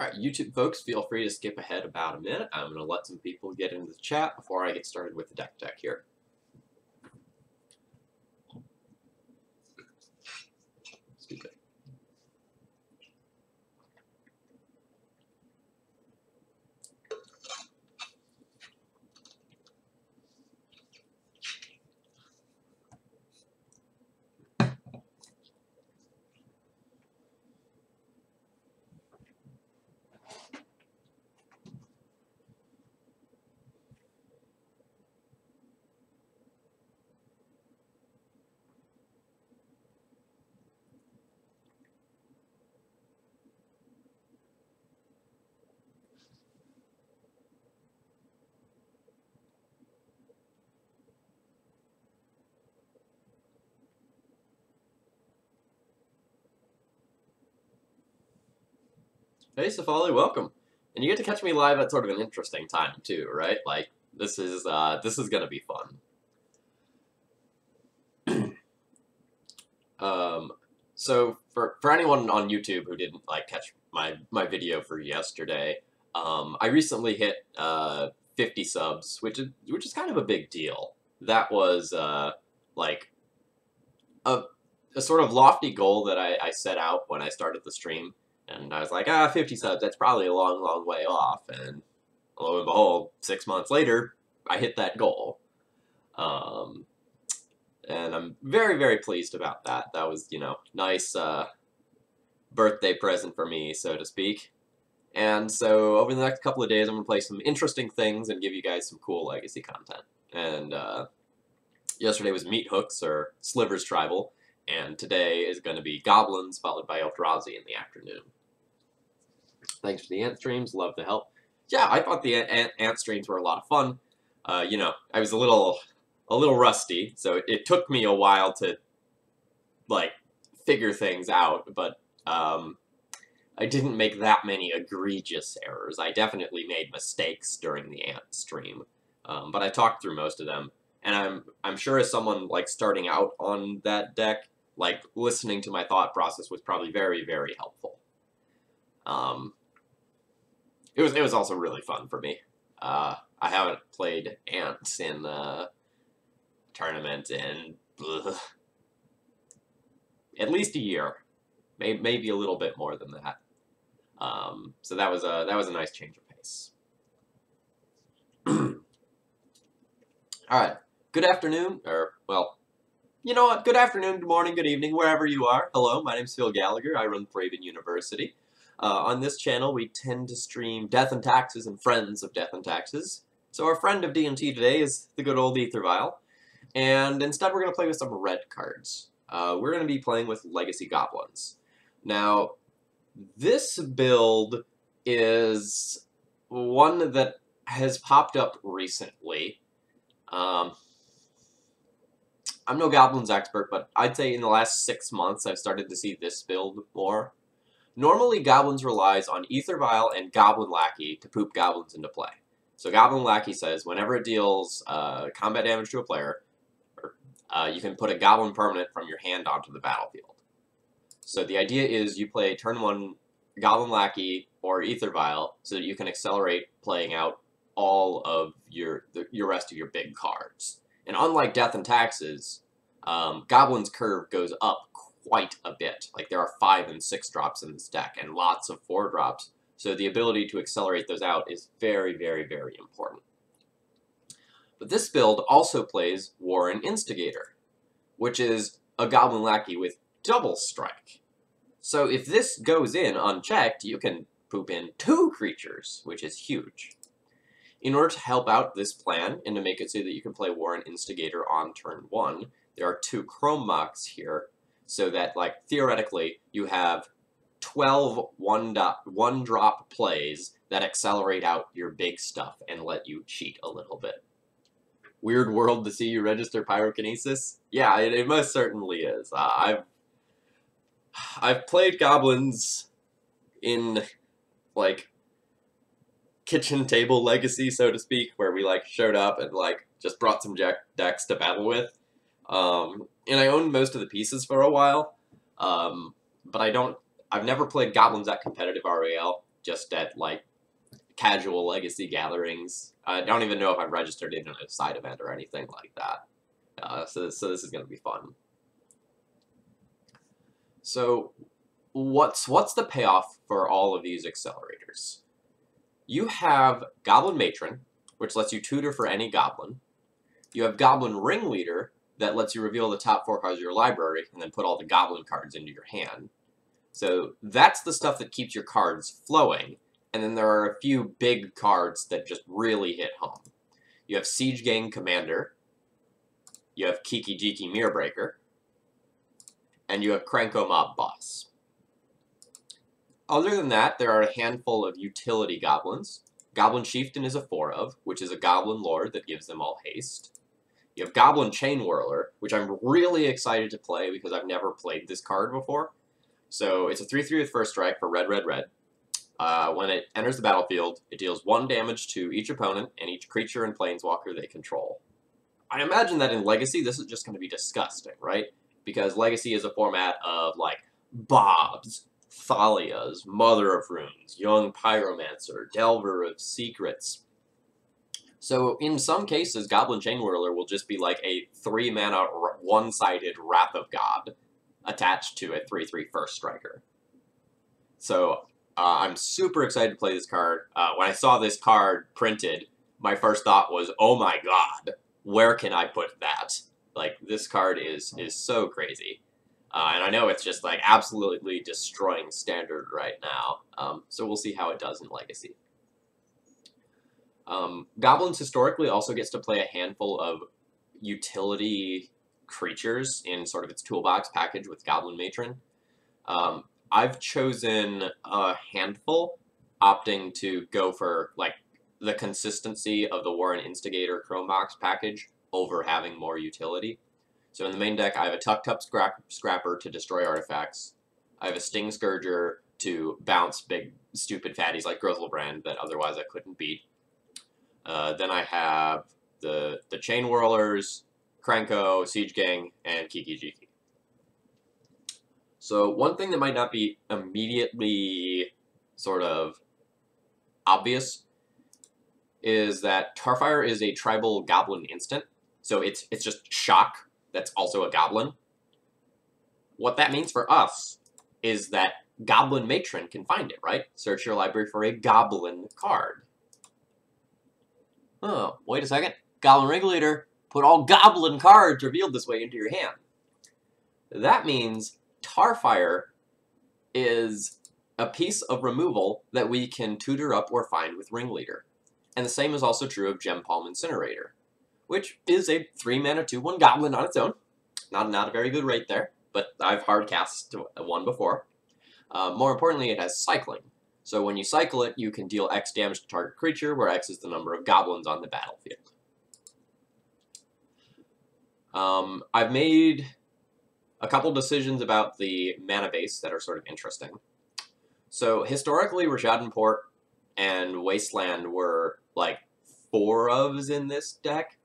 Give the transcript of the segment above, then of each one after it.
Alright, YouTube folks, feel free to skip ahead about a minute. I'm going to let some people get into the chat before I get started with the deck here. Excuse me. Hey, Safali, welcome. And you get to catch me live at sort of an interesting time too, right? Like this is gonna be fun. So for anyone on YouTube who didn't catch my video for yesterday, I recently hit 50 subs, which is kind of a big deal. That was like a sort of lofty goal that I set out when I started the stream. And I was like, 50 subs, that's probably a long, long way off. And lo and behold, 6 months later, I hit that goal. And I'm very, very pleased about that. That was, nice birthday present for me, so to speak. And so over the next couple of days, I'm going to play some interesting things and give you guys some cool legacy content. And yesterday was Meat Hooks, or Slivers Tribal. And today is going to be Goblins, followed by Eldrazi in the afternoon. Thanks for the ant streams. Love the help. Yeah, I thought the ant streams were a lot of fun. I was a little rusty, so it took me a while to figure things out. But I didn't make that many egregious errors. I definitely made mistakes during the ant stream, but I talked through most of them. And I'm sure as someone starting out on that deck, listening to my thought process was probably very, very helpful. It was also really fun for me. I haven't played ants in tournament in at least a year, maybe a little bit more than that. So that was a nice change of pace. All right. Good afternoon, or well, you know what? Good afternoon, good morning, good evening, wherever you are. Hello, my name's Phil Gallagher. I run ThrabenU. On this channel, we tend to stream Death and Taxes and Friends of Death and Taxes. So our friend of D&T today is the good old Ether Vial. And instead, we're going to play with some red cards. We're going to be playing with Legacy Goblins. Now, this build is one that has popped up recently. I'm no Goblins expert, but I'd say in the last 6 months, I've started to see this build more. Normally, Goblins relies on Ether Vial and Goblin Lackey to poop Goblins into play. So Goblin Lackey says whenever it deals combat damage to a player, you can put a Goblin permanent from your hand onto the battlefield. So the idea is you play turn 1 Goblin Lackey or Ether Vial so that you can accelerate playing out all of your rest of your big cards. And unlike Death and Taxes, Goblin's curve goes up quite a bit. There are 5 and 6 drops in this deck, and lots of 4 drops. So the ability to accelerate those out is very, very, very important. But this build also plays Warren Instigator, which is a Goblin Lackey with double strike. So if this goes in unchecked, you can poop in 2 creatures, which is huge. In order to help out this plan, and to make it so that you can play Warren Instigator on turn 1, there are 2 Chrome Mox here, so that, theoretically, you have 12 one-drop plays that accelerate out your big stuff and let you cheat a little bit. Weird world to see you register Pyrokinesis? Yeah, it most certainly is. I've played Goblins in, kitchen table legacy, so to speak, where we, showed up and, just brought some decks to battle with. And I owned most of the pieces for a while, but I've never played Goblins at competitive RAL, just at, like, casual Legacy gatherings. I don't even know if I've registered it in a side event or anything like that. So this is going to be fun. So what's the payoff for all of these accelerators? You have Goblin Matron, which lets you tutor for any goblin. You have Goblin Ringleader, that lets you reveal the top 4 cards of your library and then put all the goblin cards into your hand. So that's the stuff that keeps your cards flowing. And then there are a few big cards that just really hit home. You have Siege Gang Commander, you have Kiki Jiki Mirror Breaker, and you have Krenko Mob Boss. Other than that, there are a handful of utility goblins. Goblin Chieftain is a 4 of, which is a goblin lord that gives them all haste. You have Goblin Chainwhirler, which I'm really excited to play because I've never played this card before. So it's a 3/3 with first strike for red, red, red. When it enters the battlefield, it deals 1 damage to each opponent and each creature and planeswalker they control. I imagine that in Legacy, this is just going to be disgusting, right? Because Legacy is a format of, like, Bobs, Thalia's, Mother of Runes, Young Pyromancer, Delver of Secrets. So in some cases, Goblin Chainwhirler will just be like a 3-mana, one-sided Wrath of God attached to a 3/3 first striker. So I'm super excited to play this card. When I saw this card printed, my first thought was, oh my god, where can I put that? Like, this card is so crazy. And I know it's just, like, absolutely destroying Standard right now. So we'll see how it does in Legacy. Goblins historically also gets to play a handful of utility creatures in sort of its toolbox package with Goblin Matron. I've chosen a handful, opting to go for, like, the consistency of the Warren Instigator Chrome Box package over having more utility. So in the main deck, I have a Tuk-Tuk Scrapper to destroy artifacts. I have a Sting Scourger to bounce big, stupid fatties like Grizzlebrand that otherwise I couldn't beat. Then I have the Chainwhirlers, Krenko, Siege Gang, and Kiki Jiki. So one thing that might not be immediately sort of obvious is that Tarfire is a tribal goblin instant. So it's just shock that's also a goblin. What that means for us is that Goblin Matron can find it, right? Search your library for a goblin card. Oh, wait a second. Goblin Ringleader, put all goblin cards revealed this way into your hand. That means Tarfire is a piece of removal that we can tutor up or find with Ringleader. And the same is also true of Gem Palm Incinerator, which is a 3-mana 2/1 goblin on its own. Not a very good rate there, but I've hard cast one before. More importantly, it has cycling. So when you cycle it, you can deal X damage to target creature, where X is the number of goblins on the battlefield. I've made a couple decisions about the mana base that are sort of interesting. So historically, Rashadenport and Wasteland were like 4-ofs in this deck.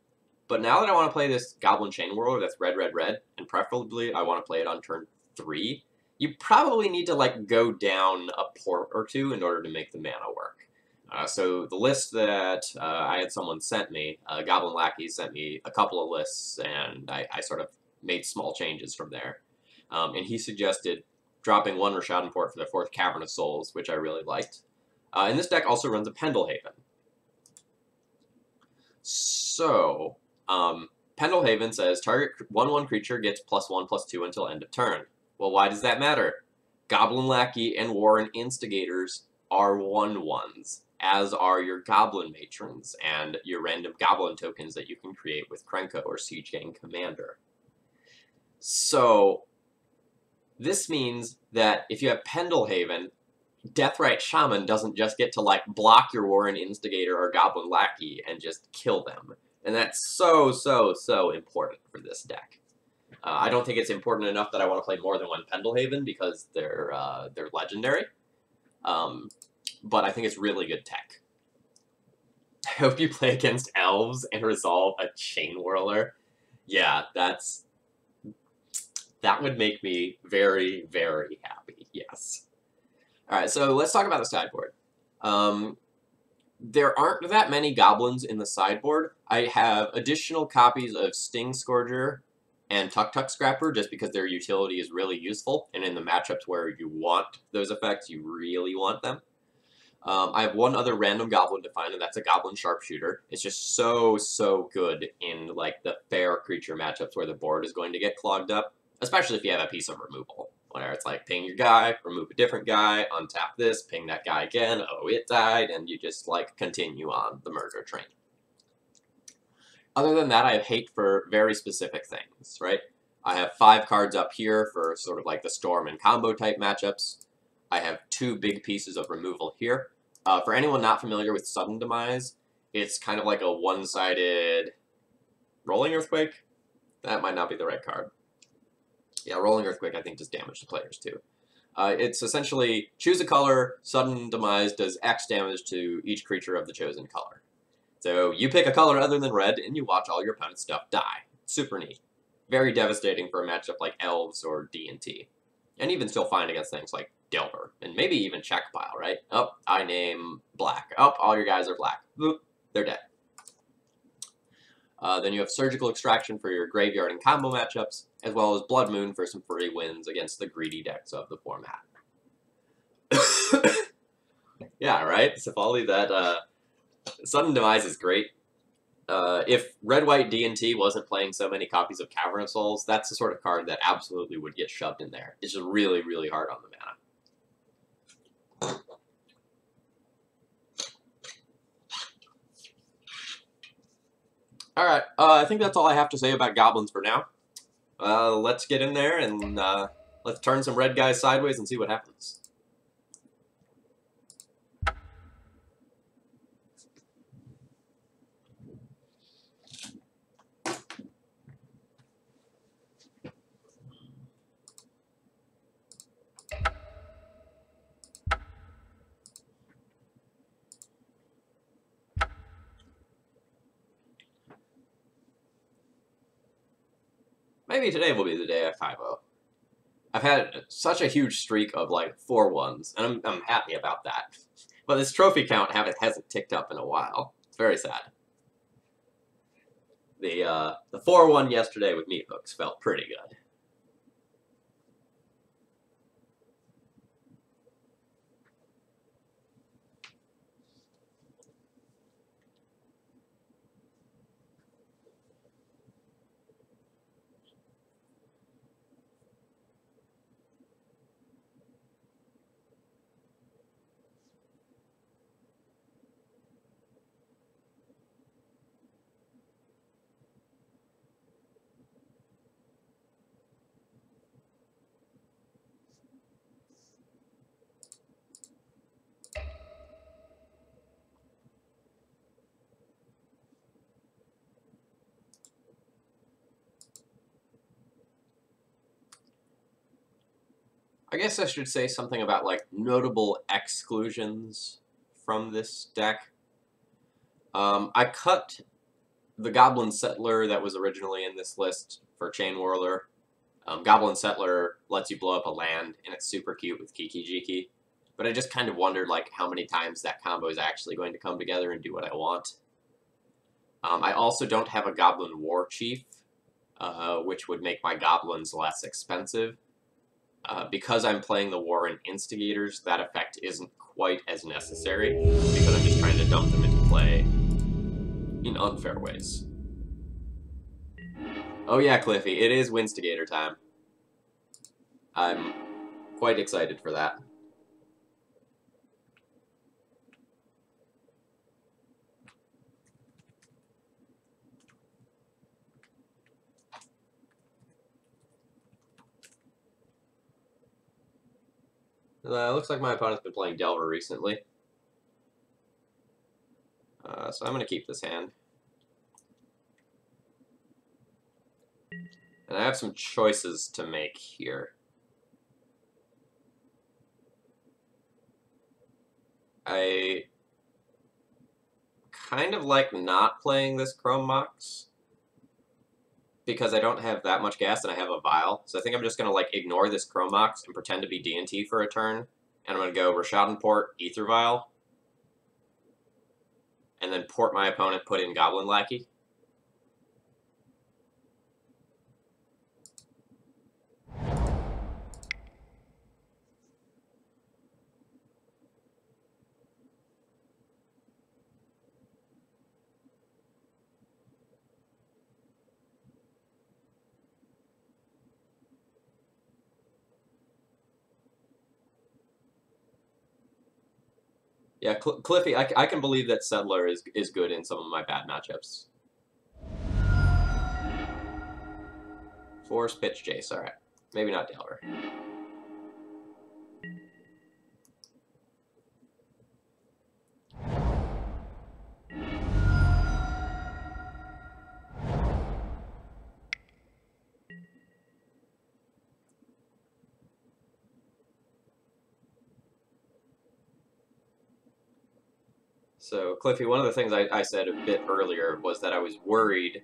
But now that I want to play this Goblin Chainwhirler that's red, red, red, and preferably I want to play it on turn 3, you probably need to, like, go down a port or 2 in order to make the mana work. So the list that I had someone sent me, Goblin Lackey sent me a couple of lists, and I sort of made small changes from there. And he suggested dropping 1 Rashadenport for the 4th Cavern of Souls, which I really liked. And this deck also runs a Pendelhaven. So, Pendelhaven says, target 1/1 creature gets +1/+2 until end of turn. Well, why does that matter? Goblin Lackey and Warren Instigators are 1/1s, as are your Goblin Matrons and your random Goblin tokens that you can create with Krenko or Siege Gang Commander. So, this means that if you have Pendelhaven, Deathrite Shaman doesn't just get to, like, block your Warren Instigator or Goblin Lackey and just kill them. And that's so, so, so important for this deck. I don't think it's important enough that I want to play more than 1 Pendelhaven because they're legendary. But I think it's really good tech. I hope you play against Elves and resolve a Chainwhirler. Yeah, that would make me very, very happy, yes. Alright, so let's talk about the sideboard. There aren't that many goblins in the sideboard. I have additional copies of Sting Scourger and Tuk Tuk Scrapper just because their utility is really useful, and in the matchups where you want those effects, you really want them. I have one other random goblin to find, and that's a Goblin Sharpshooter. It's just so good in like the fair creature matchups where the board is going to get clogged up, especially if you have a piece of removal, where it's like ping your guy, remove a different guy, untap this, ping that guy again, oh it died, and you just like continue on the murder train. Other than that, I have hate for very specific things, right? I have 5 cards up here for sort of like the Storm and combo type matchups. I have 2 big pieces of removal here. For anyone not familiar with Sudden Demise, it's kind of like a one-sided Rolling Earthquake. That might not be the right card. Yeah, Rolling Earthquake I think does damage to players too. It's essentially choose a color, Sudden Demise does X damage to each creature of the chosen color. So you pick a color other than red, and you watch all your opponent's stuff die. Super neat. Very devastating for a matchup like Elves or D&T. And even still fine against things like Delver, and maybe even Checkpile, right? Oh, I name black. Oh, all your guys are black. Boop, they're dead. Then you have Surgical Extraction for your graveyard and combo matchups, as well as Blood Moon for some free wins against the greedy decks of the format. Yeah, right? Safali, that Sudden Demise is great. If Red-White D&T wasn't playing so many copies of Cavern of Souls, that's the sort of card that absolutely would get shoved in there. It's just really, really hard on the mana. Alright, I think that's all I have to say about Goblins for now. Let's get in there and let's turn some red guys sideways and see what happens. Maybe today will be the day I 5-0. I've had such a huge streak of like 4-1s, and I'm happy about that. But this trophy count hasn't ticked up in a while. It's very sad. The 4-1 yesterday with meat hooks felt pretty good. I guess I should say something about like notable exclusions from this deck. I cut the Goblin Settler that was originally in this list for Chainwhirler. Goblin Settler lets you blow up a land, and it's super cute with Kiki Jiki. But I just kind of wondered like how many times that combo is actually going to come together and do what I want. I also don't have a Goblin War Chief, which would make my goblins less expensive. Because I'm playing the War and Instigators, that effect isn't quite as necessary, because I'm just trying to dump them into play in unfair ways. Oh yeah, Cliffy, it is Winstigator time. I'm quite excited for that. Looks like my opponent's been playing Delver recently. So I'm going to keep this hand. And I have some choices to make here. I kind of like not playing this Chrome Mox, because I don't have that much gas and I have a Vial. So I think I'm just going to like ignore this Chrome Mox and pretend to be D&T for a turn. And I'm going to go Rishadan Port, Aether Vial. and then port my opponent, put in Goblin Lackey. Yeah, Cliffy, I can believe that Settler is good in some of my bad matchups. Force pitch Jace, alright. Maybe not Delver. So, Cliffy, one of the things I said a bit earlier was that I was worried.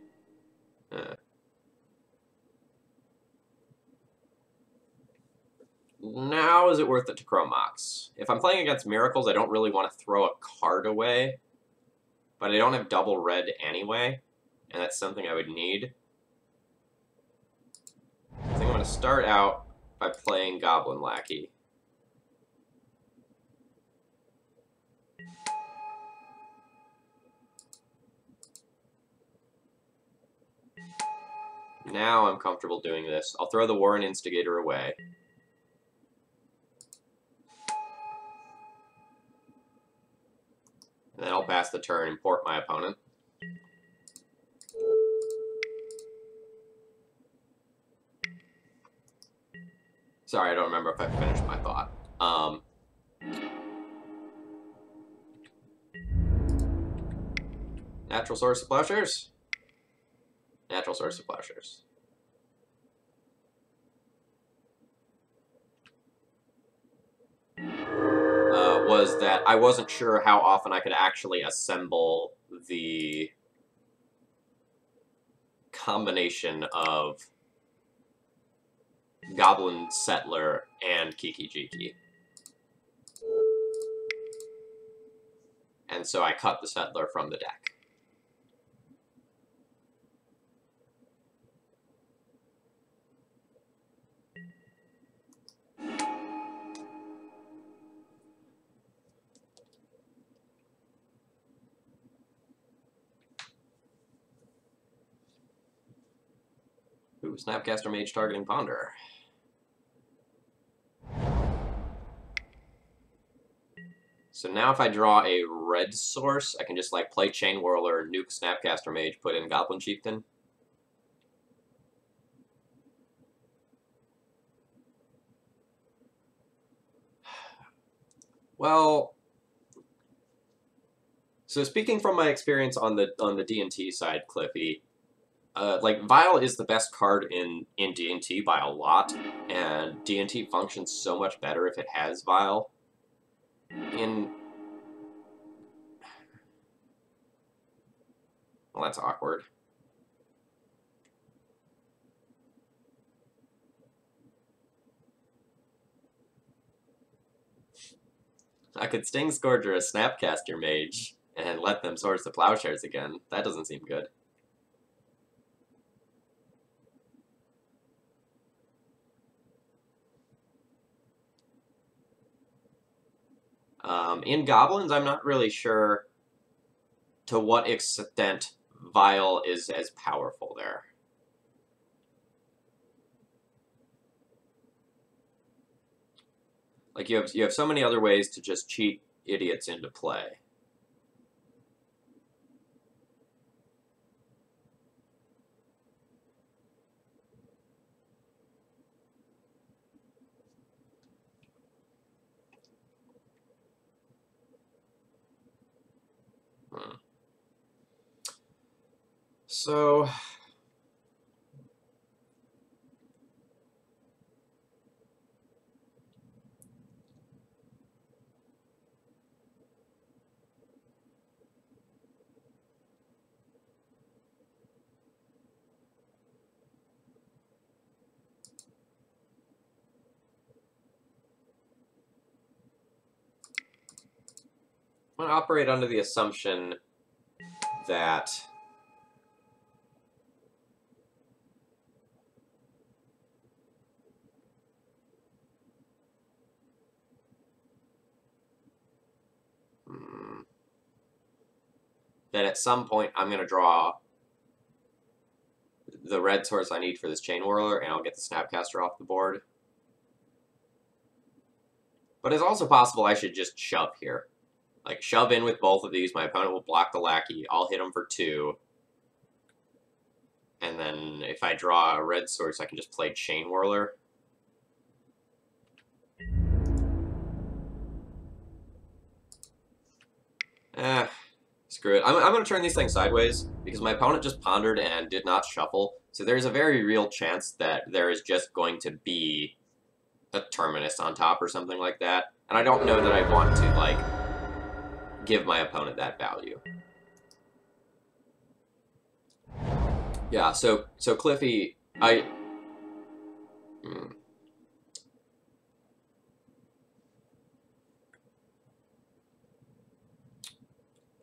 Now is it worth it to Chromox? If I'm playing against Miracles, I don't really want to throw a card away, but I don't have double red anyway, and that's something I would need. I think I'm going to start out by playing Goblin Lackey. Now I'm comfortable doing this. I'll throw the Warren Instigator away. And then I'll pass the turn and port my opponent. Sorry, I don't remember if I finished my thought. Natural Source of Plowshares? Natural Source of Plowshares. Was that I wasn't sure how often I could actually assemble the combination of Goblin Settler and Kiki Jiki. And so I cut the Settler from the deck. Ooh, Snapcaster Mage targeting Ponder. So now if I draw a red source, I can just like play Chainwhirler, nuke Snapcaster Mage, put in Goblin Chieftain. Well, so speaking from my experience on the D&T side, Cliffy, like Vial is the best card in D&T by a lot, and D&T functions so much better if it has Vial. Well, that's awkward. I could Sting Scourger a Snapcaster Mage and let them source the Plowshares again. That doesn't seem good. In Goblins, I'm not really sure to what extent Vial is as powerful there. Like, you have so many other ways to just cheat idiots into play. So I'm going to operate under the assumption that that at some point I'm going to draw the red source I need for this Chainwhirler, and I'll get the Snapcaster off the board. But it's also possible I should just shove here. Like, shove in with both of these, my opponent will block the Lackey, I'll hit him for 2. And then if I draw a red source, I can just play Chainwhirler. Screw it. I'm going to turn these things sideways, because my opponent just pondered and did not shuffle. So there's a very real chance that there is just going to be a Terminus on top or something like that. And I don't know that I want to, like, give my opponent that value. Yeah, so Cliffy,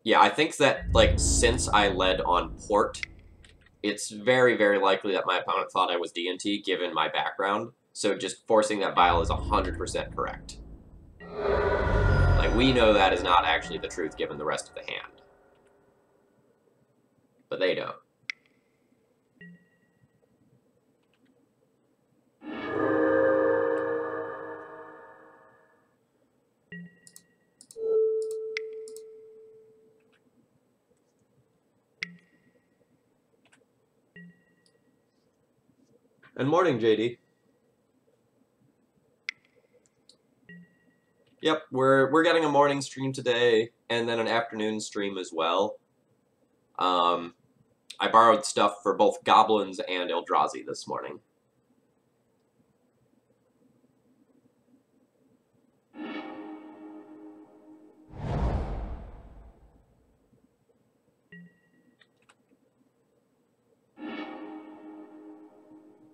Yeah, I think that, like, since I led on port, it's very, very likely that my opponent thought I was D&T, given my background. So just forcing that vial is 100% correct. Like, we know that is not actually the truth, given the rest of the hand. But they don't. And morning, JD. Yep, we're getting a morning stream today, and then an afternoon stream as well. I borrowed stuff for both Goblins and Eldrazi this morning.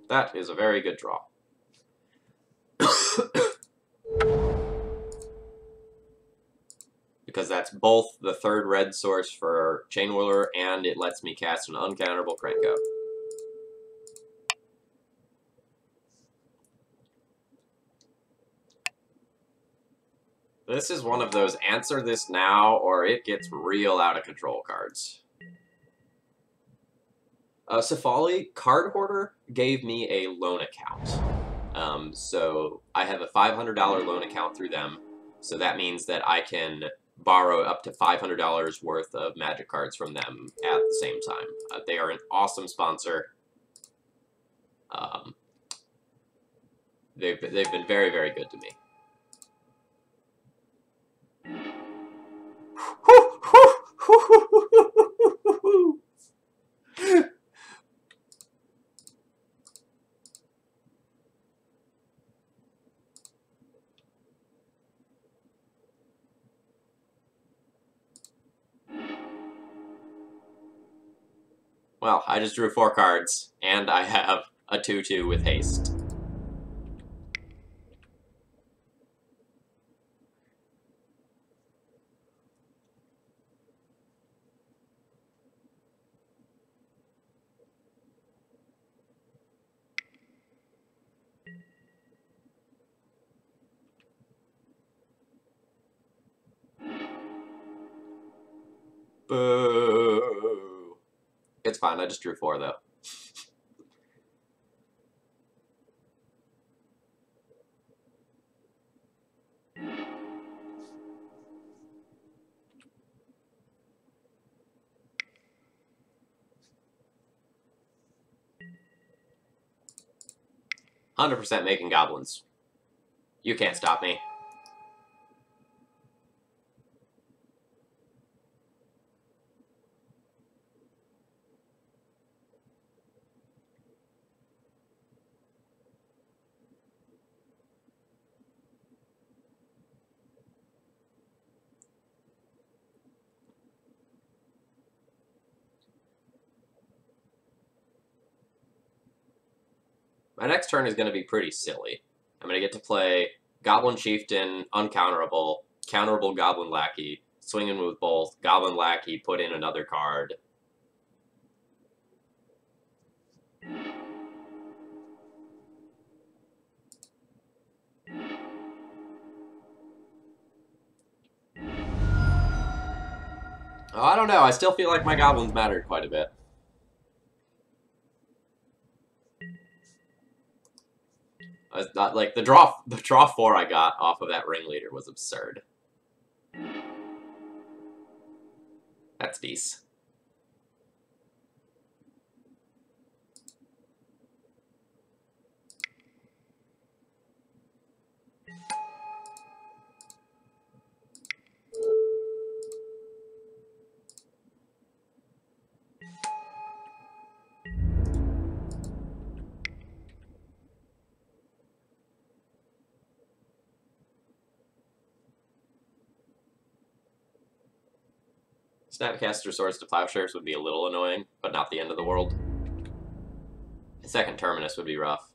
That is a very good draw. Because that's both the third red source for Chainwhirler, and it lets me cast an uncounterable Cranko. This is one of those answer this now, or it gets real out of control cards. Safali, Card Hoarder, gave me a loan account. So I have a $500 loan account through them, so that means that I can borrow up to $500 worth of Magic cards from them at the same time. They are an awesome sponsor. They've been very, very good to me. Well, I just drew 4 cards, and I have a 2/2 with haste. Boo! It's fine, I just drew 4, though. "100% making Goblins. You can't stop me." My next turn is going to be pretty silly. I'm going to get to play Goblin Chieftain, uncounterable, counterable Goblin Lackey, swinging with both. Goblin Lackey, put in another card. Oh, I don't know. I still feel like my goblins mattered quite a bit. Like the draw 4 I got off of that ringleader was absurd. That's decent. Snapcaster Swords to Plowshares would be a little annoying, but not the end of the world. A second Terminus would be rough.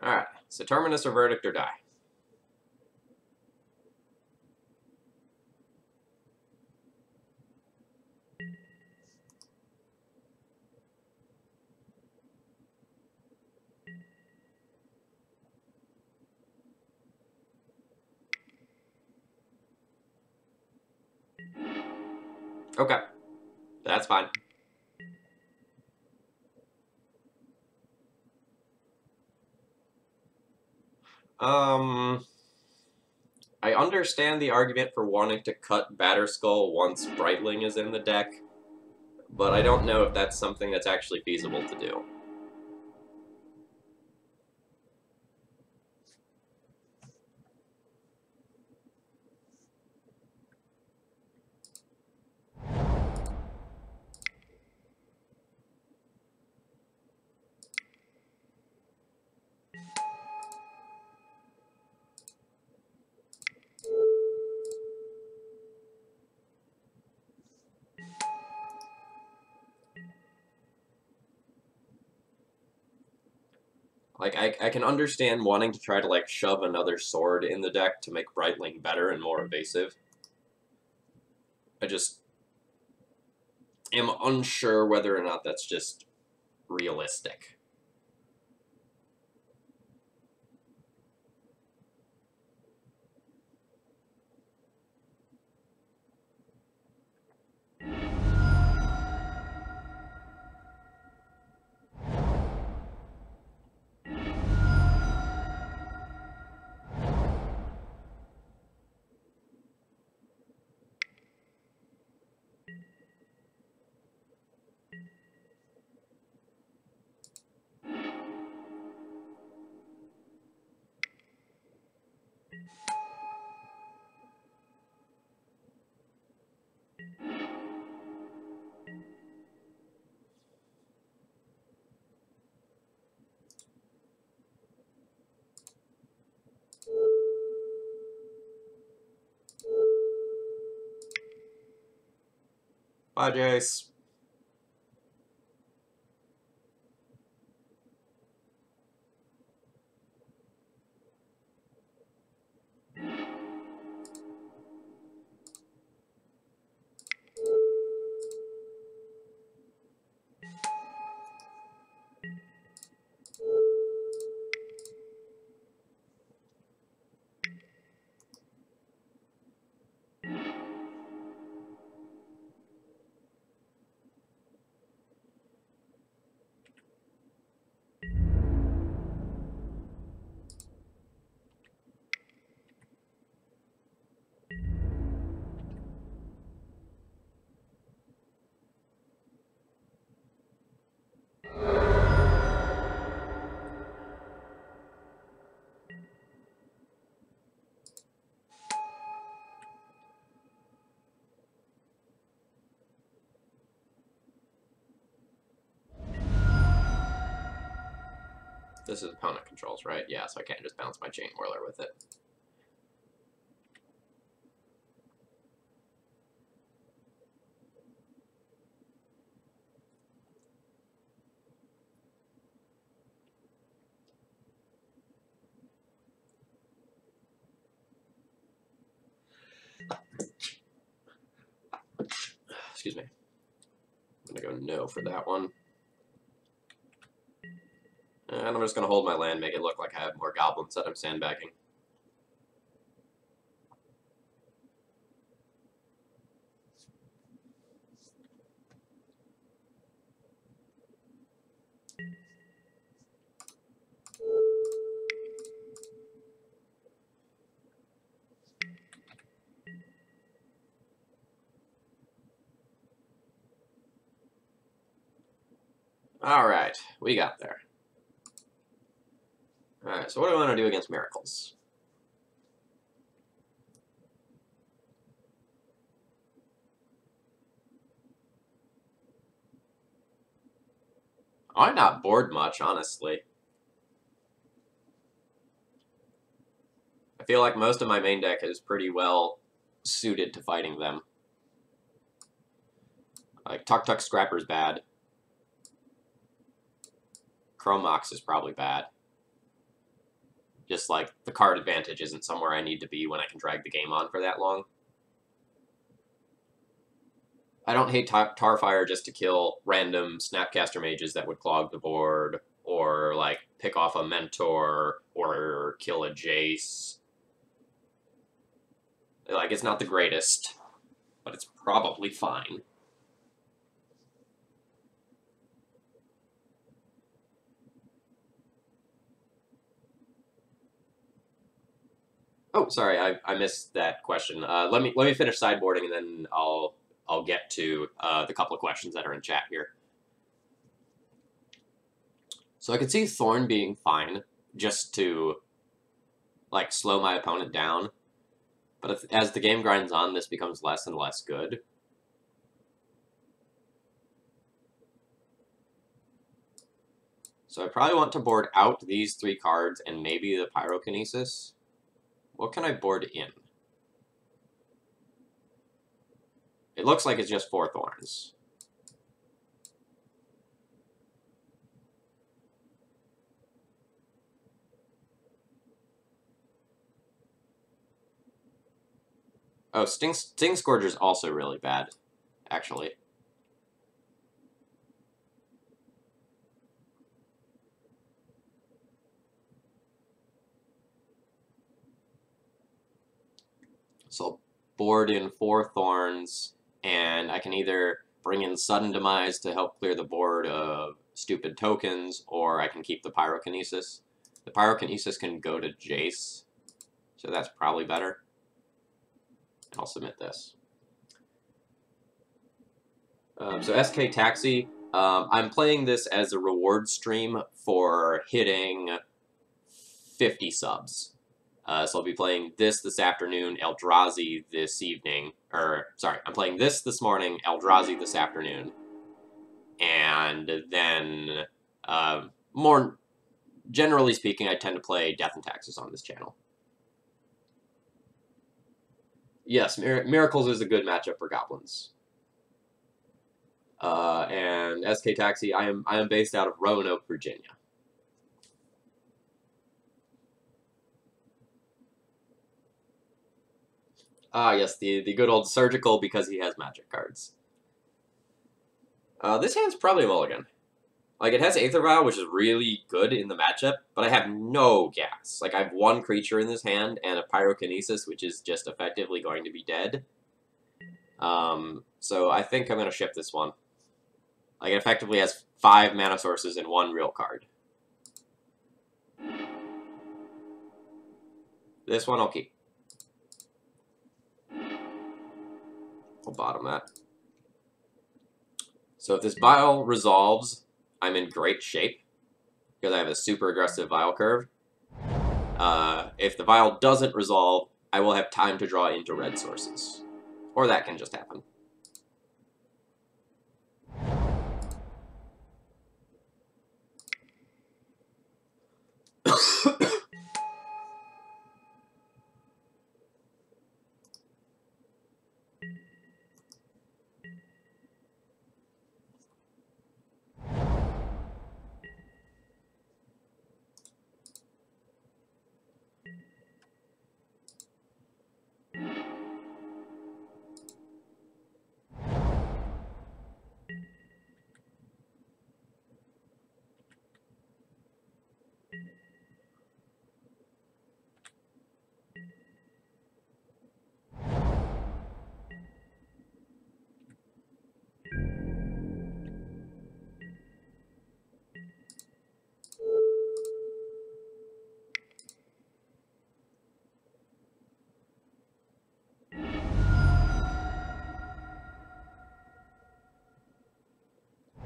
Alright, so Terminus or Verdict or Die. Okay, that's fine. I understand the argument for wanting to cut Batterskull once Brightling is in the deck, but I don't know if that's something that's actually feasible to do. Like, I can understand wanting to try to, like, shove another sword in the deck to make Brightling better and more evasive. I just am unsure whether or not that's just realistic. Bye, Jace. This is opponent controls, right? Yeah, so I can't just bounce my Chainwhirler with it. Excuse me. I'm gonna go no for that one. And I'm just gonna hold my land, make it look like I have more goblins that I'm sandbagging. Alright, we got there. Alright, so what do I want to do against Miracles? I'm not bored much, honestly. I feel like most of my main deck is pretty well suited to fighting them. Like, Tuk Tuk Scrapper's bad. Chrome Mox is probably bad. Just like, the card advantage isn't somewhere I need to be when I can drag the game on for that long. I don't hate Tarfire just to kill random Snapcaster mages that would clog the board, or, like, pick off a Mentor, or kill a Jace. Like, it's not the greatest, but it's probably fine. Oh, sorry, I missed that question. Let me finish sideboarding, and then I'll get to the couple of questions that are in chat here. So I could see Thorn being fine, just to, like, slow my opponent down. But as the game grinds on, this becomes less and less good. So I probably want to board out these 3 cards and maybe the Pyrokinesis. What can I board in? It looks like it's just 4 Thorns. Oh, Sting Scourger is also really bad, actually. So I'll board in 4 Thorns, and I can either bring in Sudden Demise to help clear the board of stupid tokens, or I can keep the Pyrokinesis. The Pyrokinesis can go to Jace, so that's probably better. I'll submit this. So SK Taxi, I'm playing this as a reward stream for hitting 50 subs. So I'll be playing this afternoon, Eldrazi this evening. Or, sorry, I'm playing this morning, Eldrazi this afternoon. And then, more generally speaking, I tend to play Death and Taxes on this channel. Yes, Miracles is a good matchup for Goblins. And SK Taxi, I am based out of Roanoke, Virginia. Ah, yes, the good old Surgical, because he has magic cards. This hand's probably a mulligan. Like, it has Aether Vial, which is really good in the matchup, but I have no gas. Like, I have 1 creature in this hand, and a Pyrokinesis, which is just effectively going to be dead. So I think I'm going to ship this one. Like, it effectively has 5 mana sources and 1 real card. This one I'll keep. I'll bottom that. So if this Vial resolves, I'm in great shape, because I have a super aggressive Vial curve. If the Vial doesn't resolve, I will have time to draw into red sources. Or that can just happen.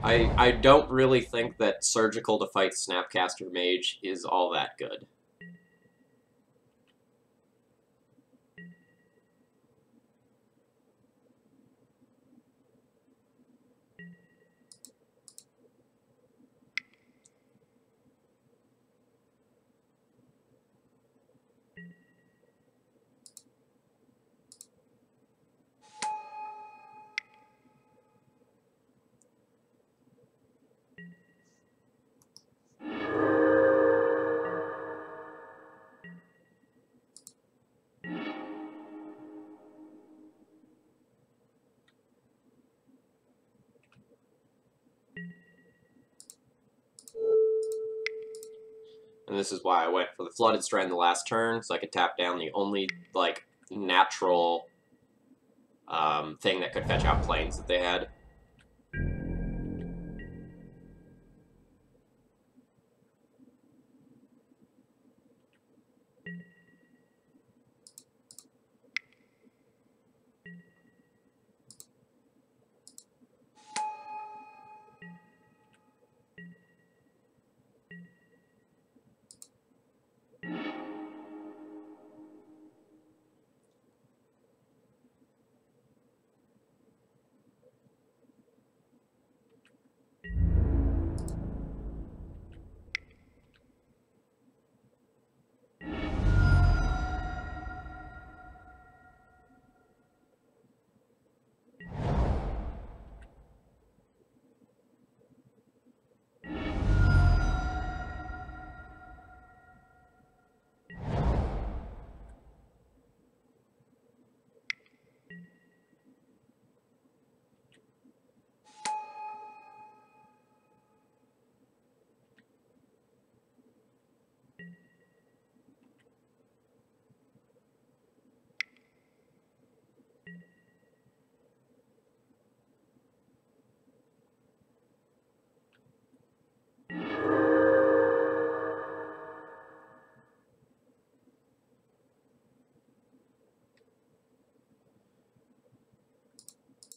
I don't really think that Surgical to fight Snapcaster Mage is all that good. And this is why I went for the Flooded Strand the last turn, so I could tap down the only, like, natural thing that could fetch out planes that they had.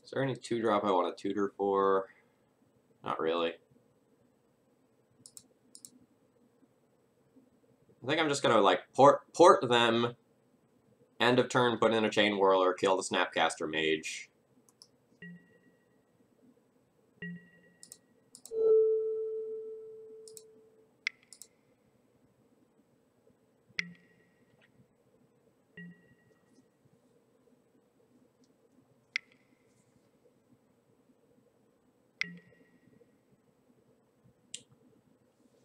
Is there any 2-drop I want to tutor for? Not really. I think I'm just gonna, like, port them, end of turn, put in a Chainwhirler, kill the Snapcaster Mage.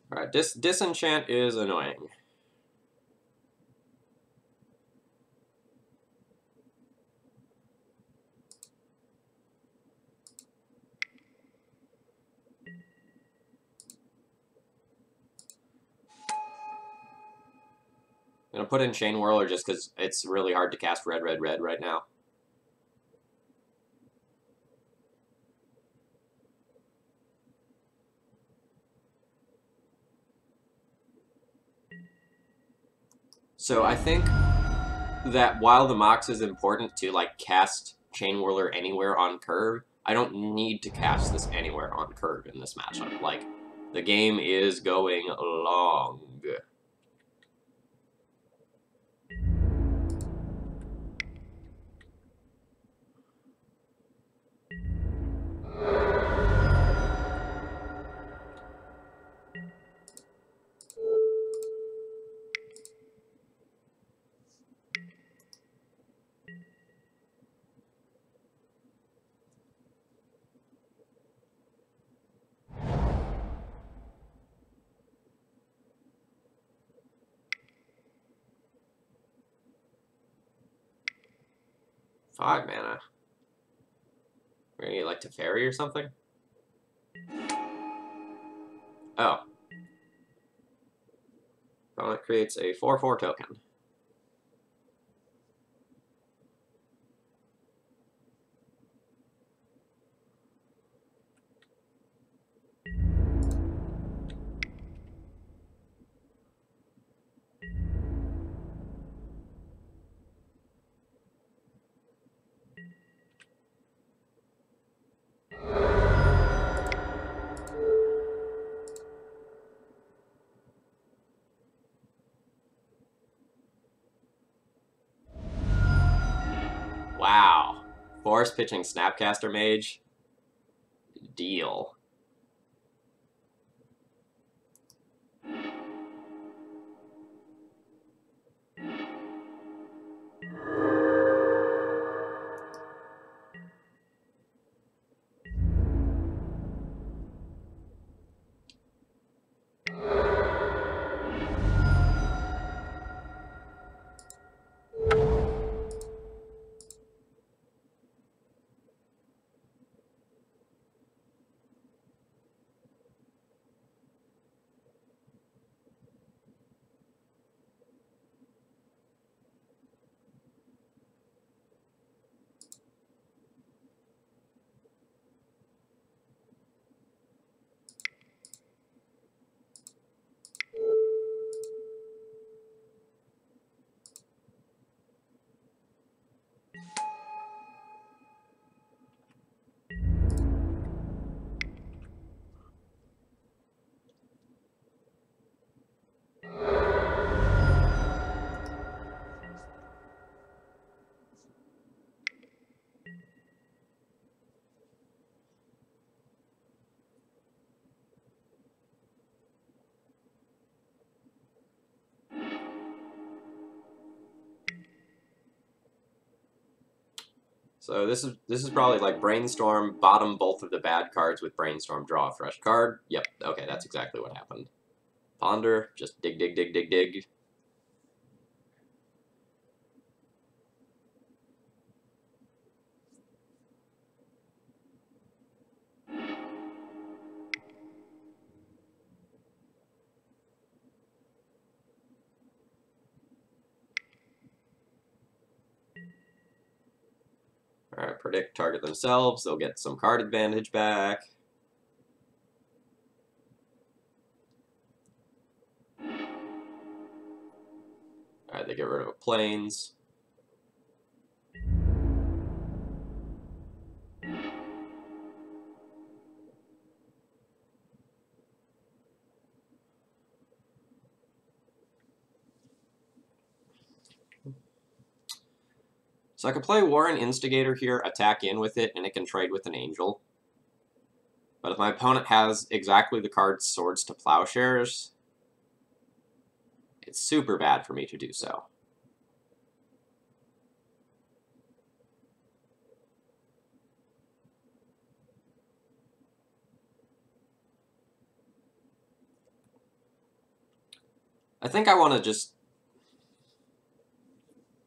Alright, Disenchant is annoying. I'm gonna put in Chainwhirler just because it's really hard to cast red right now. So I think that while the Mox is important to, like, cast Chainwhirler anywhere on curve, I don't need to cast this anywhere on curve in this matchup. Like, the game is going long. Five mana. We're gonna get, like, Teferi or something? Oh. Well, it creates a 4/4 token. Force pitching Snapcaster Mage. Deal. So this is probably like Brainstorm, bottom both of the bad cards with Brainstorm, draw a fresh card. Yep, okay, that's exactly what happened. Ponder, just dig, dig, dig, dig, dig. Alright, predict, target themselves, they'll get some card advantage back. Alright, they get rid of a Plains. So I could play Warren Instigator here, attack in with it, and it can trade with an Angel. But if my opponent has exactly the card Swords to Plowshares, it's super bad for me to do so. I think I want to just...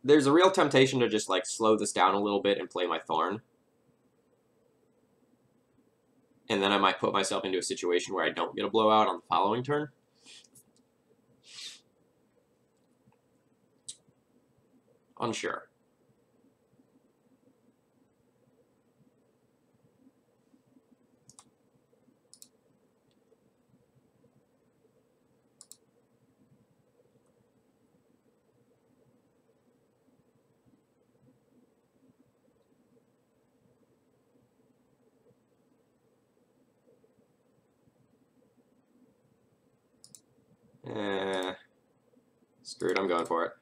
There's a real temptation to just, like, slow this down a little bit and play my Thorn. And then I might put myself into a situation where I don't get a blowout on the following turn. Unsure. Screw it, I'm going for it.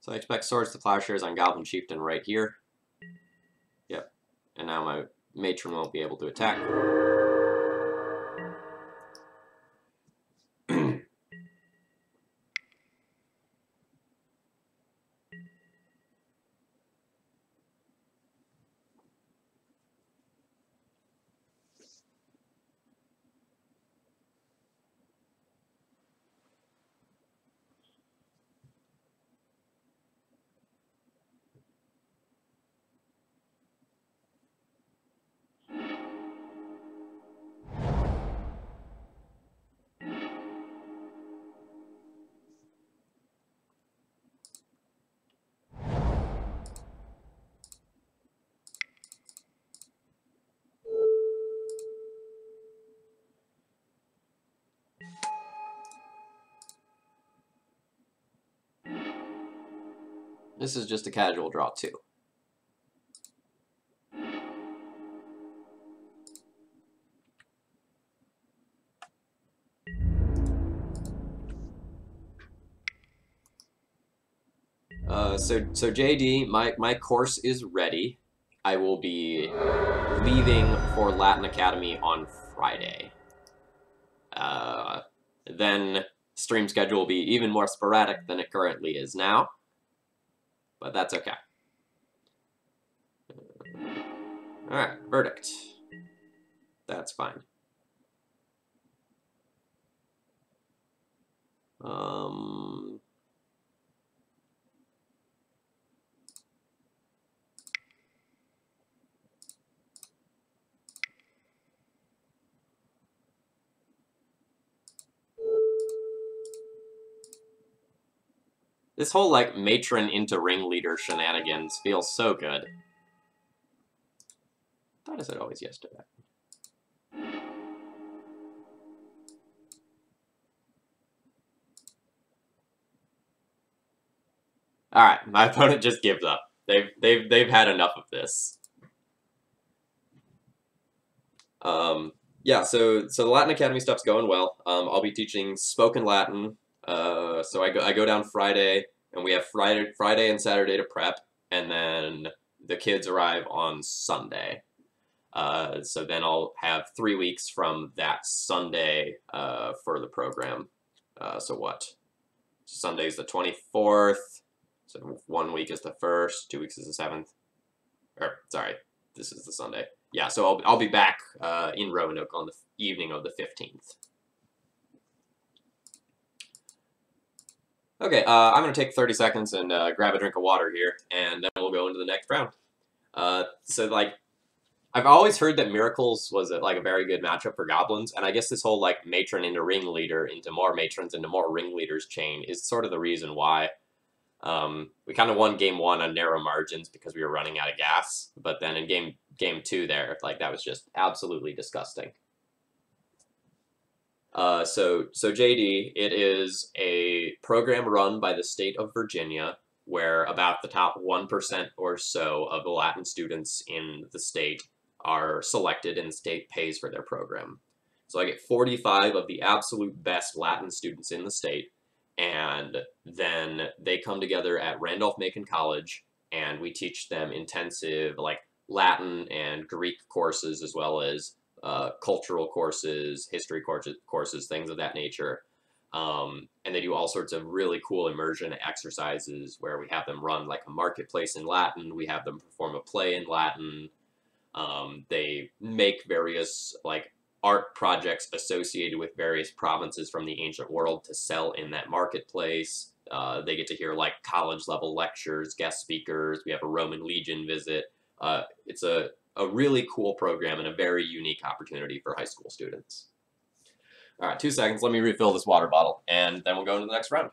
So I expect Swords to Plowshares on Goblin Chieftain right here. Yep. And now my matron won't be able to attack. This is just a casual draw, too. So JD, my course is ready. I will be leaving for Latin Academy on Friday. Then stream schedule will be even more sporadic than it currently is now, but that's okay. All right, verdict. That's fine. This whole, like, matron into ringleader shenanigans feels so good. Thought I said always yes to that. All right, my opponent just gives up. They've had enough of this. Yeah, so the Latin Academy stuff's going well. I'll be teaching spoken Latin. So I go down Friday, and we have Friday and Saturday to prep, and then the kids arrive on Sunday. So then I'll have 3 weeks from that Sunday for the program. So what? Sunday's the 24th. So 1 week is the 1st, 2 weeks is the 7th. Or sorry, this is the Sunday. Yeah, so I'll be back in Roanoke on the evening of the 15th. Okay, I'm going to take 30 seconds and grab a drink of water here, and then we'll go into the next round. So, like, I've always heard that Miracles was, like, a very good matchup for Goblins, and I guess this whole, like, matron into ringleader, into more matrons, into more ringleaders chain is sort of the reason why. We kind of won game 1 on narrow margins because we were running out of gas, but then in game 2 there, like, that was just absolutely disgusting. So JD, it is a program run by the state of Virginia where about the top 1% or so of the Latin students in the state are selected and the state pays for their program. So I get 45 of the absolute best Latin students in the state, and then they come together at Randolph-Macon College, and we teach them intensive, like, Latin and Greek courses, as well as cultural courses, history courses, things of that nature. And they do all sorts of really cool immersion exercises where we have them run, like, a marketplace in Latin, we have them perform a play in Latin. They make various, like, art projects associated with various provinces from the ancient world to sell in that marketplace. They get to hear, like, college-level lectures, guest speakers. We have a Roman Legion visit. It's a really cool program and a very unique opportunity for high school students. All right, 2 seconds. Let me refill this water bottle, and then we'll go into the next round.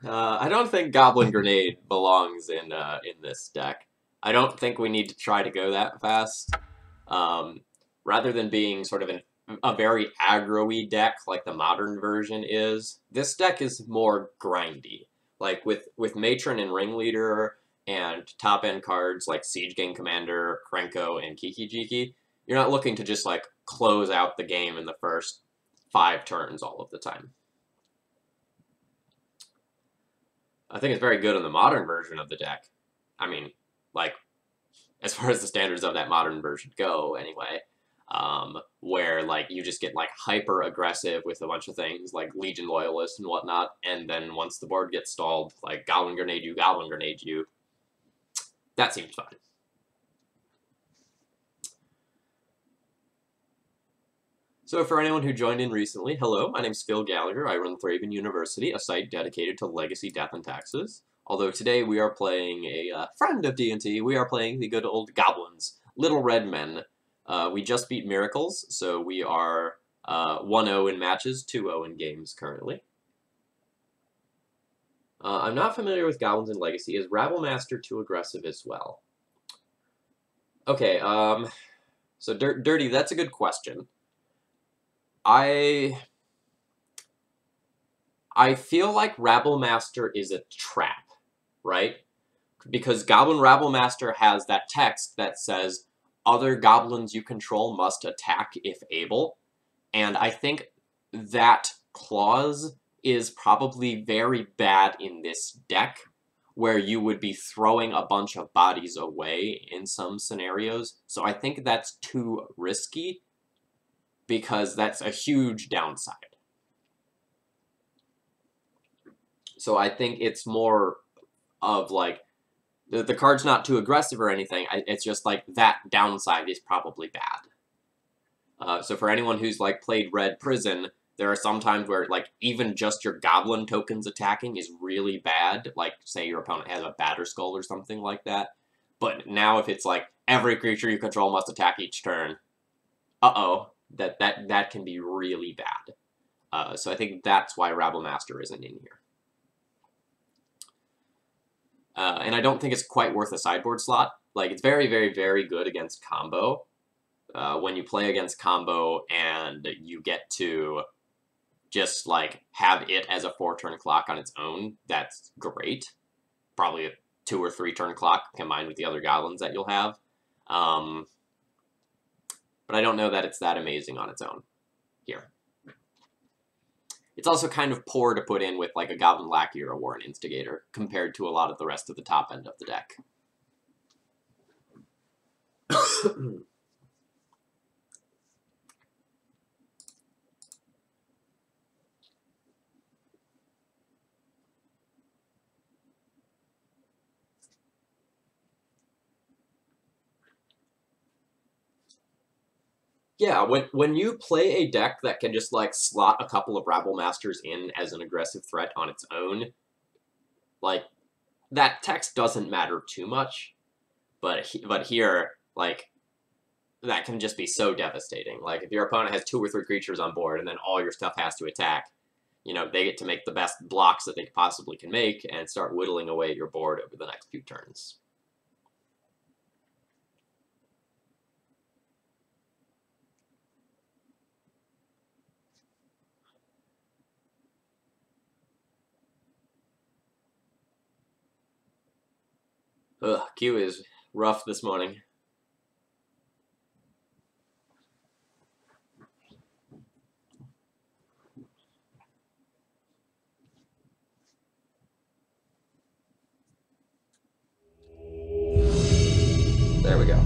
I don't think Goblin Grenade belongs in this deck. I don't think we need to try to go that fast. Rather than being sort of a very aggro-y deck like the modern version is, this deck is more grindy. Like with Matron and Ringleader and top-end cards like Siege Gang Commander, Krenko, and Kiki Jiki, you're not looking to just like close out the game in the first 5 turns all of the time. I think it's very good in the modern version of the deck. I mean, like, as far as the standards of that modern version go, anyway. Where, like, you just get, like, hyper-aggressive with a bunch of things, like Legion Loyalist and whatnot, and then once the board gets stalled, like, Goblin Grenade you. That seems fun. So for anyone who joined in recently, hello, my name's Phil Gallagher. I run Thraben University, a site dedicated to legacy, death, and taxes. Although today we are playing a friend of D&T, we are playing the good old Goblins, Little Red Men. We just beat Miracles, so we are 1-0 in matches, 2-0 in games currently. I'm not familiar with Goblins in Legacy. Is Rabblemaster too aggressive as well? Okay, so Dirty, that's a good question. I feel like Rabblemaster is a trap, right? Because Goblin Rabblemaster has that text that says, other goblins you control must attack if able. And I think that clause is probably very bad in this deck, where you would be throwing a bunch of bodies away in some scenarios. So I think that's too risky, because that's a huge downside. So I think it's more of, like, the card's not too aggressive or anything, it's just, like, that downside is probably bad. So for anyone who's, like, played Red Prison, there are some times where, like, even just your Goblin tokens attacking is really bad, like, say your opponent has a Batterskull or something like that. But now if it's, like, every creature you control must attack each turn, uh-oh. That can be really bad. So I think that's why Rabblemaster isn't in here. And I don't think it's quite worth a sideboard slot. Like, it's very, very, very good against combo. When you play against combo and you get to just, like, have it as a 4-turn clock on its own, that's great. Probably a 2 or 3 turn clock combined with the other goblins that you'll have. But I don't know that it's that amazing on its own here. It's also kind of poor to put in with, like, a Goblin Lackey or a Warren Instigator, compared to a lot of the rest of the top end of the deck. Yeah, when you play a deck that can just, like, slot a couple of Rabblmasters in as an aggressive threat on its own, like, that text doesn't matter too much, but here, like, that can just be so devastating. Like, if your opponent has 2 or 3 creatures on board and then all your stuff has to attack, you know, they get to make the best blocks that they possibly can make and start whittling away at your board over the next few turns. Ugh, Q is rough this morning. There we go.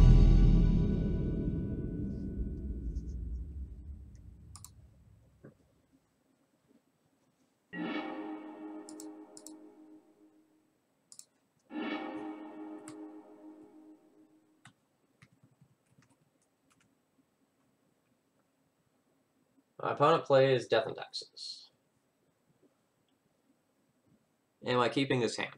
My opponent plays Death and Taxes. Am I keeping this hand?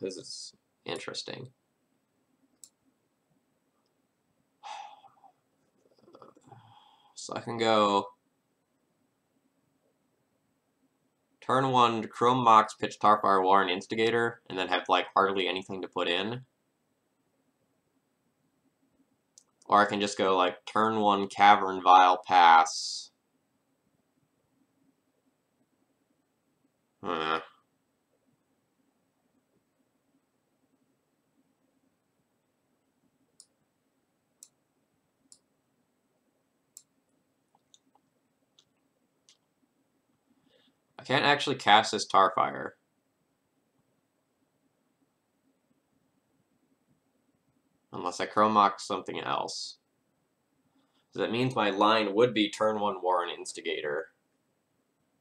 This is interesting. So I can go turn 1 Chrome Mox, pitch Tarfire, Warren, Instigator, and then have like hardly anything to put in. Or I can just go like turn 1 Cavern, Vial, pass. I can't actually cast this Tarfire. Unless I Chrome Mox something else. So that means my line would be turn 1 Warren Instigator.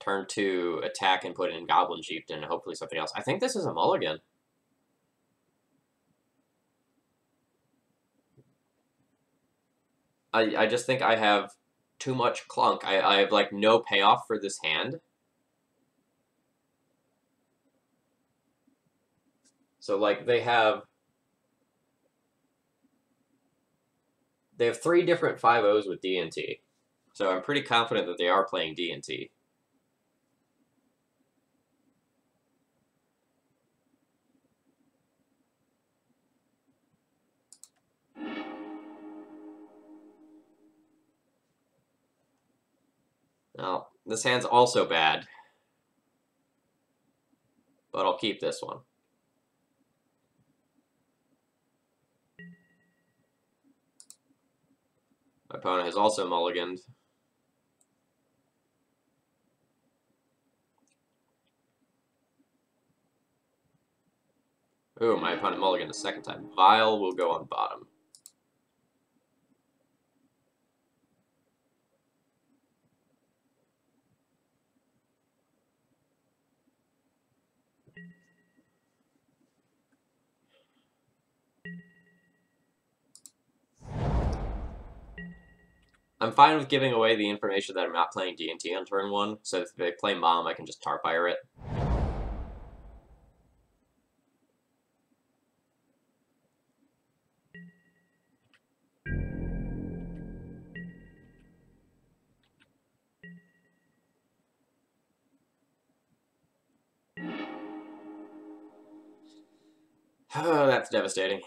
Turn 2 attack and put in Goblin Chieftain and hopefully something else. I think this is a mulligan. I just think I have too much clunk. I have like no payoff for this hand. So like they have 3 different 5-0s with D&T. So I'm pretty confident that they are playing D&T. Now, this hand's also bad. But I'll keep this one. My opponent has also mulliganed. Ooh, my opponent mulliganed a second time. Vial will go on bottom. I'm fine with giving away the information that I'm not playing D&T on turn 1, so if they play Mom, I can just Tarfire it. Oh, that's devastating.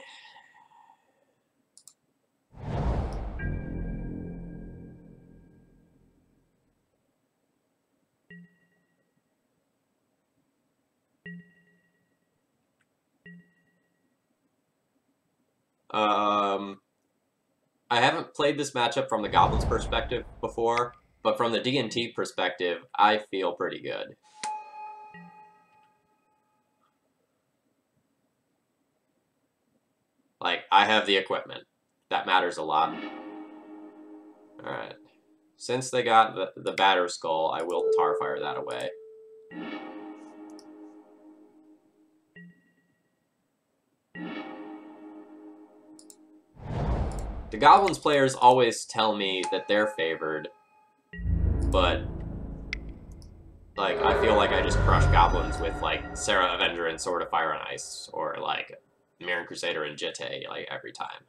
I haven't played this matchup from the Goblins' perspective before, but from the D&T perspective, I feel pretty good. Like, I have the equipment. That matters a lot. Alright. Since they got the Batter Skull, I will Tarfire that away. The Goblins players always tell me that they're favored, but like I feel like I just crush Goblins with like Sarah Avenger and Sword of Fire and Ice, or like Mirren Crusader and Jitte, like every time.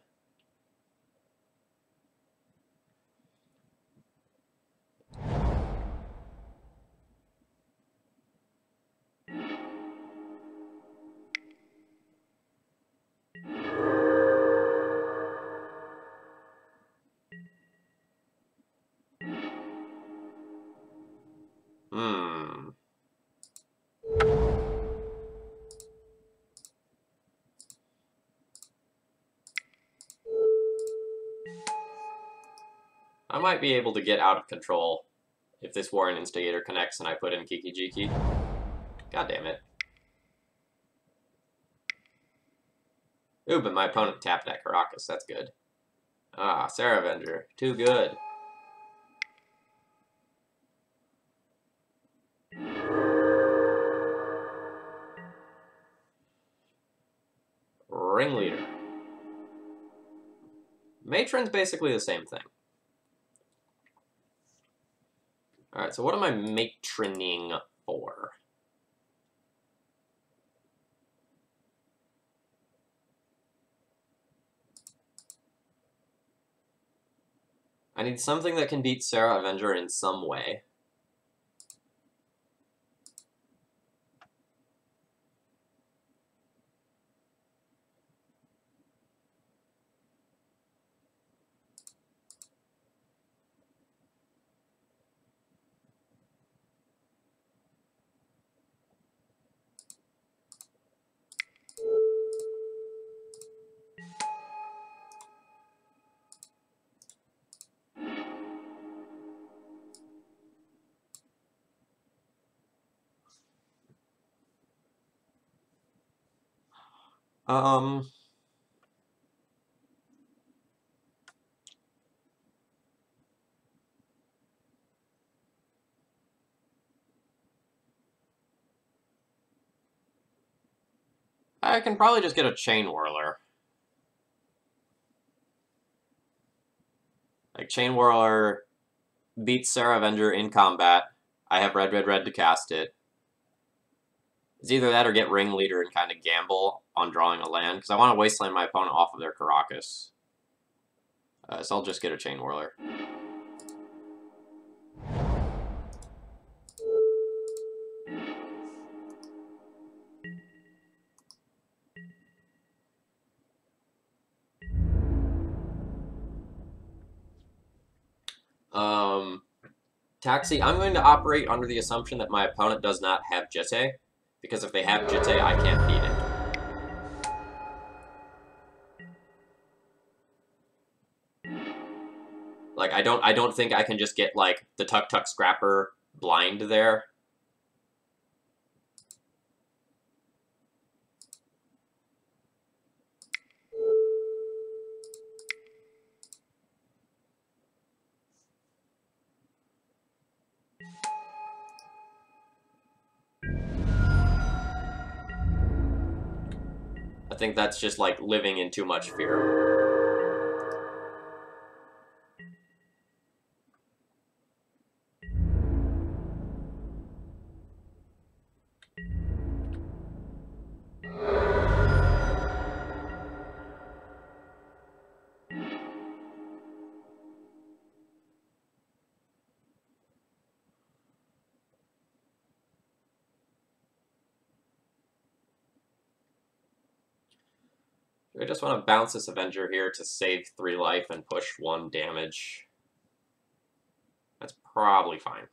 I might be able to get out of control if this Warren Instigator connects and I put in Kiki Jiki. God damn it. Ooh, but my opponent tapped that Caracas. That's good. Ah, Sarah Avenger. Too good. Ringleader. Matron's basically the same thing. Alright, so what am I matroning for? I need something that can beat Sarah Avenger in some way. I can probably just get a Chainwhirler. Like, Chainwhirler beats Sarah Avenger in combat. I have red, red, red to cast it. It's either that or get Ringleader and kind of gamble on drawing a land, because I want to wasteland my opponent off of their Karakas. So I'll just get a Chainwhirler. Taxi, I'm going to operate under the assumption that my opponent does not have Jitte, because if they have Jitte, I can't beat it. Like, I don't think I can just get, like, the Tuk-Tuk Scrapper blind there. I think that's just, like, living in too much fear. I just want to bounce this Avenger here to save 3 life and push 1 damage. That's probably fine.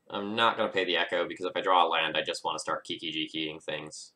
I'm not going to pay the Echo, because if I draw a land, I just want to start Kiki-Jiki-ing things.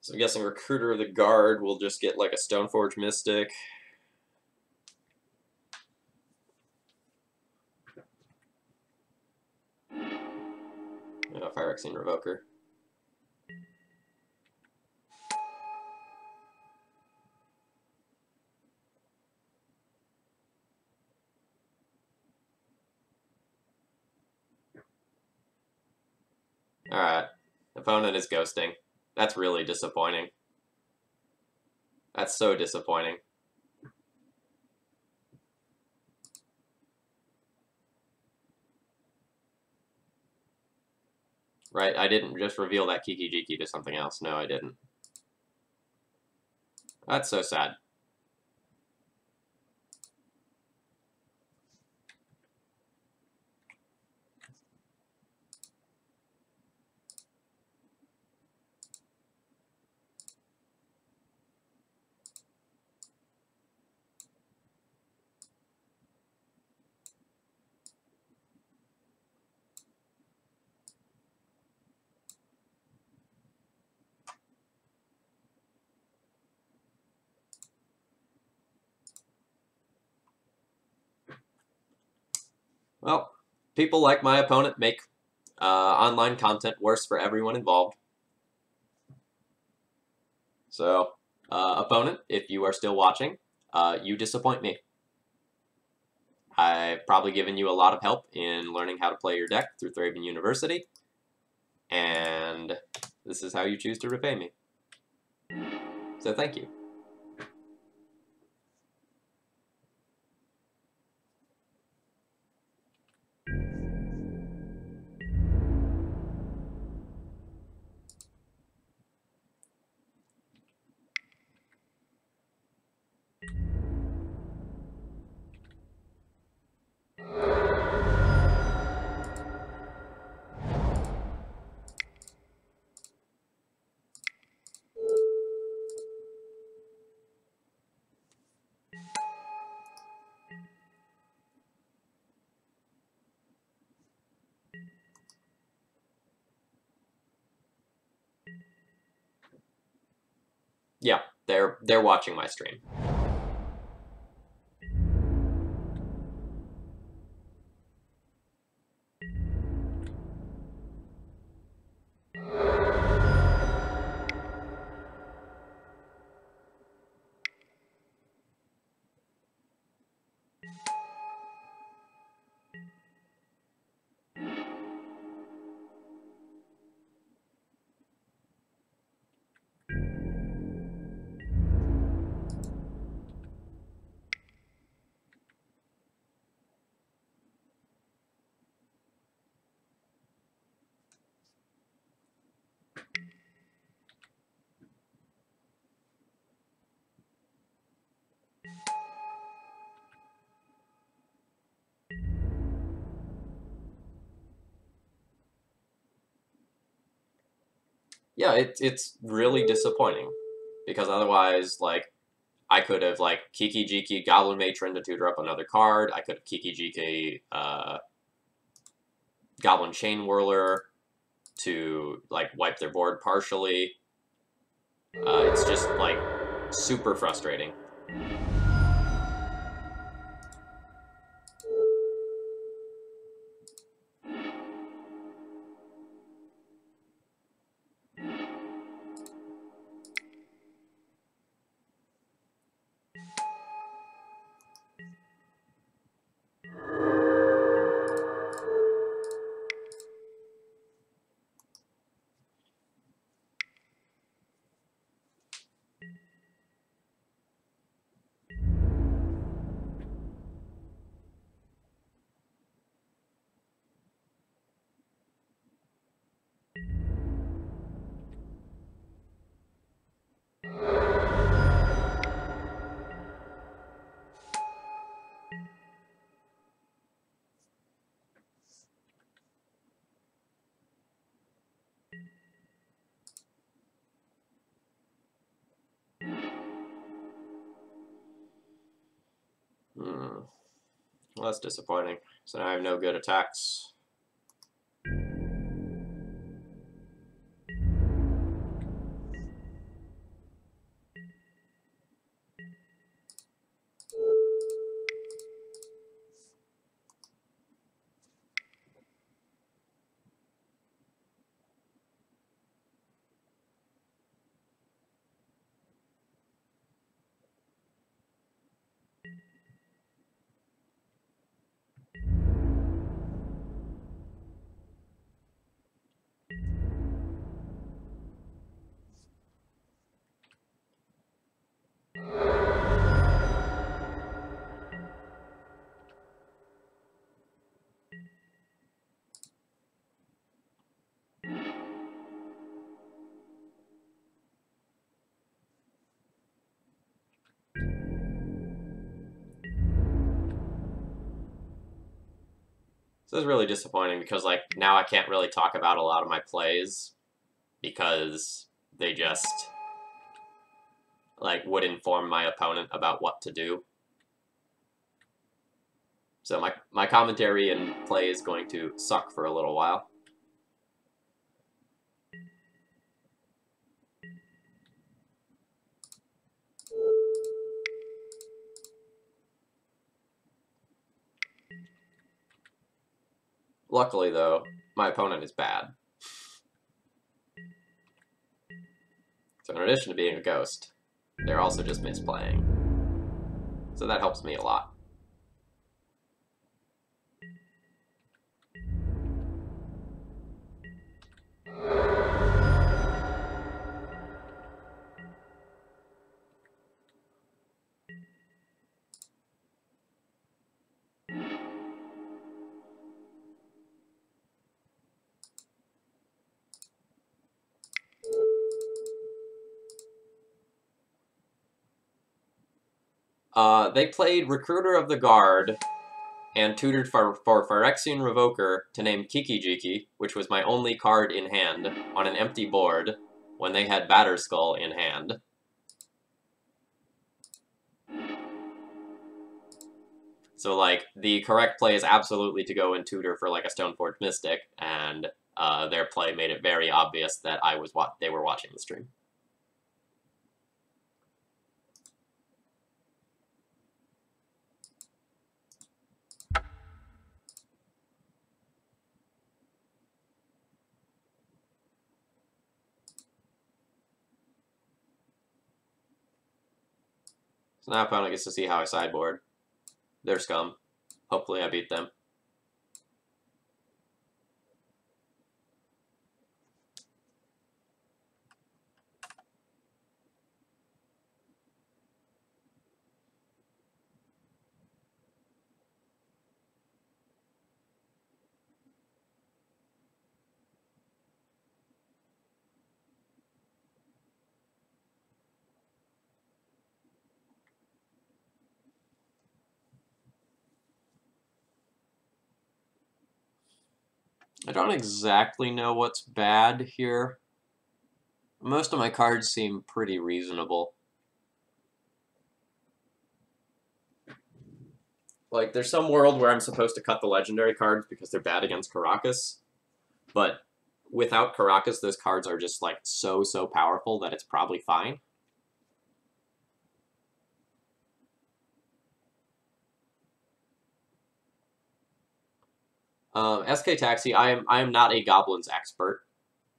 So I'm guessing Recruiter of the Guard will just get like a Stoneforge Mystic. Phyrexian Revoker. Alright. Opponent is ghosting. That's really disappointing. That's so disappointing. Right, I didn't just reveal that Kiki Jiki to something else. No, I didn't. That's so sad. Well, people like my opponent make online content worse for everyone involved. So, opponent, if you are still watching, you disappoint me. I've probably given you a lot of help in learning how to play your deck through Thraben University, and this is how you choose to repay me. So thank you. Yeah, they're watching my stream. Yeah, it's really disappointing, because otherwise, like, I could have, like, Kiki Jiki Goblin Matron to tutor up another card. I could have Kiki Jiki Goblin Chainwhirler to, like, wipe their board partially. It's just, like, super frustrating. Well, that's disappointing. So now I have no good attacks. So it's really disappointing because, like, now I can't really talk about a lot of my plays because they just, like, would inform my opponent about what to do. So my commentary and play is going to suck for a little while. Luckily, though, my opponent is bad. So in addition to being a ghost, they're also just misplaying. So that helps me a lot. They played Recruiter of the Guard and tutored for Phyrexian Revoker to name Kiki-Jiki, which was my only card in hand, on an empty board when they had Batterskull in hand. So, like, the correct play is absolutely to go and tutor for, like, a Stoneforge Mystic, and their play made it very obvious that they were watching the stream. So now opponent gets to see how I sideboard. They're scum. Hopefully I beat them. I don't exactly know what's bad here. Most of my cards seem pretty reasonable. Like, there's some world where I'm supposed to cut the legendary cards because they're bad against Karakas, but without Karakas, those cards are just, like, so powerful that it's probably fine. SK Taxi, I am not a Goblins expert.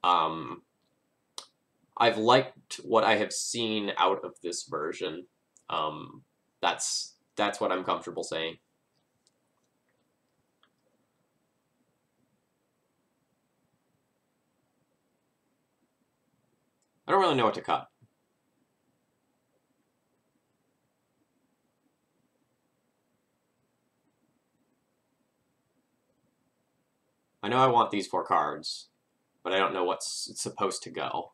I've liked what I have seen out of this version. That's what I'm comfortable saying. I don't really know what to cut. I know I want these 4 cards, but I don't know what's supposed to go.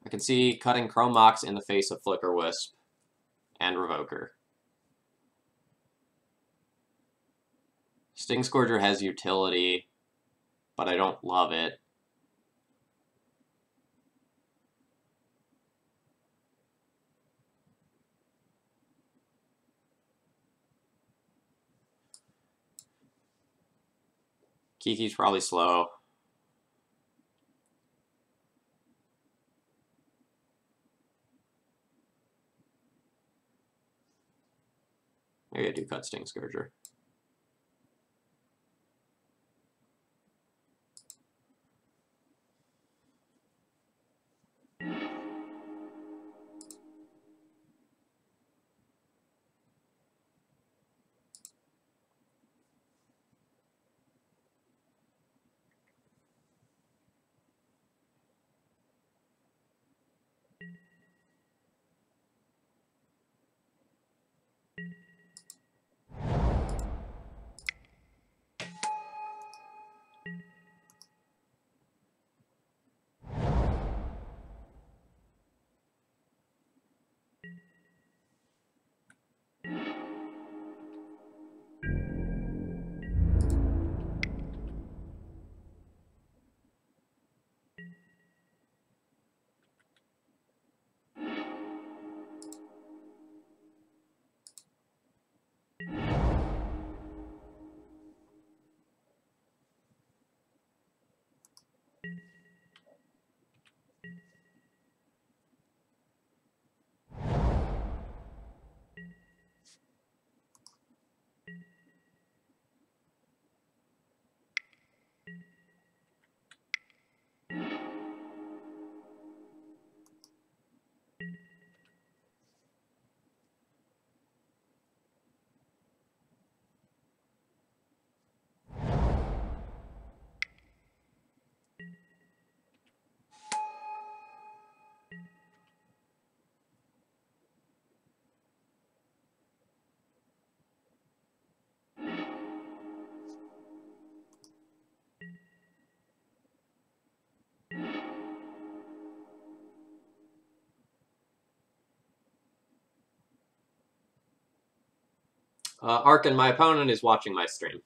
I can see cutting Chrome Mox in the face of Flicker Wisp and Revoker. Sting Scourger has utility, but I don't love it. Kiki's probably slow. Maybe I do cut Sting Scourger. Arkin, my opponent is watching my stream.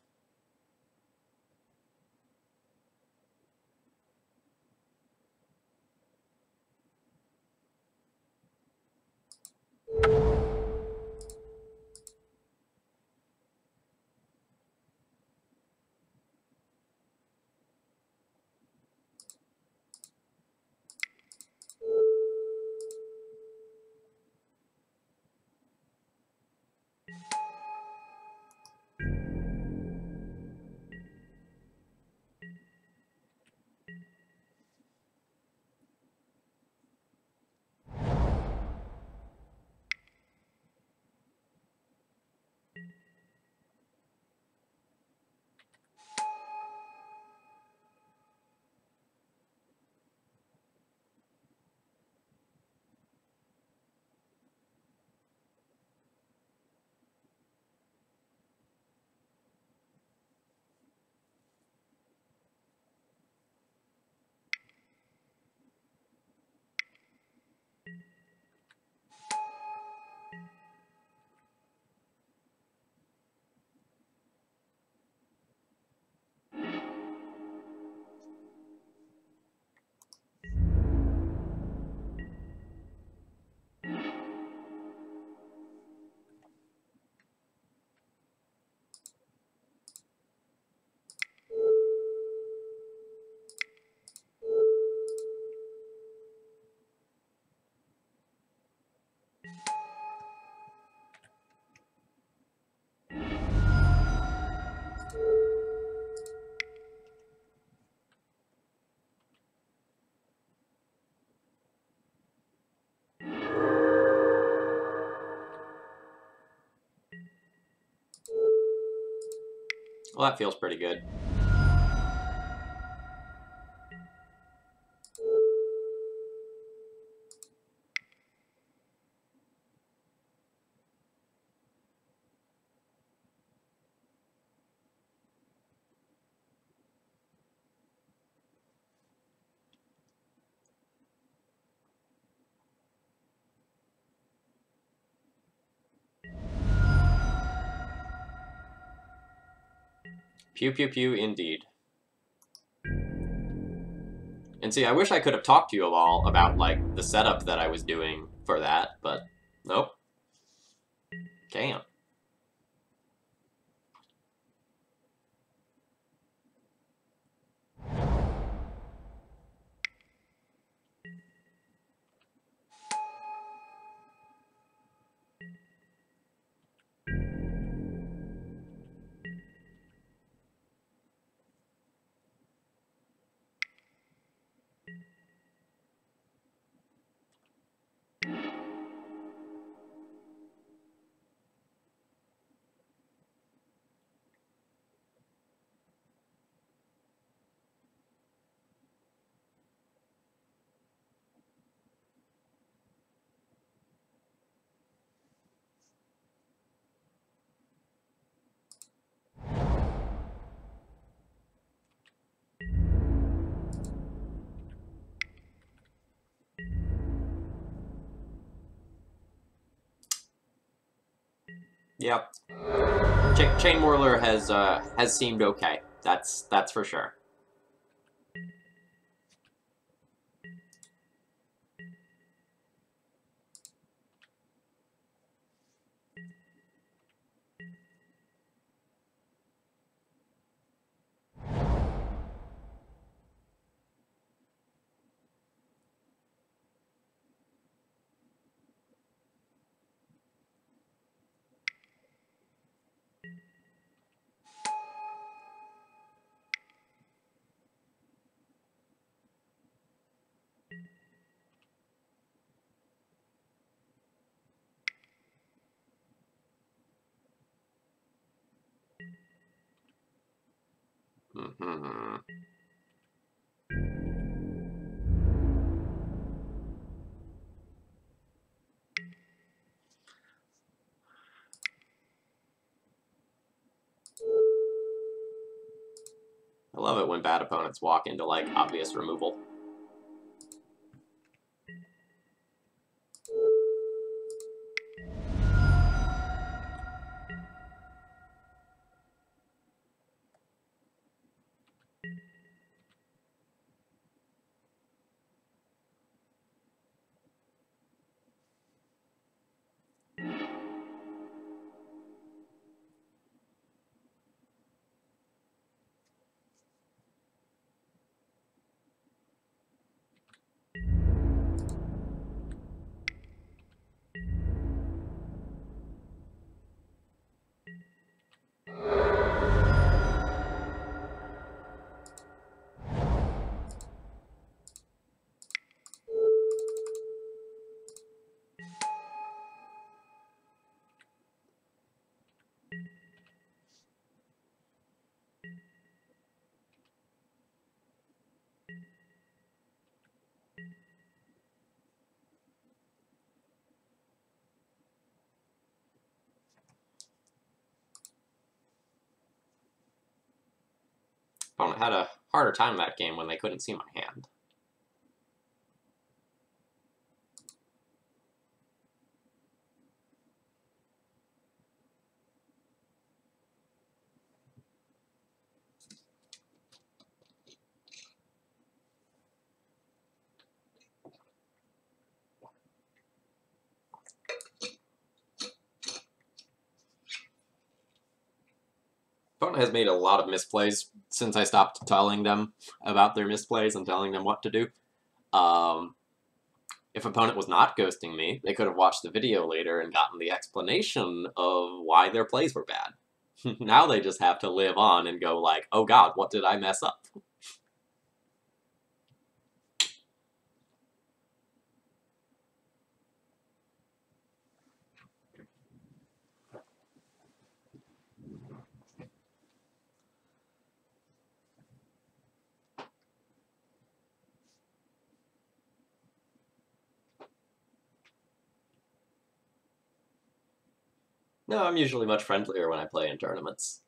Well, that feels pretty good. Pew pew pew indeed. And see, I wish I could have talked to you all about, like, the setup that I was doing for that, but nope. Can't. Yep. Chainwhirler has seemed okay. That's for sure. I love it when bad opponents walk into, like, obvious removal. Opponent had a harder time that game when they couldn't see my hand. Opponent has made a lot of misplays since I stopped telling them about their misplays and telling them what to do. If opponent was not ghosting me, they could have watched the video later and gotten the explanation of why their plays were bad. Now they just have to live on and go like, oh god, what did I mess up? No, I'm usually much friendlier when I play in tournaments.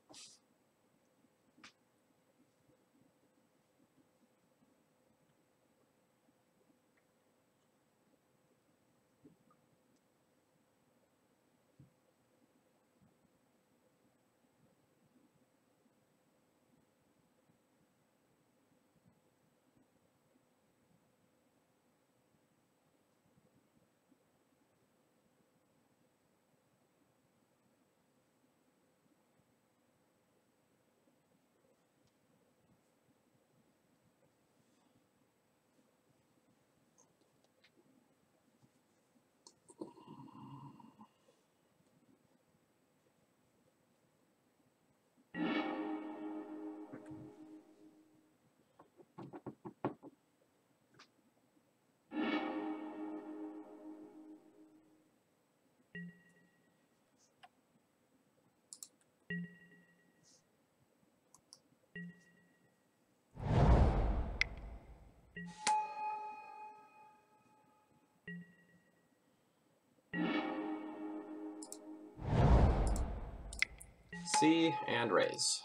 C and raise.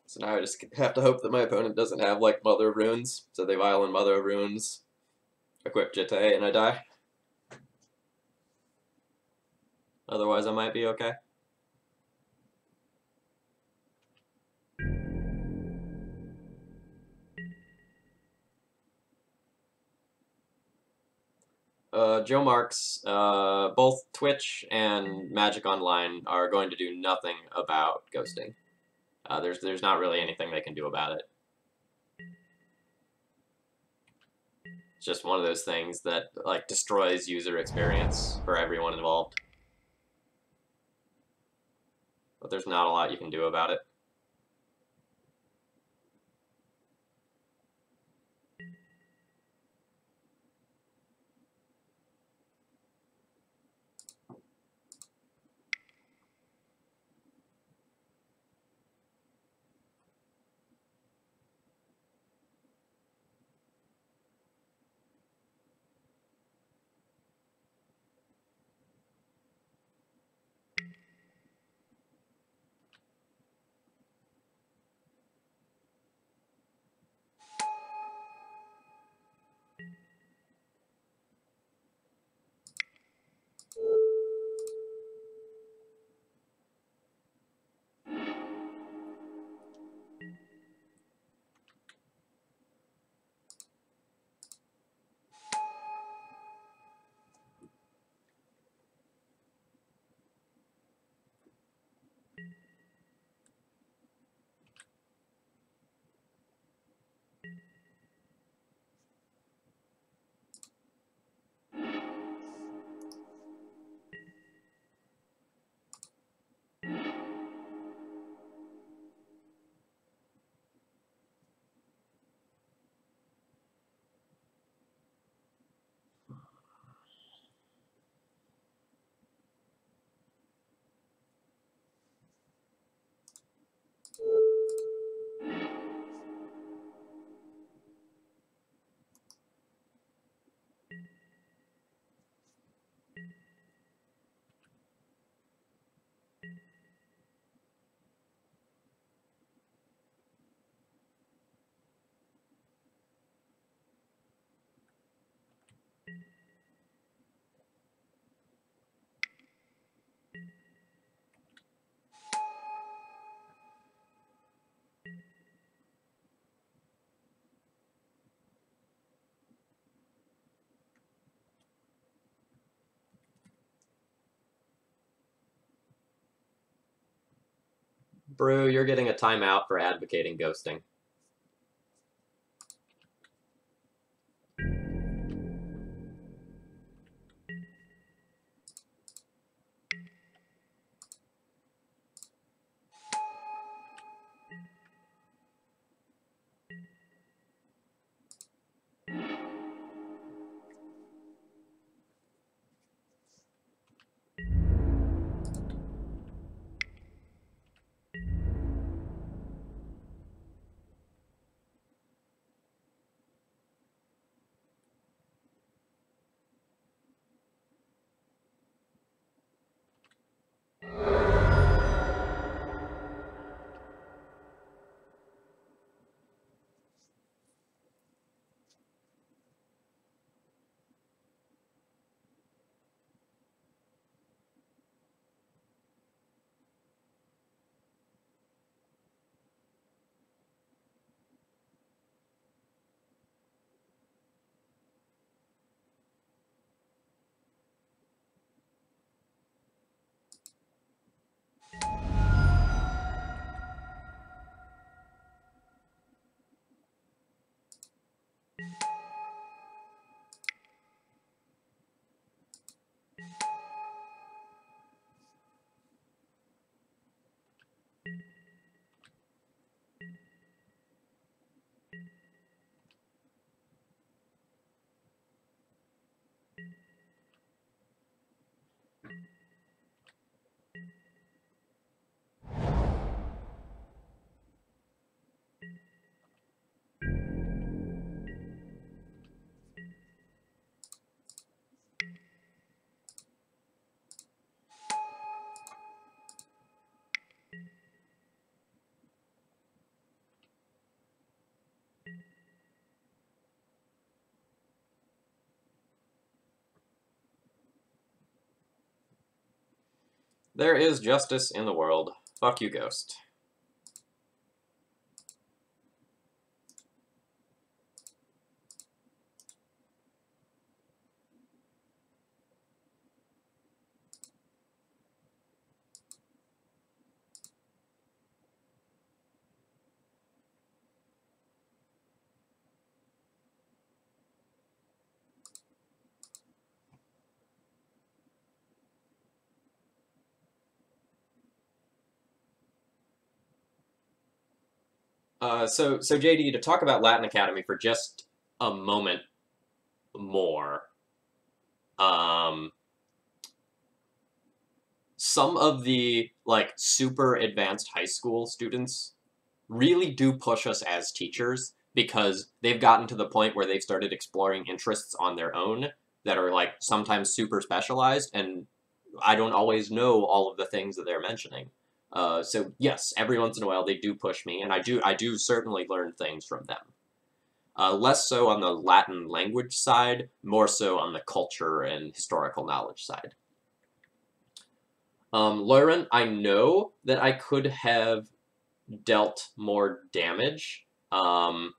So now I just have to hope that my opponent doesn't have, like, Mother Runes. So they violin Mother Runes, equip Jitte, and I die. Otherwise I might be okay. Joe Marks, both Twitch and Magic Online are going to do nothing about ghosting. There's not really anything they can do about it. It's just one of those things that like destroys user experience for everyone involved. But there's not a lot you can do about it. Brew, you're getting a timeout for advocating ghosting. There is justice in the world. Fuck you, Ghost. So JD, to talk about Latin Academy for just a moment more, um, some of the like super advanced high school students really do push us as teachers because they've gotten to the point where they've started exploring interests on their own that are like sometimes super specialized, and I don't always know all of the things that they're mentioning. So yes, every once in a while they do push me, and I do certainly learn things from them. Less so on the Latin language side, more so on the culture and historical knowledge side. Lauren, I know that I could have dealt more damage, but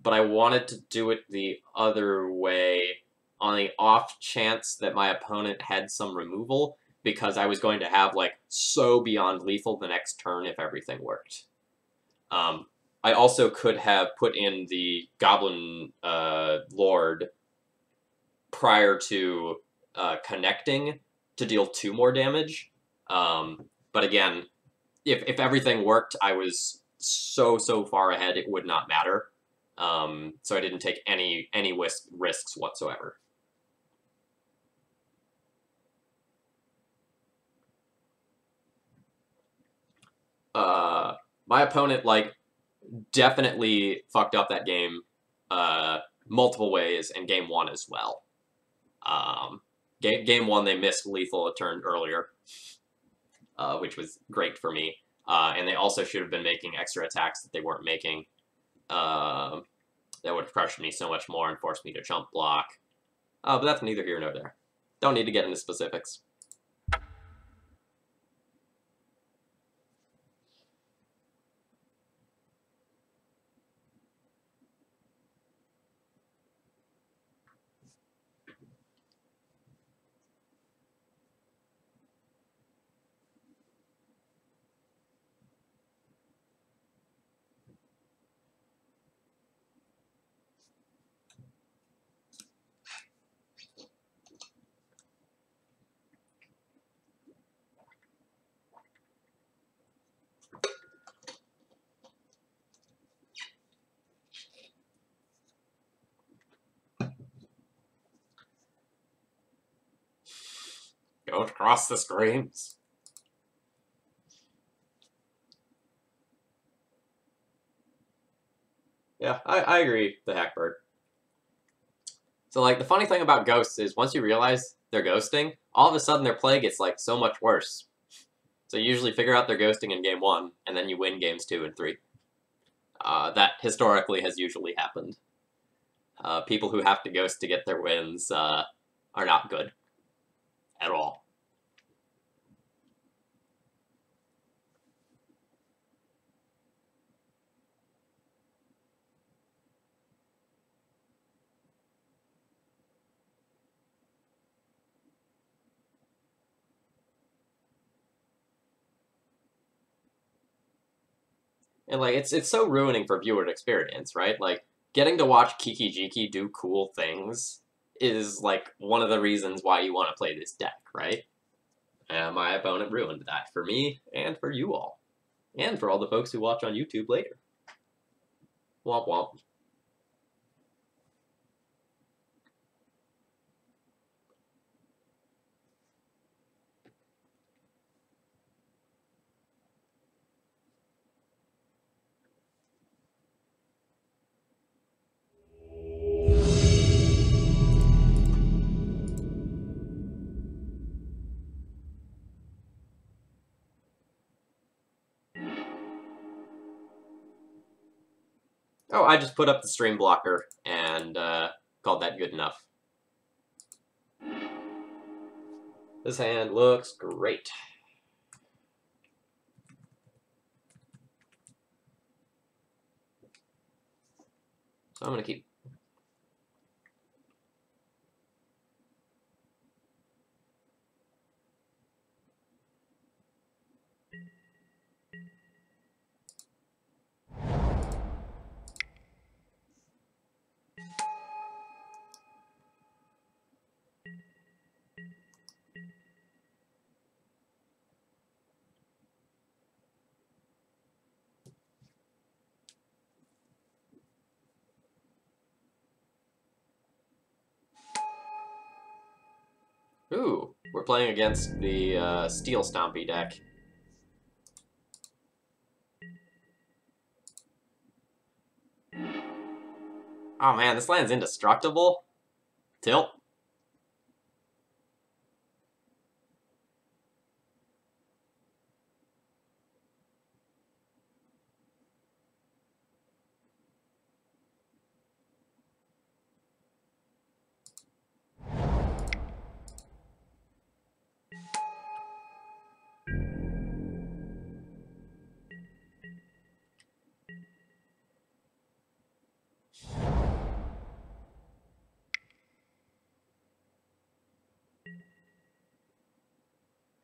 I wanted to do it the other way on the off chance that my opponent had some removal, because I was going to have like so beyond lethal the next turn if everything worked. I also could have put in the Goblin Lord prior to connecting to deal 2 more damage. But again, if everything worked, I was so far ahead it would not matter. So I didn't take any risks whatsoever. My opponent like definitely fucked up that game multiple ways, and game 1 as well. Game 1 they missed lethal a turn earlier, which was great for me. And they also should have been making extra attacks that they weren't making. That would have crushed me so much more and forced me to jump block. But that's neither here nor there. Don't need to get into specifics. Don't cross the screens. Yeah, I agree, the Hackbird. So, like, the funny thing about ghosts is once you realize they're ghosting, all of a sudden their play gets, like, so much worse. So you usually figure out they're ghosting in game 1, and then you win games 2 and 3. That historically has usually happened. People who have to ghost to get their wins are not good at all. And like it's so ruining for viewer experience, right? Like getting to watch Kiki Jiki do cool things is like one of the reasons why you want to play this deck, right? And my opponent ruined that for me and for you all. And for all the folks who watch on YouTube later. Womp womp. Oh, I just put up the stream blocker and called that good enough. This hand looks great. So I'm going to keep. Ooh, we're playing against the Steel Stompy deck. Oh man, this land's indestructible. Tilt.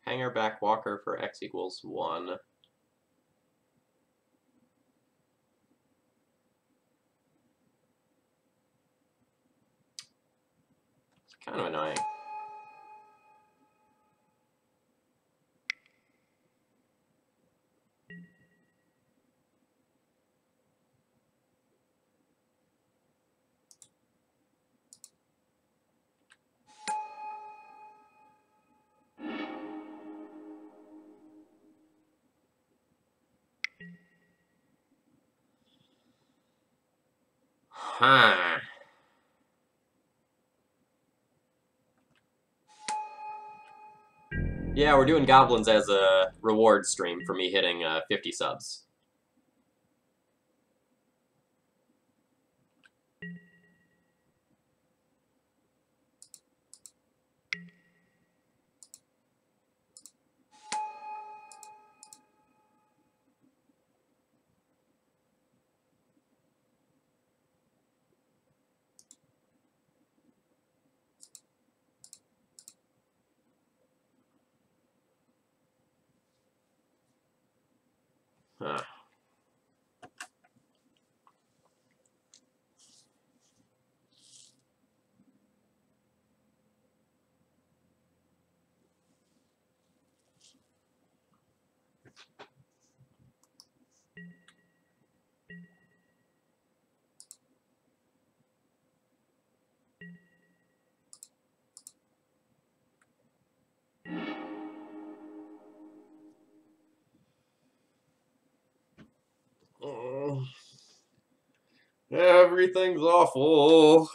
Hanger back walker for X equals 1. It's kind of annoying. Huh. Yeah, we're doing Goblins as a reward stream for me hitting 50 subs. Huh. Everything's awful.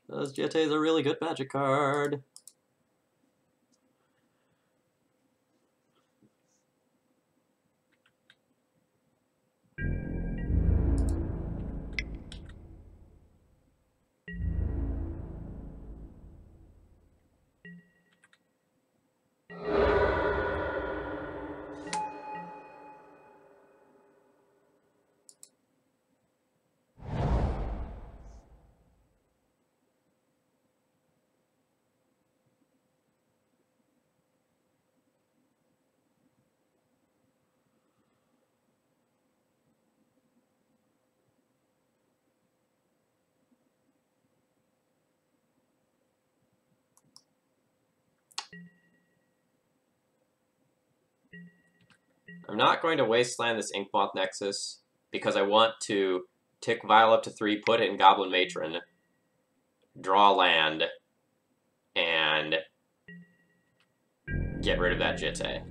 Because GT is a really good magic card. I'm not going to wasteland this Inkmoth Nexus because I want to tick Vial up to 3, put it in Goblin Matron, draw land, and get rid of that Jitte.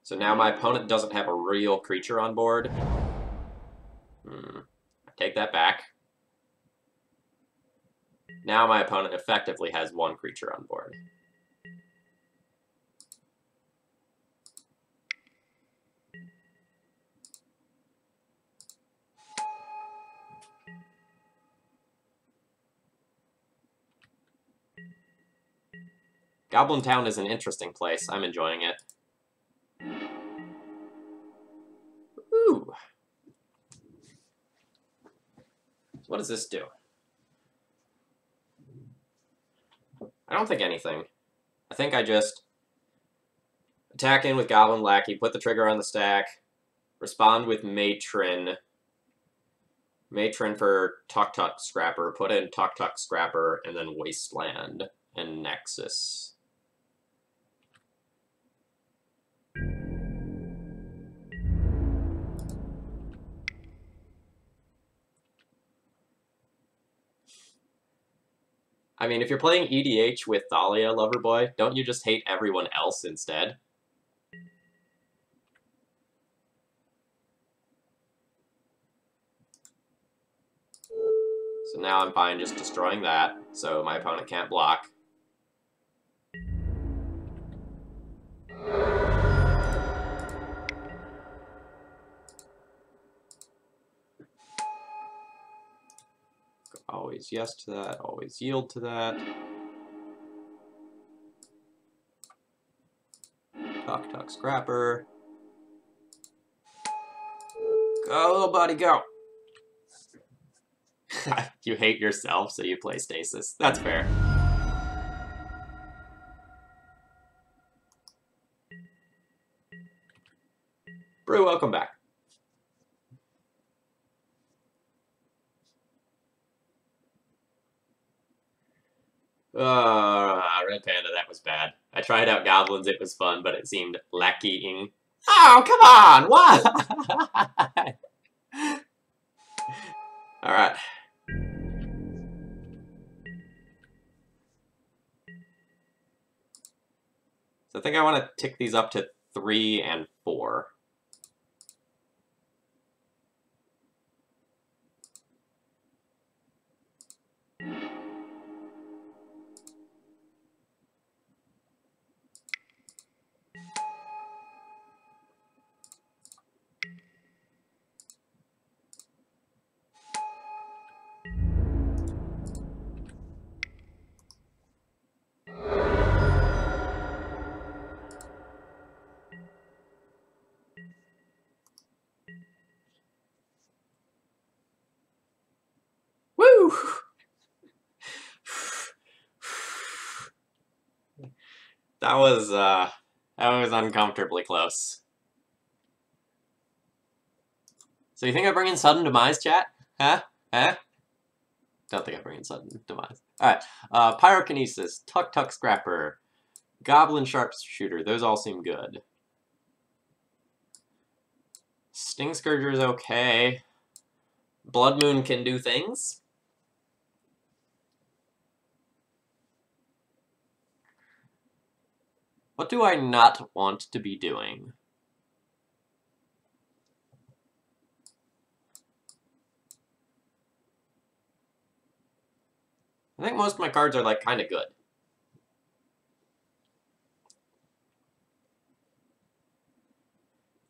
So now my opponent doesn't have a real creature on board. I take that back. Now my opponent effectively has 1 creature on board. Goblin Town is an interesting place. I'm enjoying it. Ooh. What does this do? I don't think anything. I think I just attack in with Goblin Lackey, put the trigger on the stack, respond with Matron. Matron for Tuk Tuk Scrapper, put in Tuk Tuk Scrapper, and then Wasteland and Nexus. I mean, if you're playing EDH with Thalia, Loverboy, don't you just hate everyone else instead? So now I'm fine just destroying that, so my opponent can't block. Always yes to that, always yield to that. Tuck, scrapper. Go, buddy, go! You hate yourself, so you play Stasis. That's fair. Brew, welcome back. Red Panda, that was bad. I tried out Goblins, it was fun, but it seemed lacking. Oh, come on! What? Alright. So I think I want to tick these up to 3 and 4. Woo! That was uncomfortably close. So you think I bring in Sudden Demise, chat? Huh? Huh? Don't think I bring in Sudden Demise. Alright. Pyrokinesis, Tuck, Scrapper, Goblin Sharpshooter. Those all seem good. Sting Scourger's okay. Blood Moon can do things. What do I not want to be doing? I think most of my cards are, like, kind of good.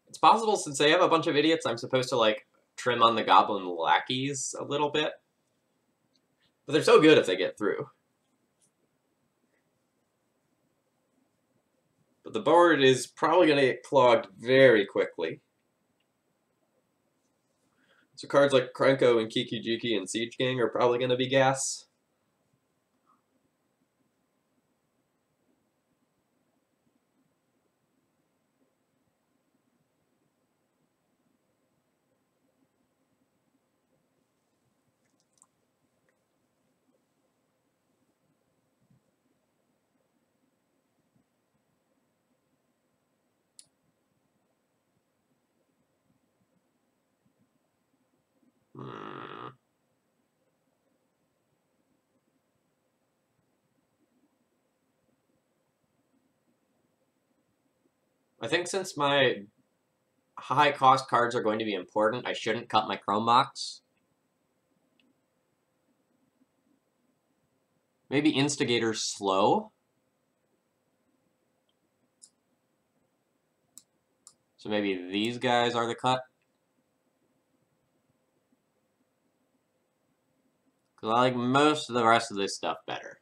It's possible, since they have a bunch of idiots, I'm supposed to, like, trim on the Goblin lackeys a little bit. But they're so good if they get through. But the board is probably going to get clogged very quickly. So cards like Krenko and Kiki Jiki and Siege Gang are probably going to be gas. I think since my high-cost cards are going to be important, I shouldn't cut my Chrome box. Maybe Instigator slow. So maybe these guys are the cut. Because I like most of the rest of this stuff better.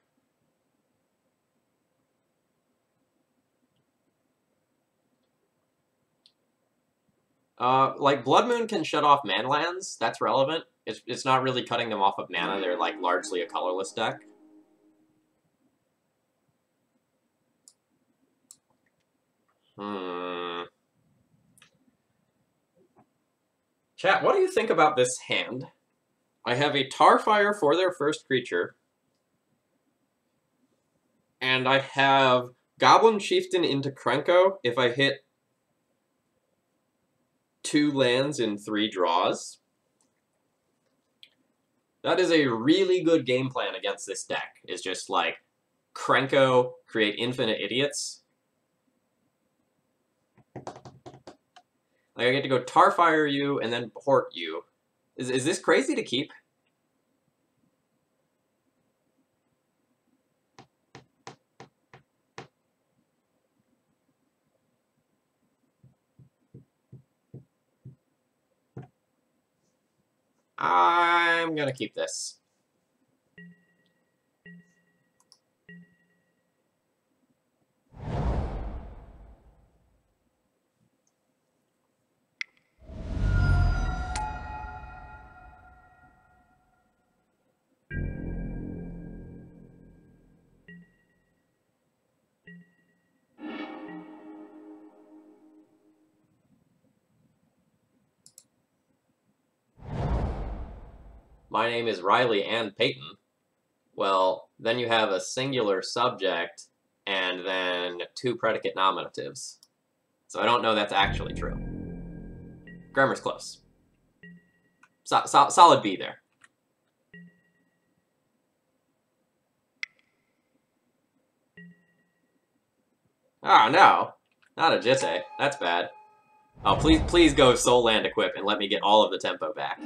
Like, Blood Moon can shut off mana lands. That's relevant. It's not really cutting them off of mana. They're, like, largely a colorless deck. Chat, what do you think about this hand? I have a Tarfire for their first creature. And I have Goblin Chieftain into Krenko if I hit 2 lands in 3 draws. That is a really good game plan against this deck. Is just like Krenko, create infinite idiots. Like I get to go Tarfire you and then Hort you. Is this crazy to keep? I'm gonna keep this. My name is Riley and Peyton. Well, then you have a singular subject and then two predicate nominatives. So I don't know that's actually true. Grammar's close. Solid B there. Oh, no. Not a Jitte. That's bad. Oh, please go Soul Land Equip and let me get all of the tempo back.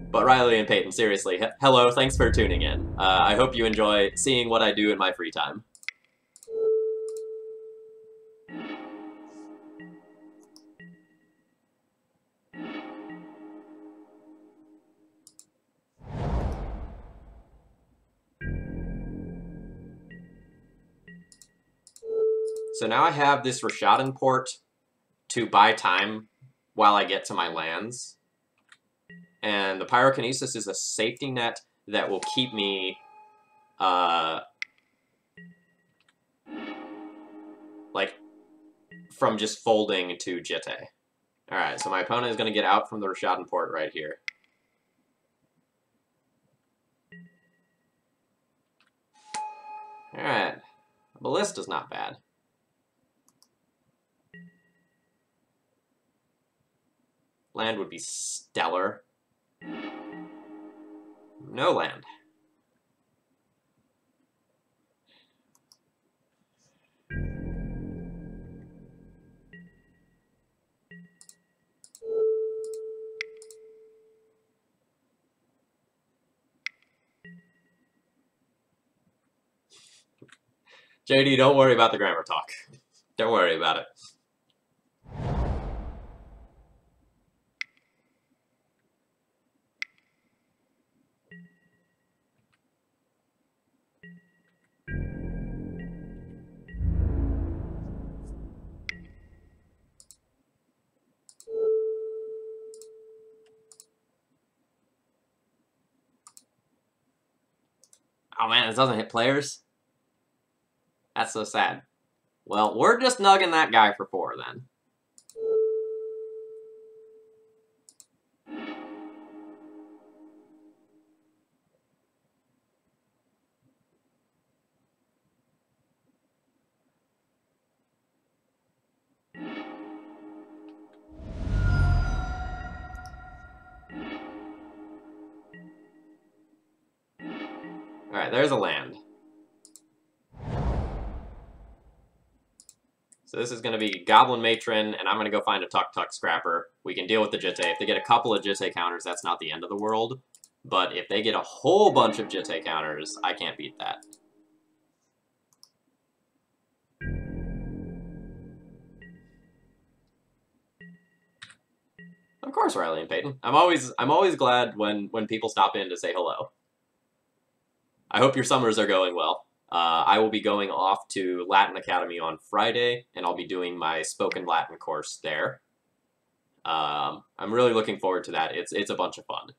But Riley and Peyton, seriously, hello, thanks for tuning in. I hope you enjoy seeing what I do in my free time. So now I have this Rashadan port to buy time while I get to my lands. And the Pyrokinesis is a safety net that will keep me, like, from just folding to Jitte. Alright, so my opponent is going to get out from the Rashadan port right here. Alright, Ballista's not bad. Land would be stellar. No land. JD, don't worry about the grammar talk. Don't worry about it. Oh man, this doesn't hit players? That's so sad. Well, we're just nugging that guy for 4 then. Alright, there's a land. So this is going to be Goblin Matron, and I'm going to go find a Tuk-Tuk Scrapper. We can deal with the Jitte. If they get a couple of Jitte counters, that's not the end of the world. But if they get a whole bunch of Jitte counters, I can't beat that. Of course, Riley and Peyton. I'm always glad when people stop in to say hello. I hope your summers are going well. I will be going off to Latin Academy on Friday, and I'll be doing my spoken Latin course there. I'm really looking forward to that. It's a bunch of fun.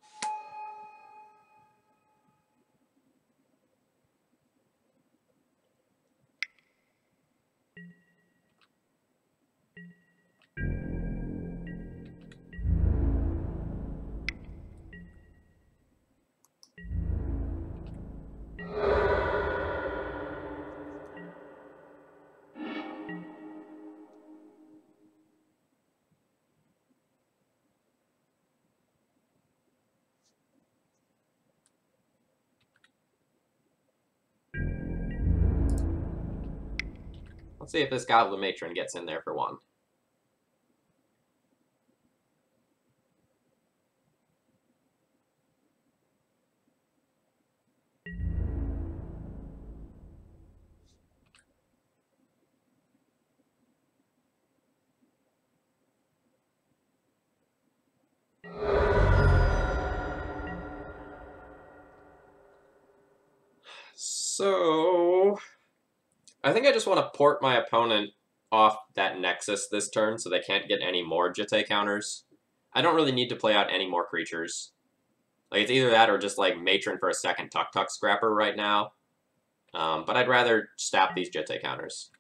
Let's see if this Goblin Matron gets in there for one. So, I think I just want to port my opponent off that Nexus this turn so they can't get any more Jitte counters. I don't really need to play out any more creatures. Like, it's either that or just, like, Matron for a second Tuk-Tuk Scrapper right now. But I'd rather stop these Jitte counters.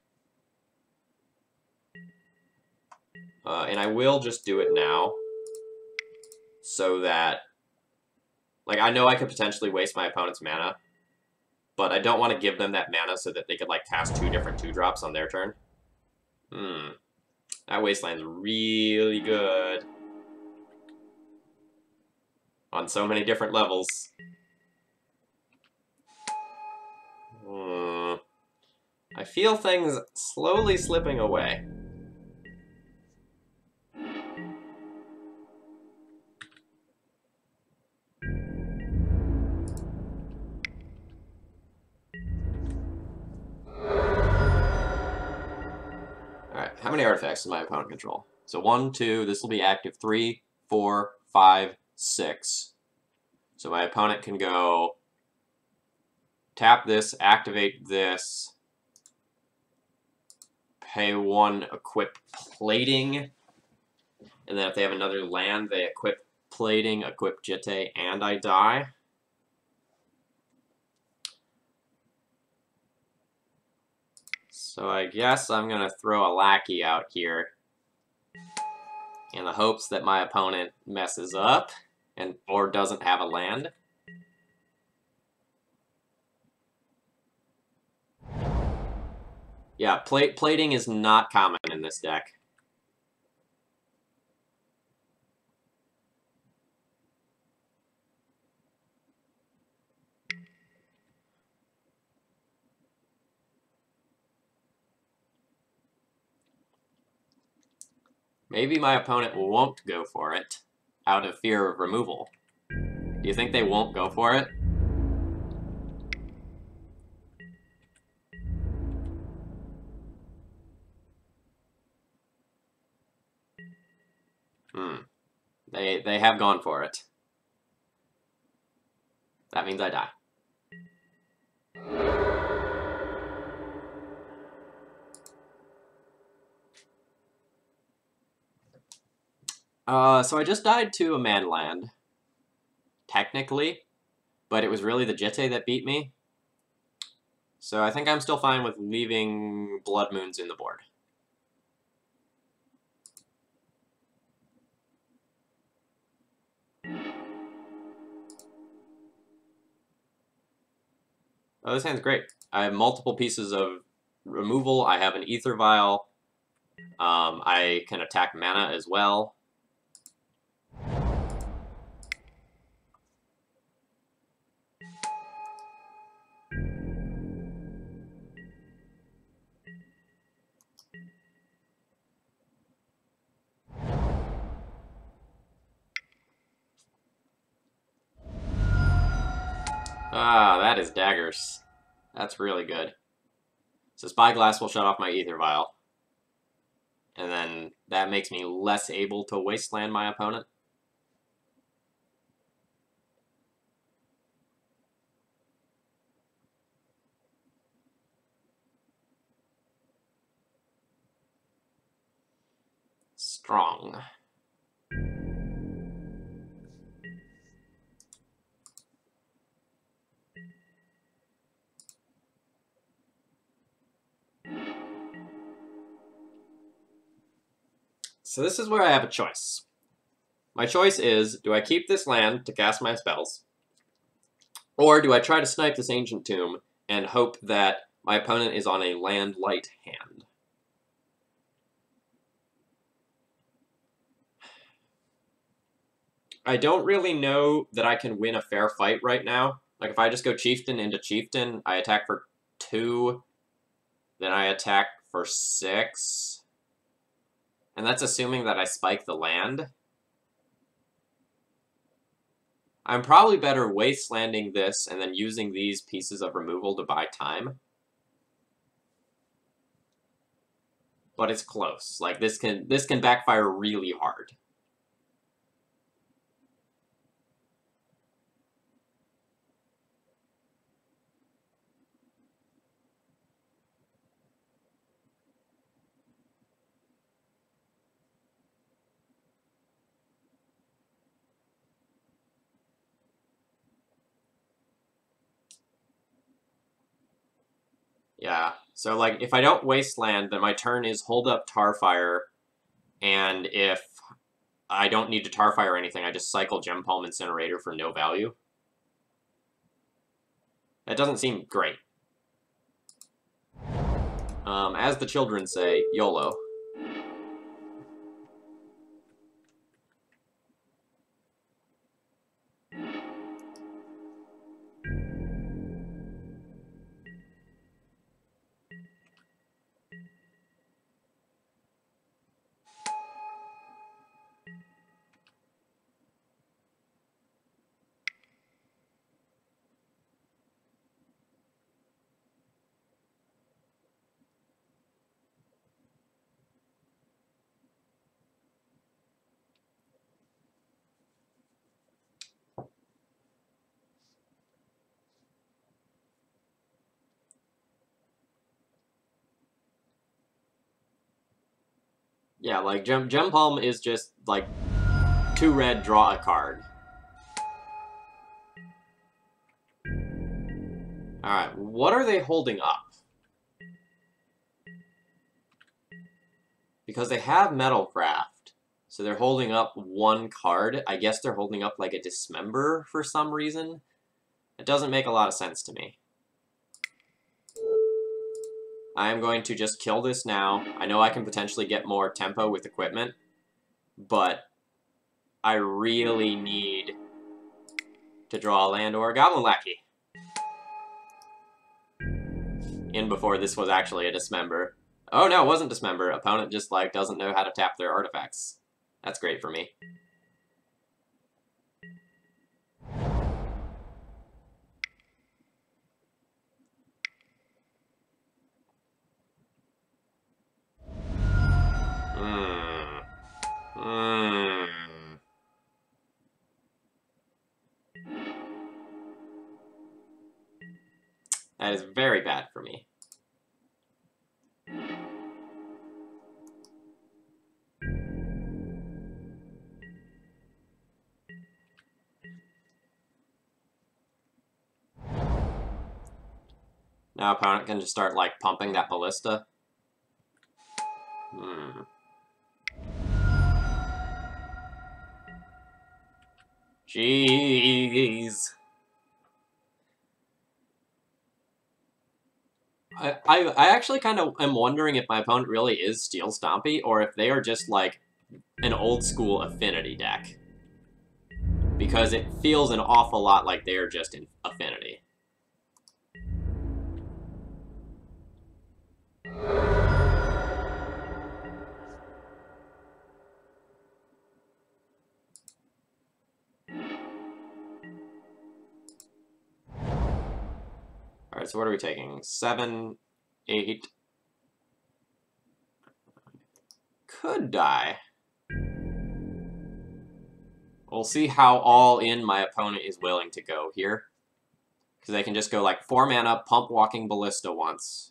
And I will just do it now. So that... Like, I know I could potentially waste my opponent's mana. But I don't want to give them that mana so that they could, like, cast 2 different 2-drops on their turn. That Wasteland's really good. On so many different levels. I feel things slowly slipping away. Alright, how many artifacts does my opponent control? So 1, 2, this will be active 3, 4, 5, 6. So my opponent can go tap this, activate this, pay 1, equip plating, and then if they have another land, they equip plating, equip Jitte, and I die. So I guess I'm going to throw a lackey out here in the hopes that my opponent messes up or doesn't have a land. Yeah, plating is not common in this deck. Maybe my opponent won't go for it out of fear of removal. Do you think they won't go for it? They have gone for it. That means I die. So I just died to a man land. Technically. But it was really the Jitte that beat me. So I think I'm still fine with leaving Blood Moons in the board. Oh, this hand's great. I have multiple pieces of removal. I have an Ether Vial. I can attack mana as well. Ah, that is daggers. That's really good. So Spyglass will shut off my Ether Vial. And then that makes me less able to wasteland my opponent. Strong. So this is where I have a choice. My choice is, do I keep this land to cast my spells? Or do I try to snipe this Ancient Tomb and hope that my opponent is on a land-light hand? I don't really know that I can win a fair fight right now. Like, if I just go Chieftain into Chieftain, I attack for 2, then I attack for 6. And that's assuming that I spike the land. I'm probably better wastelanding this and then using these pieces of removal to buy time. But it's close. Like, this can backfire really hard. Yeah, so, like, if I don't wasteland, then my turn is hold up Tarfire, and if I don't need to Tarfire or anything, I just cycle Gem Palm Incinerator for no value. That doesn't seem great. As the children say, YOLO. Yeah, like, Gem Palm is just, like, 2 red, draw a card. Alright, what are they holding up? Because they have Metalcraft, so they're holding up 1 card. I guess they're holding up, like, a Dismember for some reason. It doesn't make a lot of sense to me. I am going to just kill this now. I know I can potentially get more tempo with equipment, but I really need to draw a land or a Goblin Lackey. In before this was actually a Dismember. Oh no, it wasn't Dismember. Opponent just, like, doesn't know how to tap their artifacts. That's great for me. That is very bad for me. Now opponent can just start, like, pumping that Ballista. Jeez. I actually kind of am wondering if my opponent really is Steel Stompy, or if they are just, like, an old-school Affinity deck. Because it feels an awful lot like they are just in Affinity. Alright, so what are we taking? 7, 8... Could die. We'll see how all in my opponent is willing to go here. Because they can just go, like, 4 mana, pump Walking Ballista once.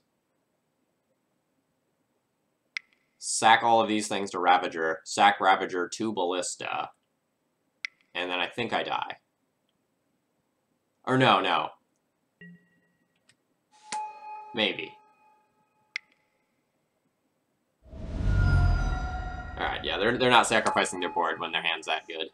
Sack all of these things to Ravager. Sack Ravager to Ballista. And then I think I die. Or no. Maybe. Alright, yeah, they're not sacrificing their board when their hand's that good.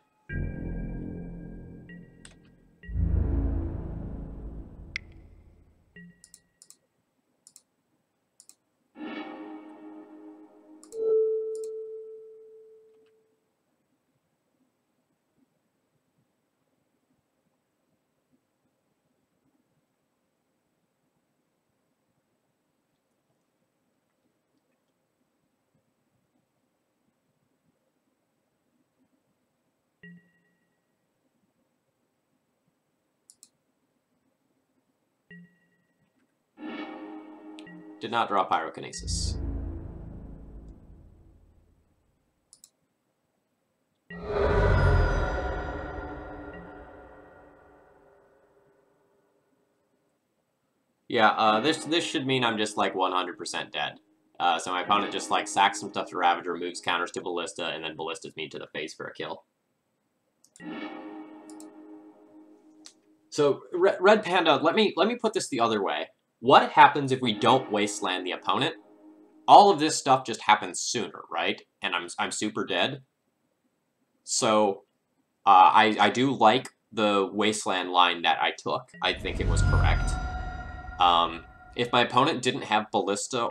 Did not draw Pyrokinesis. Yeah, this should mean I'm just like 100% dead. So my opponent just like sacks some stuff to Ravager, moves counters to Ballista, and then Ballistas me to the face for a kill. So Red Panda, let me put this the other way. What happens if we don't wasteland the opponent? All of this stuff just happens sooner, right? And I'm super dead. So I do like the wasteland line that I took. I think it was correct. If my opponent didn't have Ballista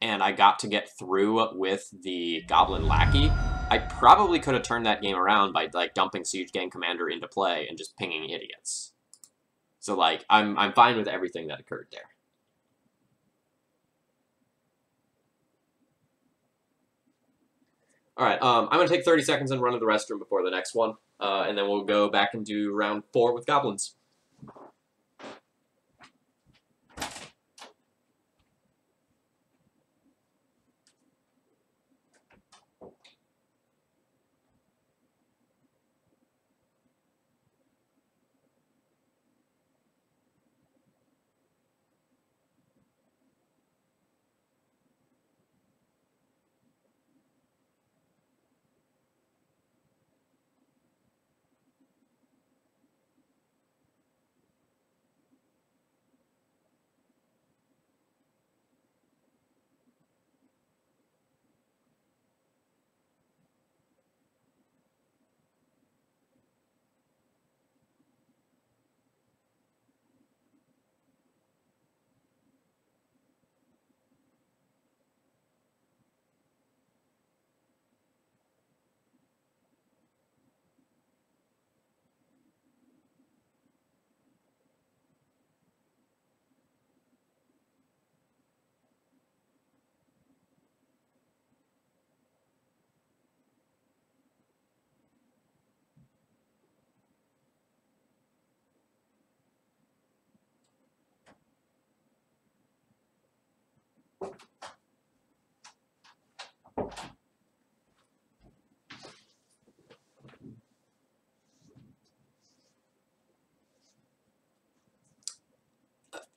and I got to get through with the Goblin Lackey, I probably could have turned that game around by like dumping Siege Gang Commander into play and just pinging idiots. So like I'm fine with everything that occurred there. All right, I'm gonna take 30 seconds and run to the restroom before the next one, and then we'll go back and do round 4 with Goblins.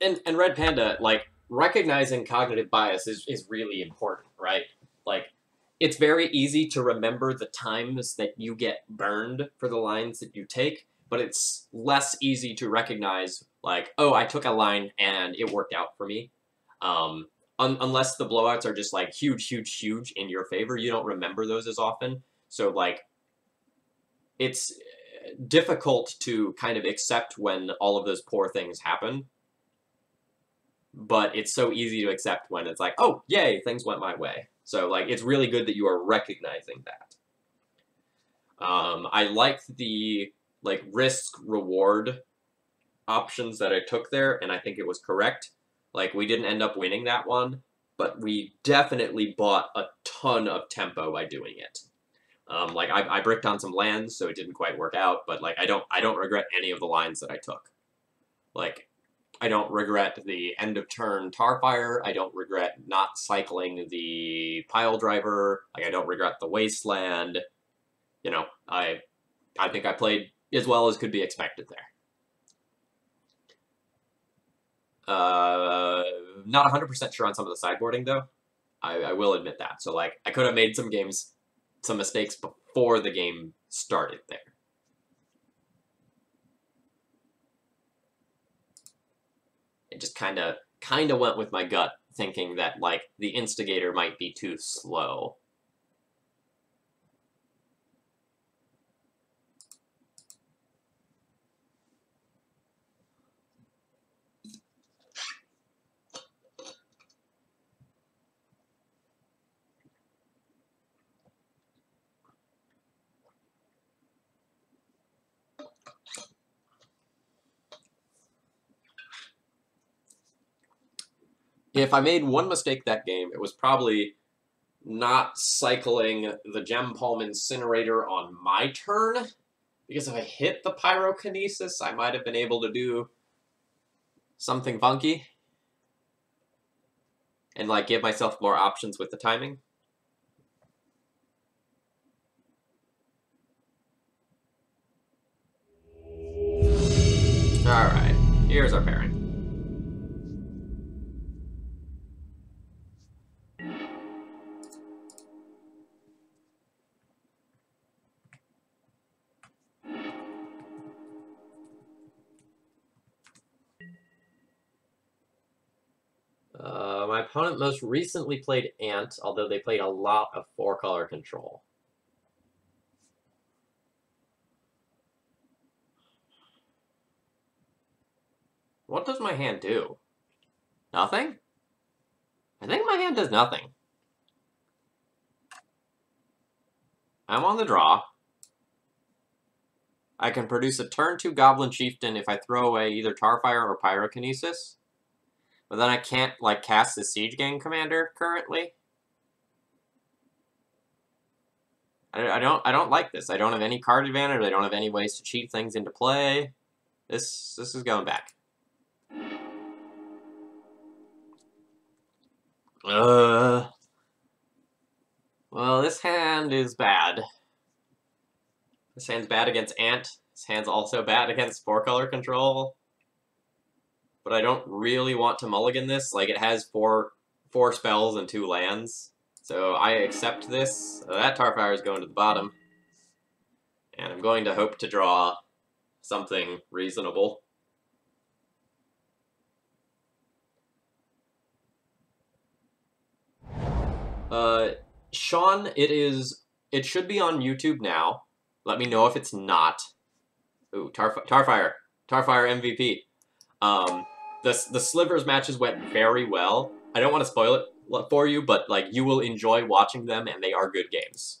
And Red Panda, like, recognizing cognitive bias is really important, right? Like, it's very easy to remember the times that you get burned for the lines that you take, but it's less easy to recognize, like, oh, I took a line and it worked out for me. Unless the blowouts are just, like, huge, huge, huge in your favor, you don't remember those as often. So, like, it's difficult to kind of accept when all of those poor things happen. But it's so easy to accept when it's like, oh, yay, things went my way. So, like, it's really good that you are recognizing that. I liked the, like, risk-reward options that I took there, and I think it was correct. Like, we didn't end up winning that one, but we definitely bought a ton of tempo by doing it. Like, I bricked on some lands, so it didn't quite work out, but, like, I don't regret any of the lines that I took. Like, I don't regret the end-of-turn Tarfire. I don't regret not cycling the Pile Driver. Like, I don't regret the Wasteland. You know, I think I played as well as could be expected there. Not 100% sure on some of the sideboarding, though. I will admit that. So, like, I could have made some mistakes before the game started there. It just kind of went with my gut, thinking that, like, the instigator might be too slow. If I made one mistake that game, it was probably not cycling the Gem Palm Incinerator on my turn, because if I hit the Pyrokinesis, I might have been able to do something funky. and like give myself more options with the timing. Alright, here's our pairing. My opponent most recently played Ant, although they played a lot of 4-color control. What does my hand do? Nothing? I think my hand does nothing. I'm on the draw. I can produce a turn 2 Goblin Chieftain if I throw away either Tarfire or Pyrokinesis. But then I can't, like, cast the Siege Gang Commander currently. I don't like this. I don't have any card advantage. I don't have any ways to cheat things into play. This is going back. Well, this hand is bad. This hand's bad against Ant. This hand's also bad against 4-color control. But I don't really want to mulligan this. Like, it has four spells and 2 lands. So I accept this. That Tarfire is going to the bottom. And I'm going to hope to draw something reasonable. Sean, it should be on YouTube now. Let me know if it's not. Ooh, Tarfire MVP. The Slivers matches went very well. I don't want to spoil it for you, but like you will enjoy watching them, and they are good games.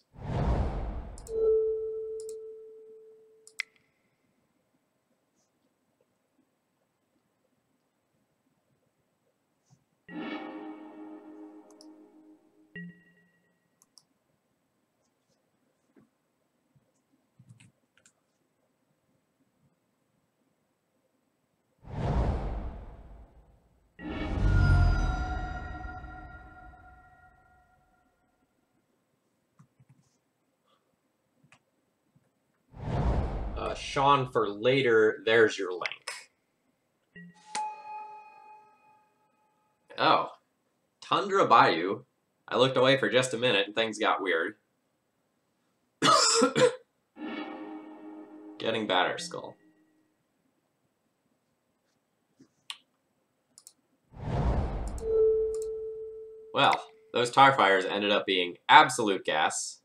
Sean, for later, there's your link. Oh, Tundra Bayou. I looked away for just a minute and things got weird. Getting Batterskull. Well, those Tarfires ended up being absolute gas.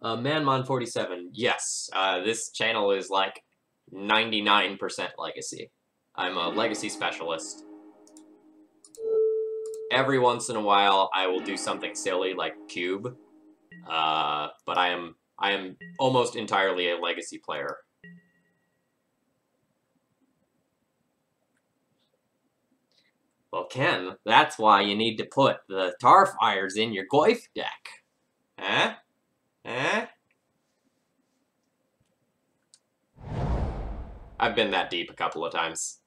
Manmon47, yes. This channel is like 99% legacy. I'm a legacy specialist. Every once in a while, I will do something silly like Cube, but I am almost entirely a legacy player. Well, Ken, that's why you need to put the Tarfires in your Goyf deck. Huh? Eh? I've been that deep a couple of times.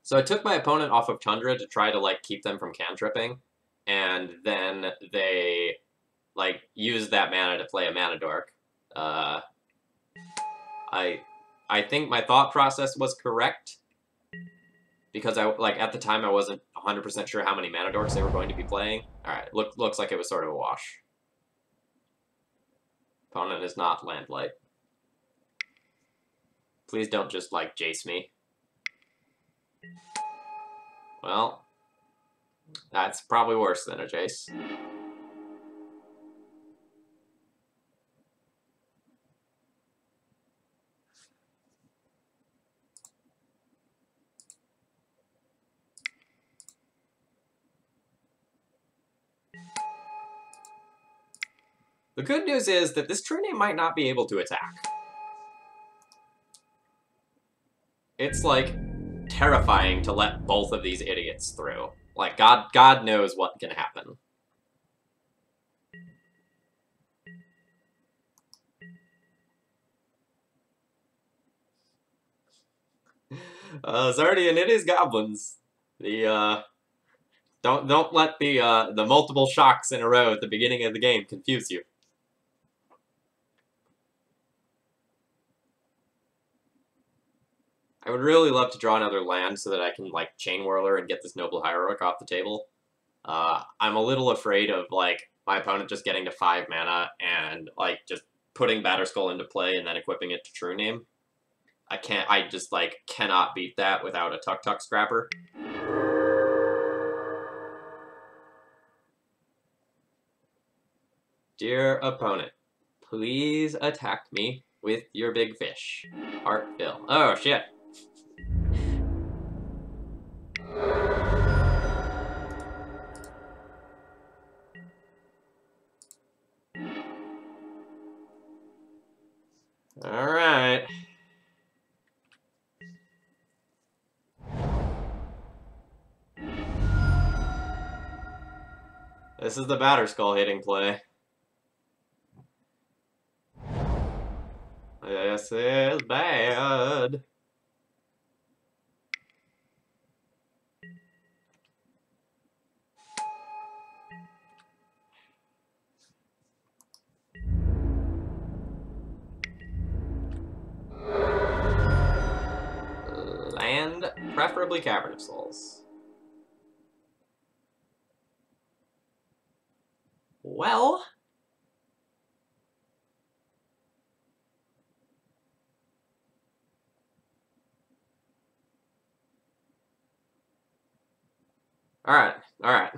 So I took my opponent off of Tundra to try to, like, keep them from cantripping, and then they, like, used that mana to play a Mana Dork. I think my thought process was correct, because at the time I wasn't 100% sure how many Mana Dorks they were going to be playing. Alright, looks like it was sort of a wash. Opponent is not Landlight. Please don't just, like, Jace me. Well, that's probably worse than a Jace. The good news is that this True Name might not be able to attack. It's, like, terrifying to let both of these idiots through. Like, God knows what can happen. Zardian, it is Goblins. The, Don't let the multiple shocks in a row at the beginning of the game confuse you. I would really love to draw another land so that I can, like, Chainwhirler and get this Noble Hierarch off the table. I'm a little afraid of, like, my opponent just getting to 5 mana and, like, just putting Batterskull into play and then equipping it to True Name. I just, like, cannot beat that without a Tuk-Tuk Scrapper. Dear opponent, please attack me with your big fish. Heartfill. Oh, shit. Alright. This is the Batterskull hitting play. This is bad. Land, preferably Cavern of Souls. Well... Alright.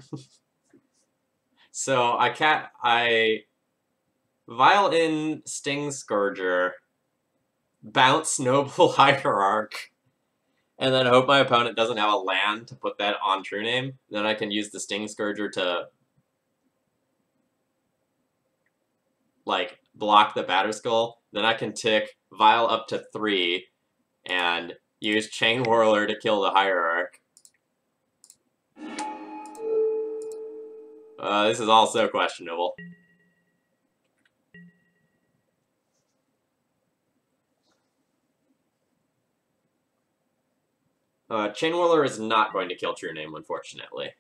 So, I Vial in Sting Scourger, bounce Noble Hierarch, and then hope my opponent doesn't have a land to put that on True Name. Then I can use the Sting Scourger to, like, block the Batterskull. Then I can tick Vial up to 3 and use Chainwhirler to kill the Hierarch. This is also questionable. Chainwhirler is not going to kill True Name, unfortunately.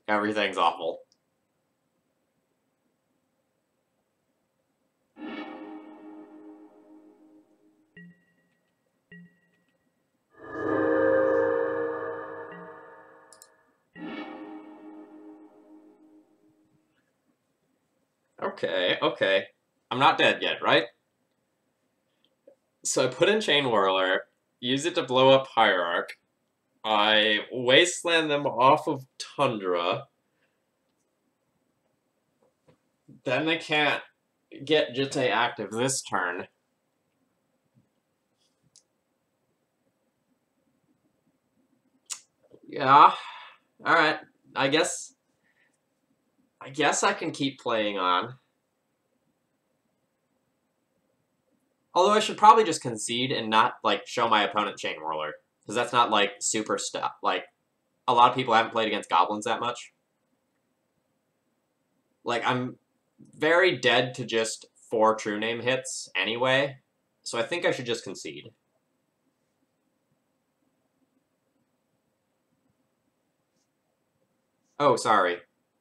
Everything's awful. Okay. I'm not dead yet, right? So I put in Chainwhirler, use it to blow up Hierarch. I wasteland them off of Tundra. Then they can't get Jitte active this turn. Yeah. Alright. I guess I can keep playing on. Although I should probably just concede and not, like, show my opponent Chainwhirler. Because that's not, like, super stuff. Like, a lot of people haven't played against Goblins that much. Like, I'm very dead to just 4 True Name hits anyway. So I think I should just concede. Oh, sorry.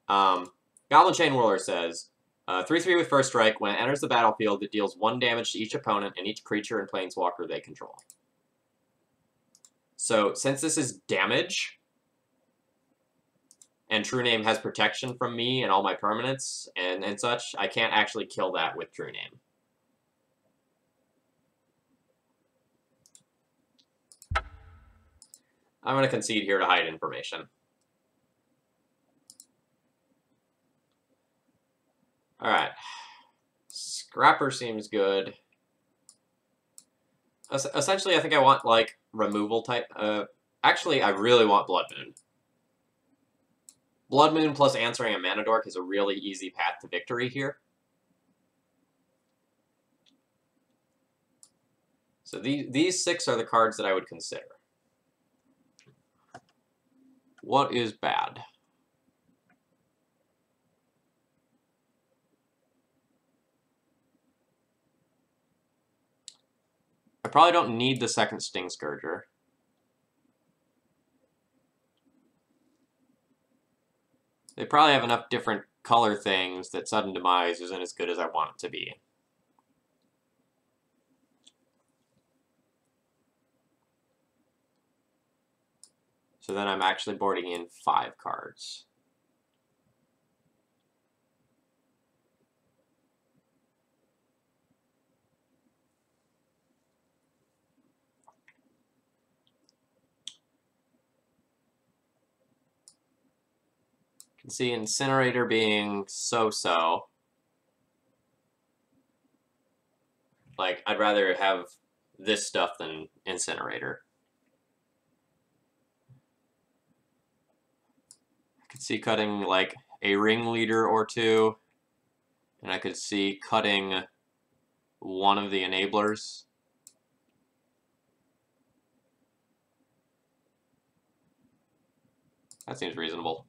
Goblin Chainwhirler says, 3/3 with first strike. When it enters the battlefield, it deals 1 damage to each opponent and each creature and planeswalker they control. So since this is damage, and True Name has protection from me and all my permanents and such, I can't actually kill that with True Name. I'm going to concede here to hide information. Alright. Scrapper seems good. Essentially, I think I want, like, removal type. Actually, I really want Blood Moon. Blood Moon plus answering a Mana Dork is a really easy path to victory here. So these 6 are the cards that I would consider. What is bad? I probably don't need the second Sting Scourger. They probably have enough different color things that Sudden Demise isn't as good as I want it to be. So then I'm actually boarding in 5 cards. You can see Incinerator being so-so. Like, I'd rather have this stuff than Incinerator. I could see cutting, like, a Ringleader or 2. And I could see cutting one of the Enablers. That seems reasonable.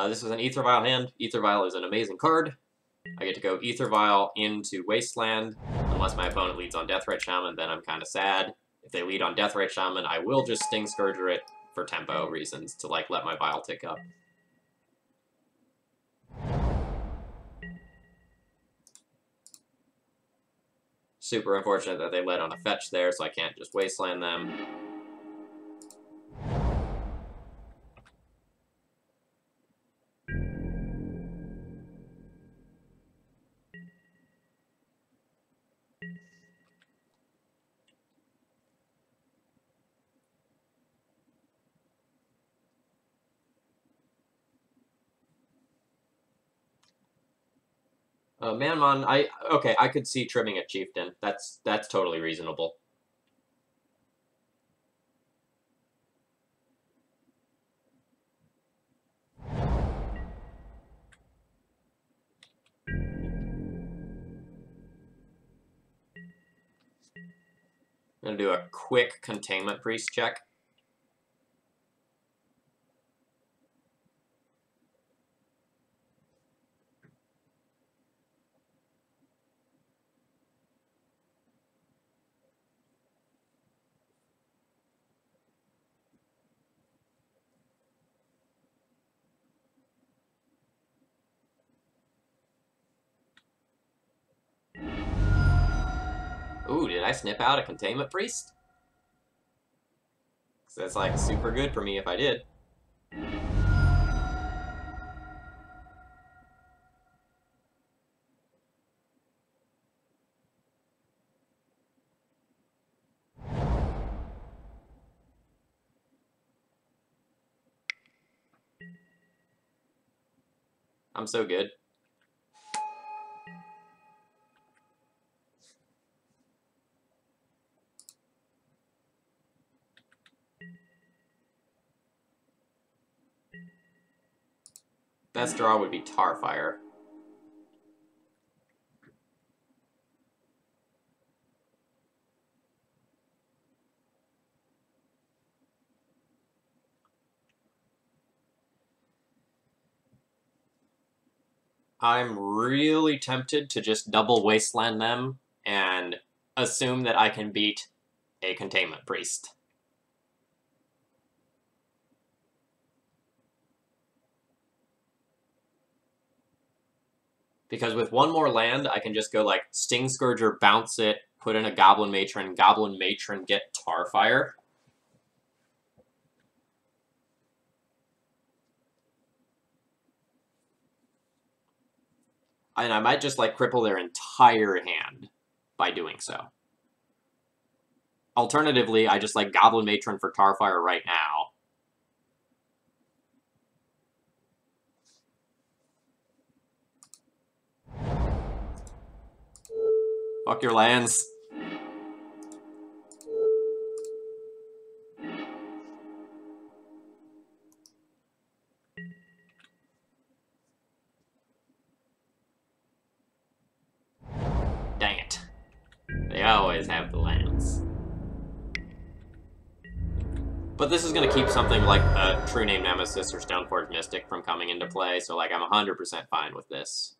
This is an Aether Vial hand. Aether Vial is an amazing card. I get to go Aether Vial into Wasteland. Unless my opponent leads on Deathrite Shaman, then I'm kind of sad. If they lead on Deathrite Shaman, I will just Sting Scourger it for tempo reasons to, like, let my Vial tick up. Super unfortunate that they led on a fetch there, so I can't just Wasteland them. Manmon, I could see trimming a Chieftain. That's totally reasonable. I'm gonna do a quick Containment Priest check. Ooh, did I snip out a Containment Priest? Because that's, like, super good for me if I did. I'm so good. Best draw would be Tarfire. I'm really tempted to just double Wasteland them and assume that I can beat a Containment Priest. Because with one more land, I can just go like Sting Scourger, bounce it, put in a Goblin Matron, get Tarfire. And I might just like cripple their entire hand by doing so. Alternatively, I just like Goblin Matron for Tarfire right now. Fuck your lands. Dang it. They always have the lands. But this is going to keep something like a True Name Nemesis or Stoneforge Mystic from coming into play, so like I'm 100% fine with this.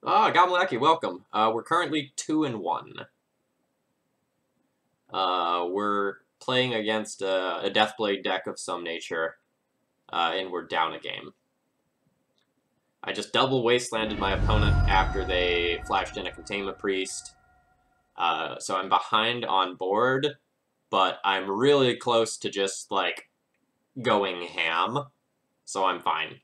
Ah, Goblin Lackey, welcome. We're currently 2-1. We're playing against a Deathblade deck of some nature, and we're down a game. I just double wastelanded my opponent after they flashed in a Containment Priest, so I'm behind on board, but I'm really close to just, like, going ham, so I'm fine.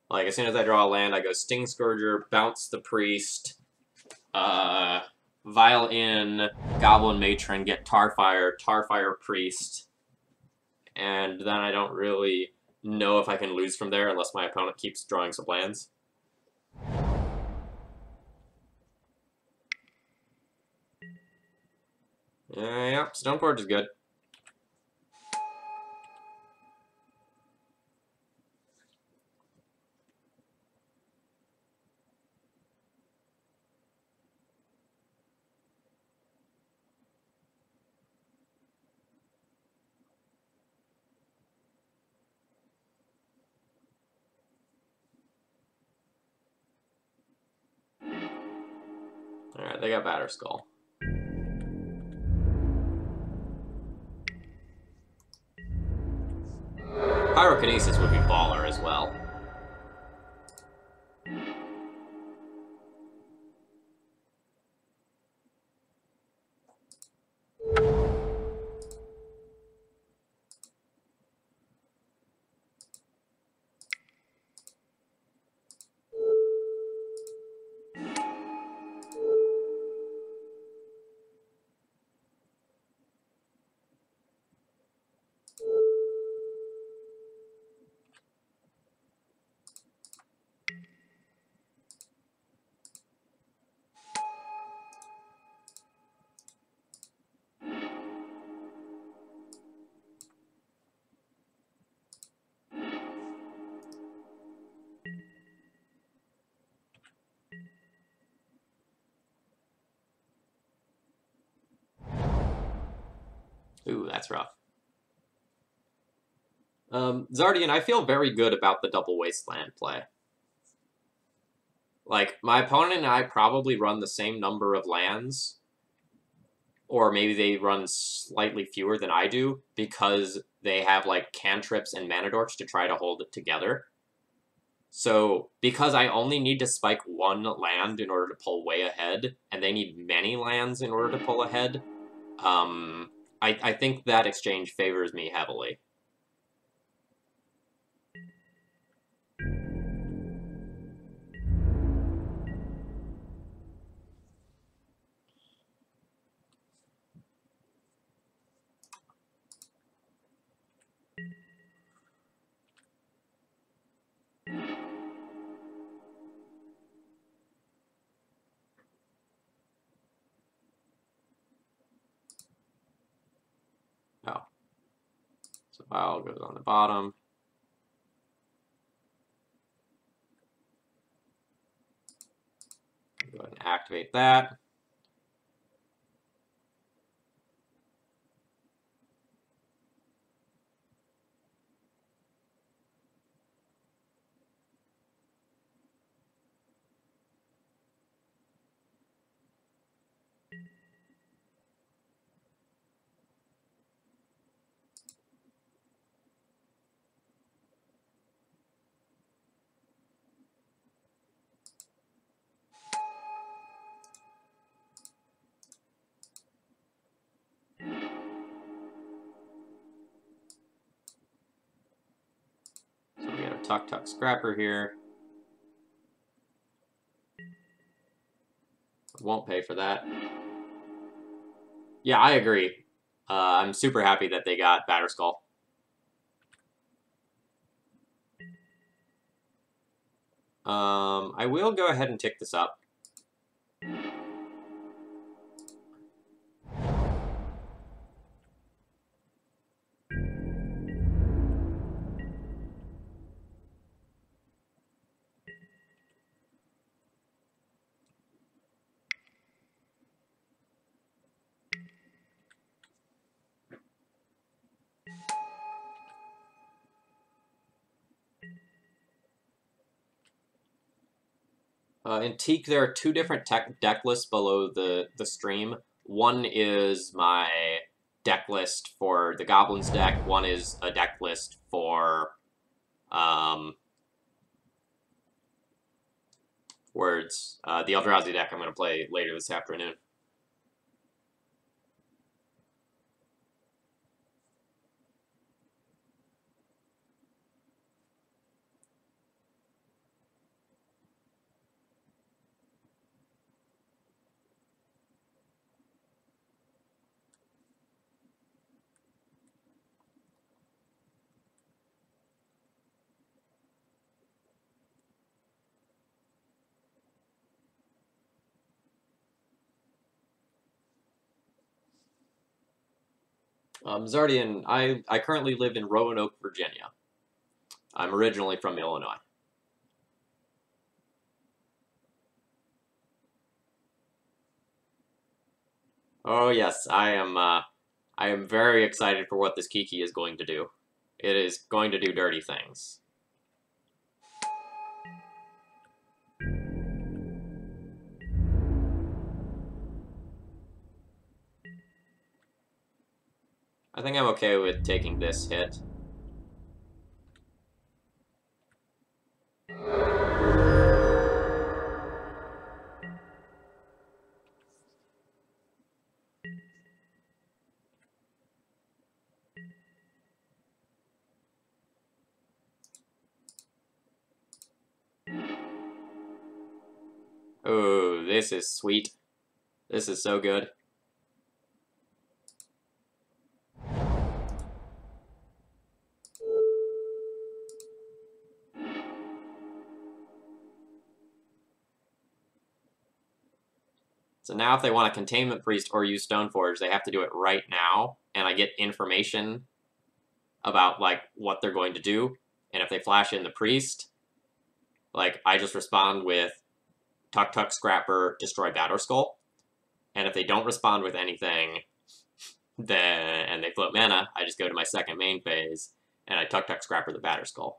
Like, as soon as I draw a land, I go Sting Scourger, bounce the Priest, Vial in, Goblin Matron, get Tarfire, Tarfire Priest, and then I don't really know if I can lose from there unless my opponent keeps drawing some lands. Yeah, Stoneforge is good. Alright, they got Batterskull. Pyrokinesis would be baller as well. Ooh, that's rough. Zardian, I feel very good about the double wasteland play. Like, my opponent and I probably run the same number of lands, or maybe they run slightly fewer than I do, because they have, like, cantrips and mana dorks to try to hold it together. So, because I only need to spike one land in order to pull way ahead, and they need many lands in order to pull ahead, I think that exchange favors me heavily. Oh. So Vial goes on the bottom. Go ahead and activate that. So we got a Tuk Scrapper here. Won't pay for that. Yeah, I agree. I'm super happy that they got Batterskull. I will go ahead and tick this up. In Teak, there are two different deck lists below the stream. One is my deck list for the Goblins deck. One is a deck list for the Eldrazi deck I'm going to play later this afternoon. Zardian, I currently live in Roanoke, Virginia. I'm originally from Illinois. Oh yes, I am very excited for what this Kiki is going to do. It is going to do dirty things. I think I'm okay with taking this hit. Oh, this is sweet. This is so good. So now if they want a Containment Priest or use Stoneforge, they have to do it right now, and I get information about, like, what they're going to do. And if they flash in the Priest, like, I just respond with Tuk Scrapper, destroy Batterskull. And if they don't respond with anything, then and they float mana, I just go to my second main phase, and I Tuk Scrapper the Batterskull.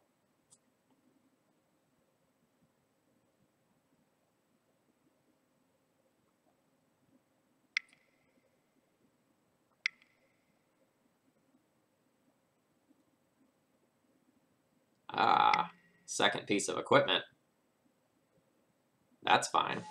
Ah, second piece of equipment. That's fine.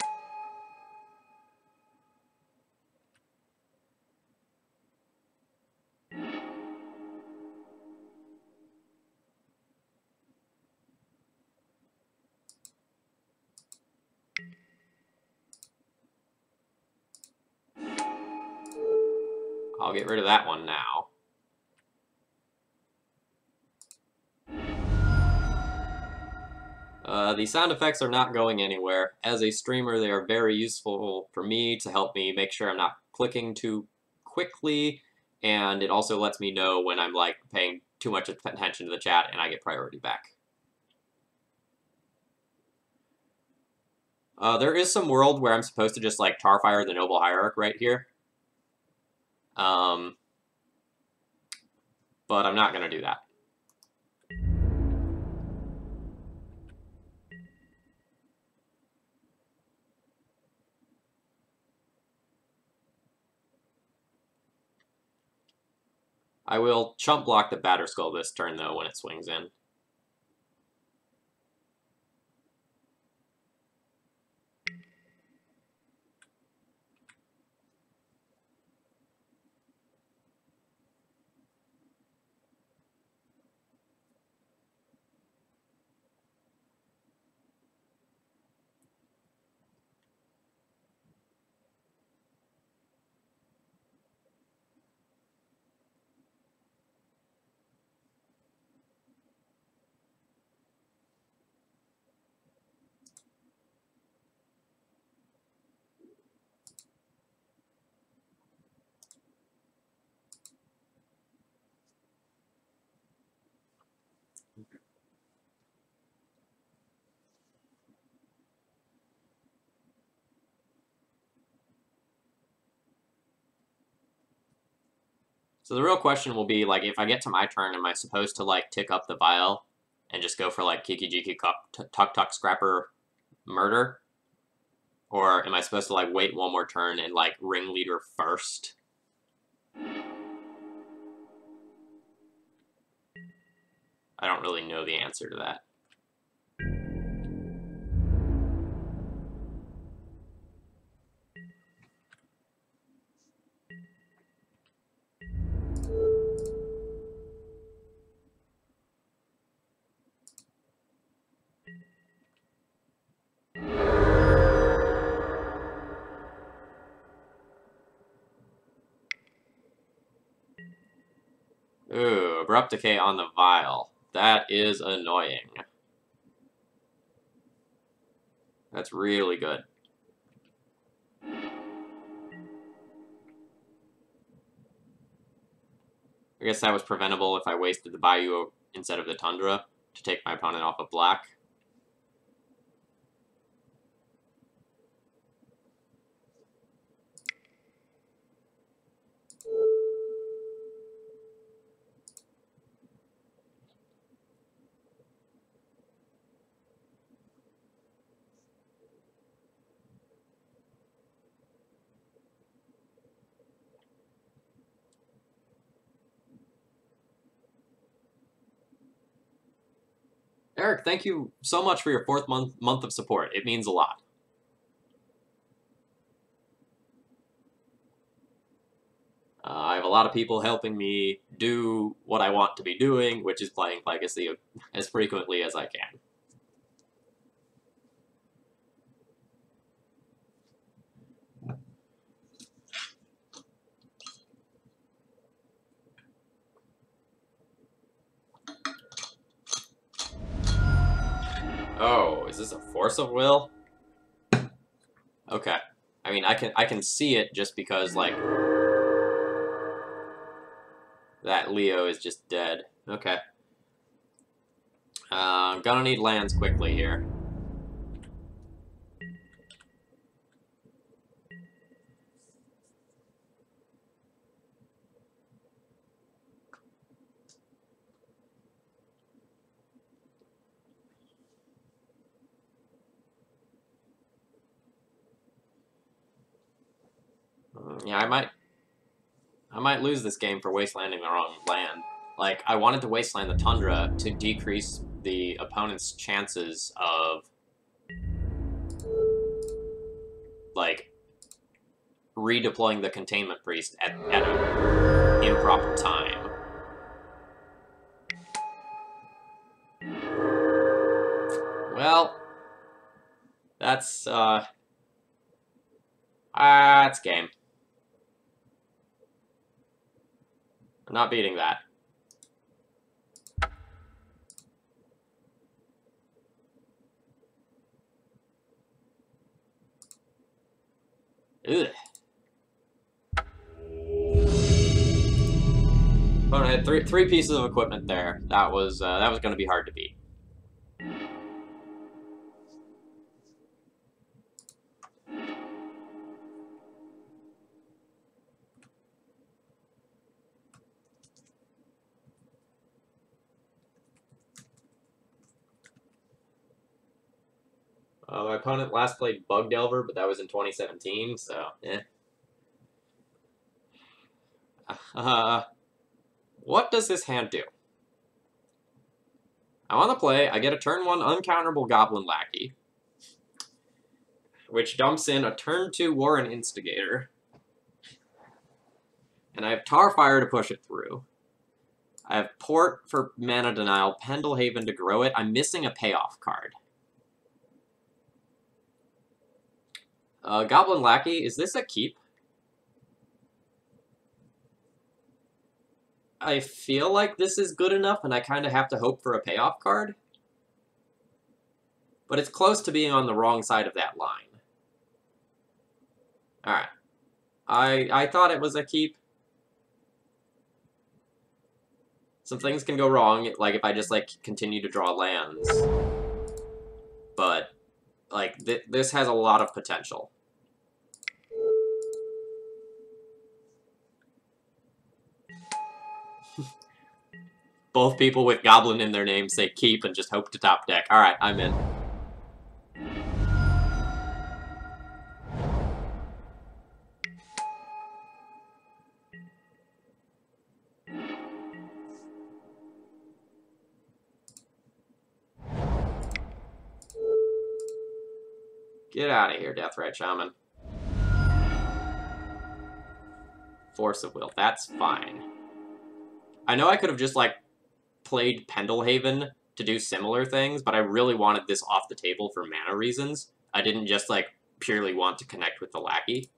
I'll get rid of that one now. The sound effects are not going anywhere. As a streamer, they are very useful for me to help me make sure I'm not clicking too quickly, and it also lets me know when I'm, like, paying too much attention to the chat and I get priority back. There is some world where I'm supposed to just, like, Tarfire the Noble Hierarch right here. But I'm not going to do that. I will chump block the Batterskull this turn, though, when it swings in. So the real question will be, like, if I get to my turn, am I supposed to, like, tick up the Vial and just go for, like, Kiki Jiki Tuck Tuck Scrapper Murder? Or am I supposed to, like, wait one more turn and, like, Ringleader first? I don't really know the answer to that. Ooh, Abrupt Decay on the Vial. That is annoying. That's really good. I guess that was preventable if I wasted the Bayou instead of the Tundra to take my opponent off of black. Eric, thank you so much for your 4th month of support. It means a lot. I have a lot of people helping me do what I want to be doing, which is playing Legacy as frequently as I can. Oh, is this a Force of Will? Okay. I mean, I can see it just because, like, that Leo is just dead. Okay. I'm gonna need lands quickly here. Yeah, I might lose this game for wastelanding the wrong land. Like, I wanted to wasteland the Tundra to decrease the opponent's chances of, like, redeploying the Containment Priest at an improper time. Well, that's game. I'm not beating that. Ugh. Opponent had three pieces of equipment there. That was going to be hard to beat. My opponent last played Bug Delver, but that was in 2017, so, eh. What does this hand do? I want to play, I get a turn 1 uncounterable Goblin Lackey, which dumps in a turn 2 Warren Instigator, and I have Tarfire to push it through. I have Port for mana denial, Pendlehaven to grow it. I'm missing a payoff card. Goblin Lackey, is this a keep? I feel like this is good enough, and I kind of have to hope for a payoff card. But it's close to being on the wrong side of that line. Alright. I thought it was a keep. Some things can go wrong, like if I just, like, continue to draw lands. But, like, this has a lot of potential. Both people with Goblin in their name say keep and just hope to top deck. Alright, I'm in. Get out of here, Deathrite Shaman. Force of Will, that's fine. I know I could have just, like, played Pendlehaven to do similar things, but I really wanted this off the table for mana reasons. I didn't just, like, purely want to connect with the Lackey.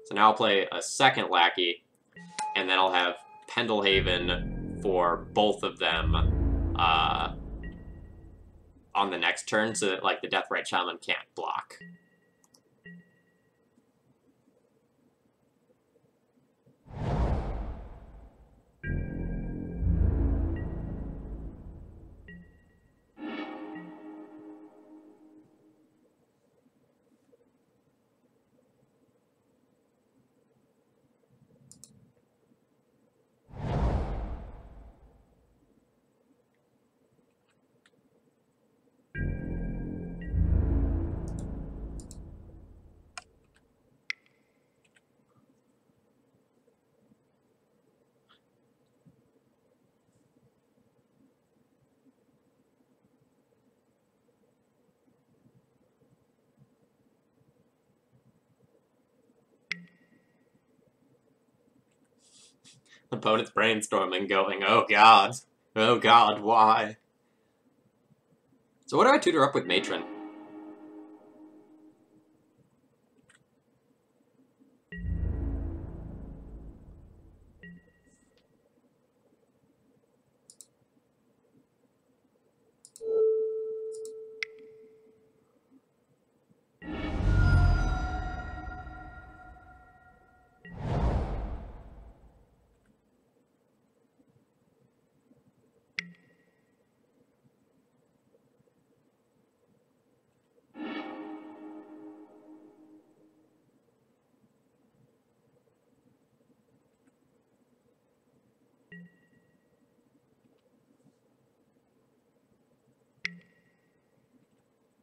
So now I'll play a second Lackey, and then I'll have Pendlehaven for both of them on the next turn, so that, like, the Deathrite Shaman can't block. Opponent's brainstorming, going, oh god, why? So what do I tutor up with Matron?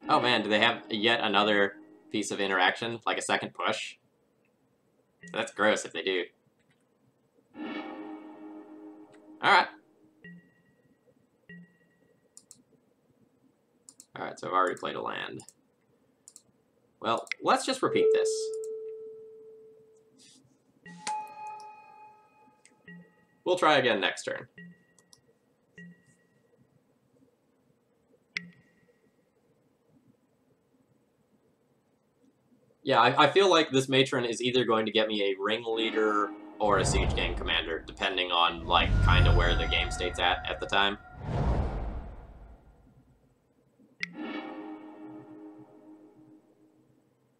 Oh man, do they have yet another piece of interaction, like a second push? That's gross if they do. Alright. Alright, so I've already played a land. Well, let's just repeat this. We'll try again next turn. Yeah, I feel like this Matron is either going to get me a Ringleader or a Siege Gang Commander, depending on, like, kind of where the game state's at the time.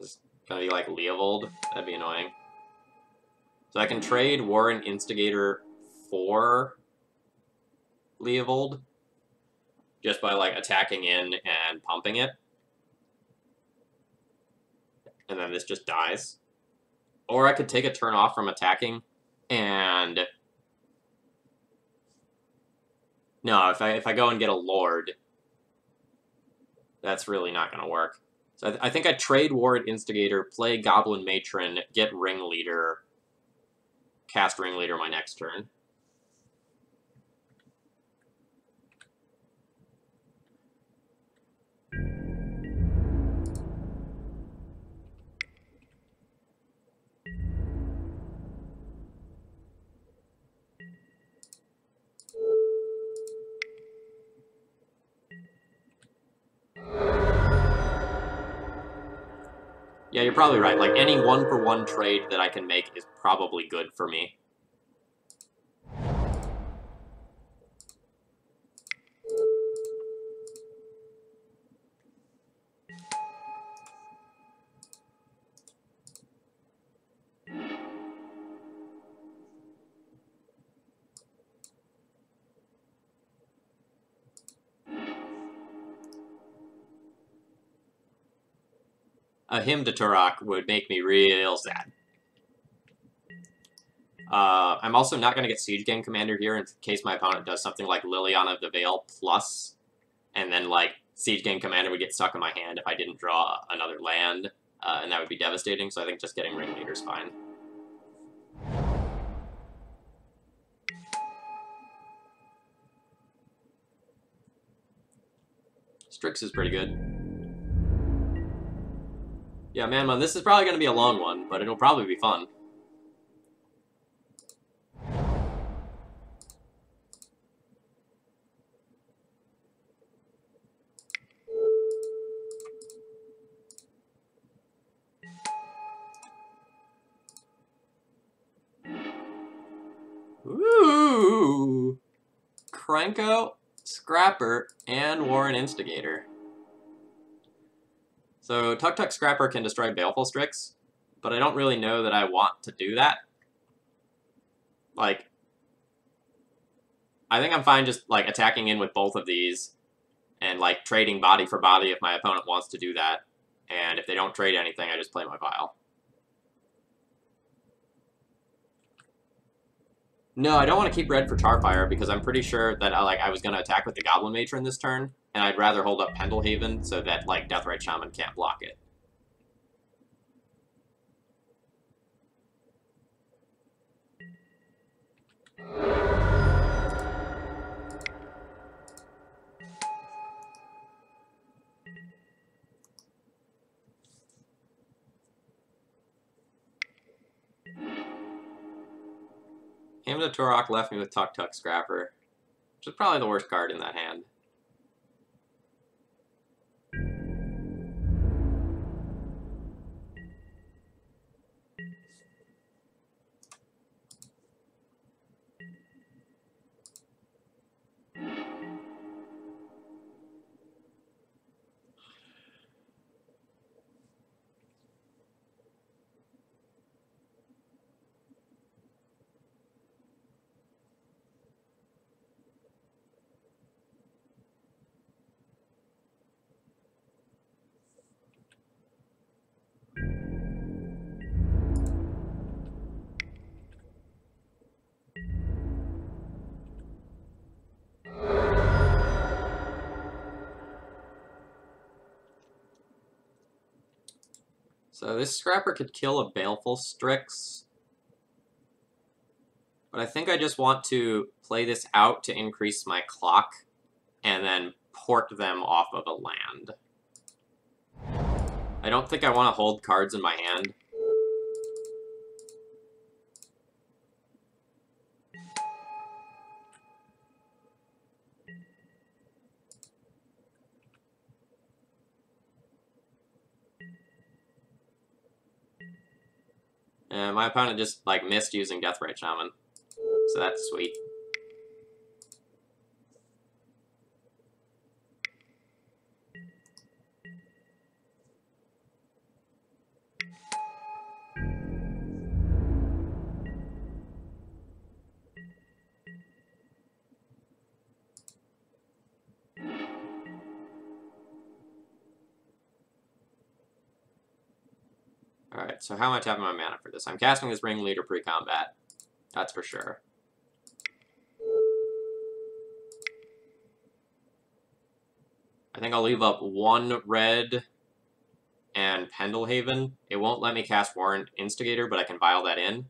It's gonna be like Leovold. That'd be annoying. So I can trade Warren Instigator for Leovold just by, like, attacking in and pumping it. And then this just dies. Or I could take a turn off from attacking, and... No, if I go and get a Lord, that's really not going to work. So I think I trade Warrant Instigator, play Goblin Matron, get Ringleader, cast Ringleader my next turn. Yeah, you're probably right. Like, any one-for-one trade that I can make is probably good for me. A Hymn to Turok would make me real sad. I'm also not going to get Siege Gang Commander here in case my opponent does something like Liliana of the Veil plus, and then, like, Siege Gang Commander would get stuck in my hand if I didn't draw another land, and that would be devastating, so I think just getting Ringleader is fine. Strix is pretty good. Yeah, man, this is probably going to be a long one, but it'll probably be fun. Ooh! Krenko, Scrapper, and Warrant Instigator. So, Tuk Scrapper can destroy Baleful Strix, but I don't really know that I want to do that. Like, I think I'm fine just, like, attacking in with both of these, and, like, trading body for body if my opponent wants to do that. And if they don't trade anything, I just play my Vial. No, I don't want to keep red for Charfire, because I'm pretty sure that I was going to attack with the Goblin Matron this turn, and I'd rather hold up Pendlehaven so that, like, Deathrite Shaman can't block it. Hymn to Turok left me with Tuk Scrapper, which is probably the worst card in that hand. So this Scrapper could kill a Baleful Strix, but I think I just want to play this out to increase my clock, and then port them off of a land. I don't think I want to hold cards in my hand. And my opponent just, like, missed using Deathrite Shaman, so that's sweet. Alright, so how am I tapping my mana for this? I'm casting this Ringleader pre-combat. That's for sure. I think I'll leave up 1 red and Pendlehaven. It won't let me cast Warrant Instigator, but I can vial that in.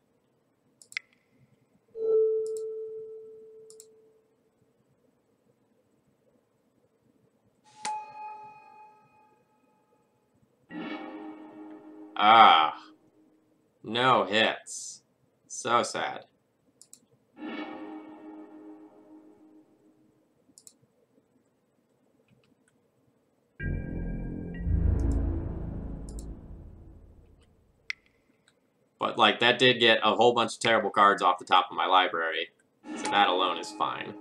Ah. No hits. So sad. But, like, that did get a whole bunch of terrible cards off the top of my library. So that alone is fine.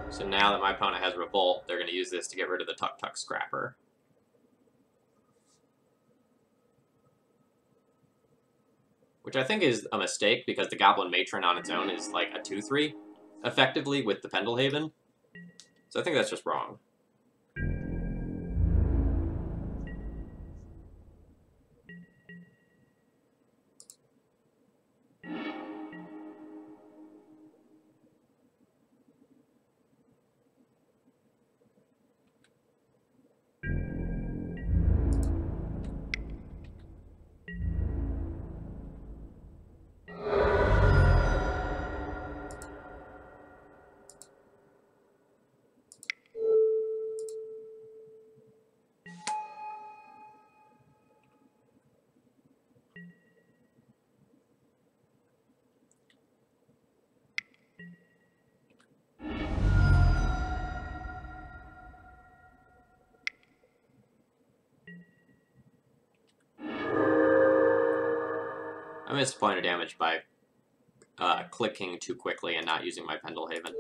So now that my opponent has Revolt, they're going to use this to get rid of the Tuk-Tuk Scrapper. Which I think is a mistake, because the Goblin Matron on its own is like a 2-3, effectively, with the Pendlehaven. So I think that's just wrong. I missed a point of damage by clicking too quickly and not using my Pendlehaven.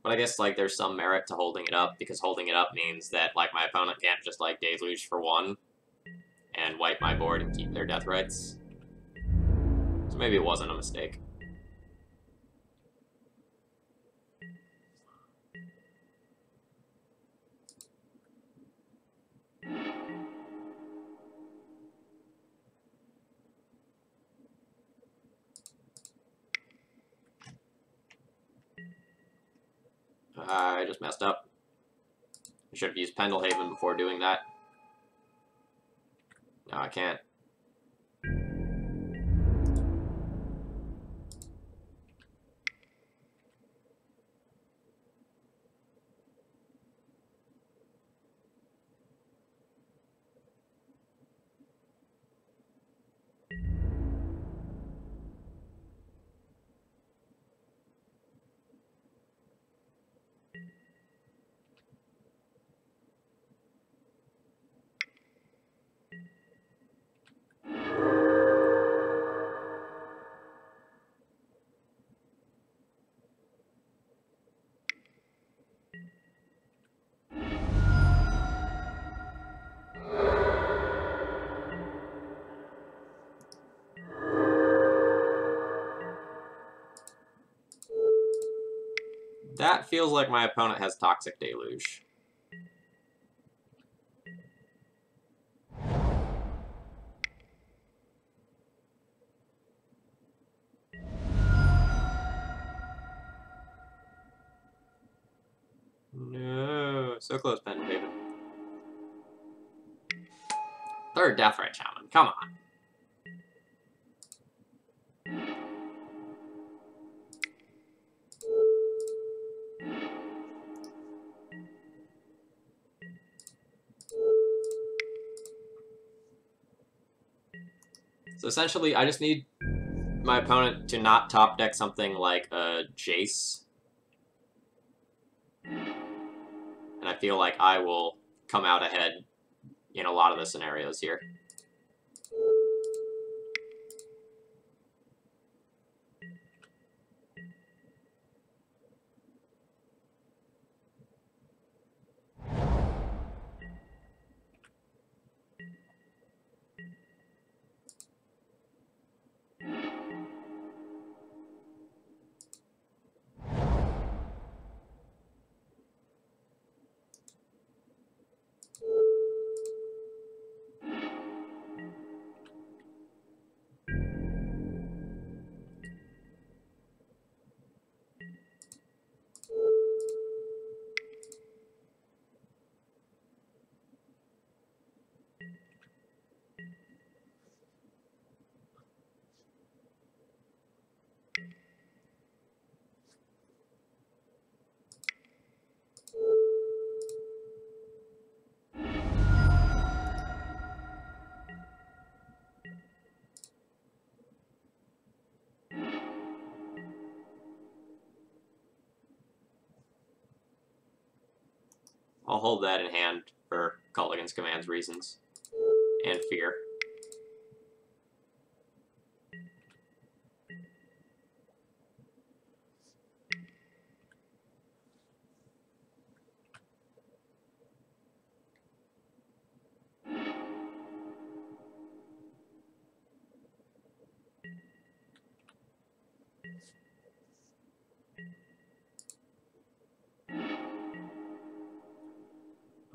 But I guess, like, there's some merit to holding it up, because holding it up means that, like, my opponent can't just, like, Deluge for 1 and wipe my board and keep their Death Rights. So maybe it wasn't a mistake. I just messed up. I should have used Pendlehaven before doing that. No, I can't. That feels like my opponent has Toxic Deluge. No, so close, Pendlehaven. Third Deathright Shaman, come on. So essentially, I just need my opponent to not top deck something like a Jace. And I feel like I will come out ahead in a lot of the scenarios here. I'll hold that in hand for Culligan's Commands reasons. And fear.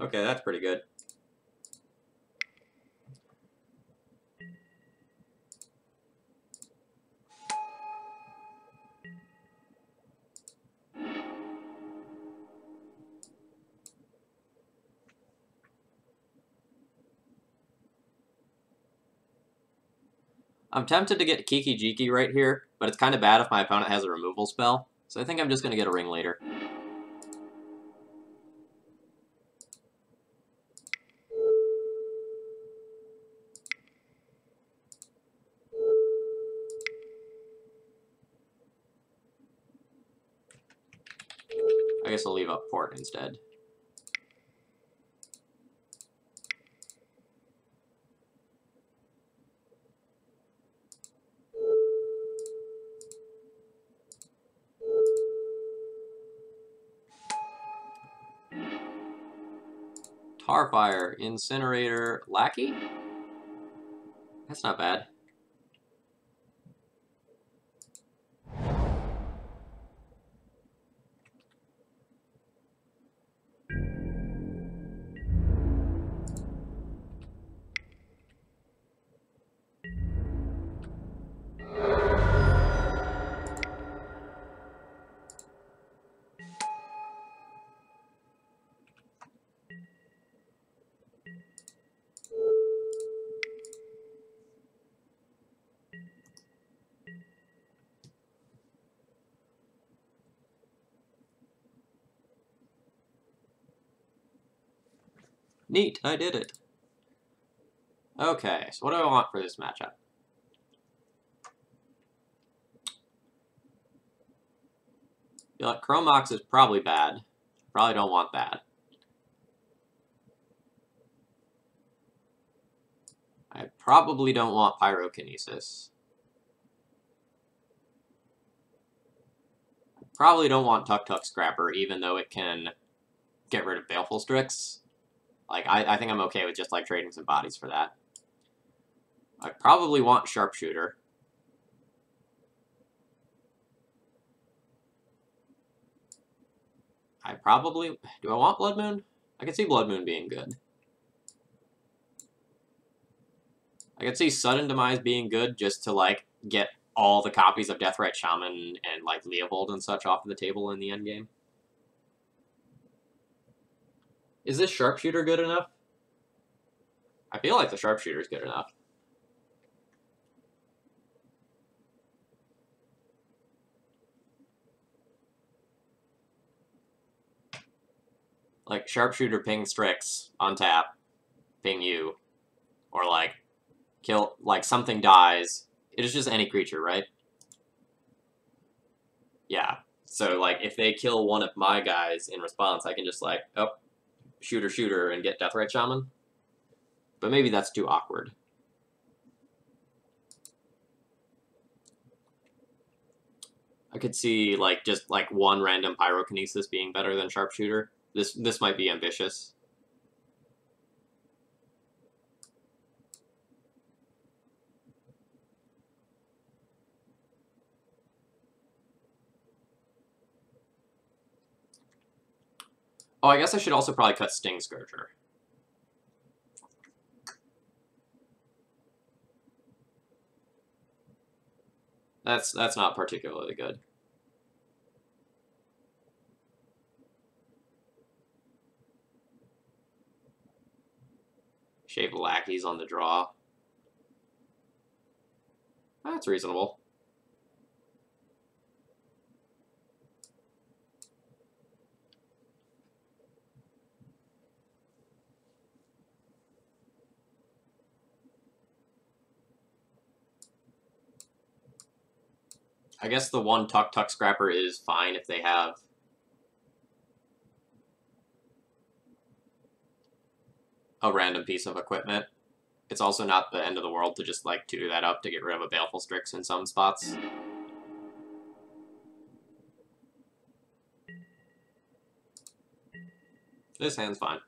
Okay, that's pretty good. I'm tempted to get Kiki Jiki right here, but it's kind of bad if my opponent has a removal spell, so I think I'm just going to get a Ringleader. I guess I'll leave up Port instead. Tarfire, Incinerator, Lackey? That's not bad. Neat, I did it. Okay, so what do I want for this matchup? I feel like Chrome Mox is probably bad. Probably don't want that. I probably don't want Pyrokinesis. I probably don't want Tuk Tuk Scrapper, even though it can get rid of Baleful Strix. Like, I think I'm okay with just, like, trading some bodies for that. I probably want Sharpshooter. I probably... Do I want Blood Moon? I can see Blood Moon being good. I can see Sudden Demise being good just to, like, get all the copies of Deathrite Shaman and, like, Leovold and such off of the table in the endgame. Is this Sharpshooter good enough? I feel like the Sharpshooter's good enough. Like, Sharpshooter ping Strix on tap, ping you, or, like, kill, like, something dies. It is just any creature, right? Yeah. So, like, if they kill one of my guys in response, I can just, like, oh, shooter, and get Deathrite Shaman. But maybe that's too awkward. I could see, like, just, like, one random Pyrokinesis being better than Sharpshooter. This might be ambitious. Oh, I guess I should also probably cut Sting Scourger. That's not particularly good. Shave Lackeys on the draw. That's reasonable. I guess the one Tuk Tuk Scrapper is fine if they have... a random piece of equipment. It's also not the end of the world to just like tutor that up to get rid of a Baleful Strix in some spots. This hand's fine.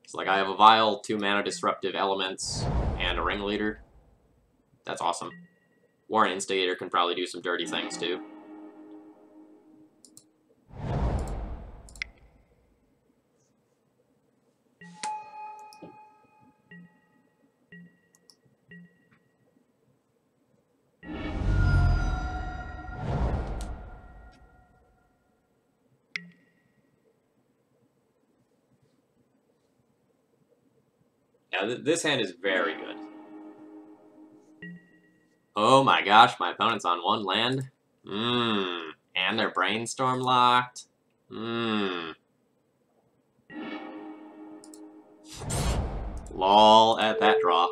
So like I have a Vial, 2 mana disruptive elements, and a Ringleader. That's awesome. Warren Instigator can probably do some dirty things too. Yeah, this hand is very good. Oh my gosh, my opponent's on 1 land. And they're Brainstorm locked. Lol at that draw.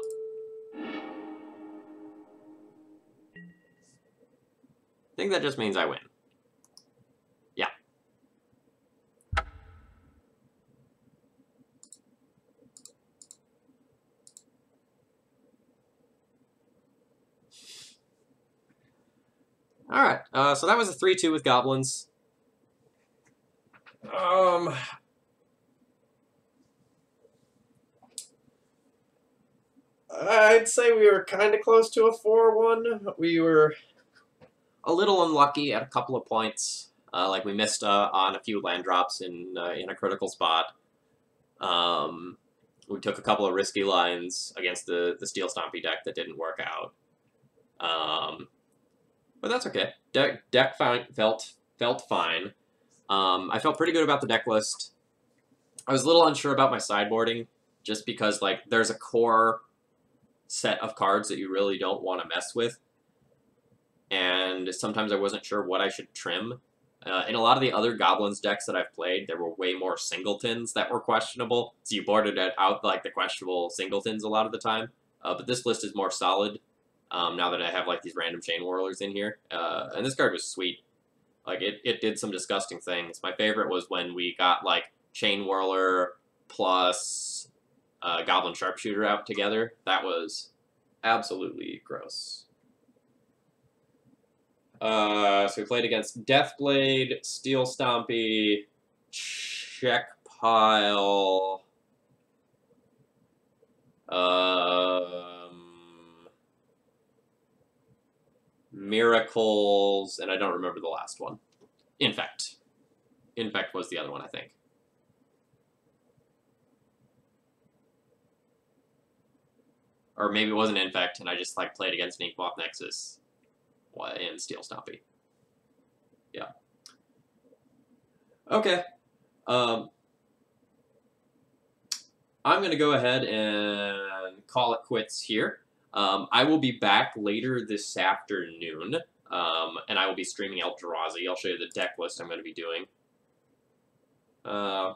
I think that just means I win. Yeah. Alright, so that was a 3-2 with Goblins. I'd say we were kind of close to a 4-1. We were a little unlucky at a couple of points. Like we missed on a few land drops in a critical spot. We took a couple of risky lines against the Steel Stompy deck that didn't work out. But that's okay. Deck felt fine. I felt pretty good about the deck list. I was a little unsure about my sideboarding, just because like there's a core set of cards that you really don't want to mess with, and sometimes I wasn't sure what I should trim. In a lot of the other Goblins decks that I've played, there were way more singletons that were questionable, so you boarded it out like the questionable singletons a lot of the time. But this list is more solid now that I have like these random Chainwhirlers in here, and this card was sweet. Like it did some disgusting things. My favorite was when we got like Chainwhirler plus Goblin Sharpshooter out together. That was absolutely gross. So we played against Deathblade, Steel Stompy, Check Pile, Miracles, and I don't remember the last one. Infect. Infect was the other one, I think. Or maybe it wasn't Infect, and I just like played against Inkmoth Nexus and Steel Stompy. Yeah. Okay. I'm going to go ahead and call it quits here. I will be back later this afternoon, and I will be streaming Eldrazi. I'll show you the deck list I'm going to be doing. Come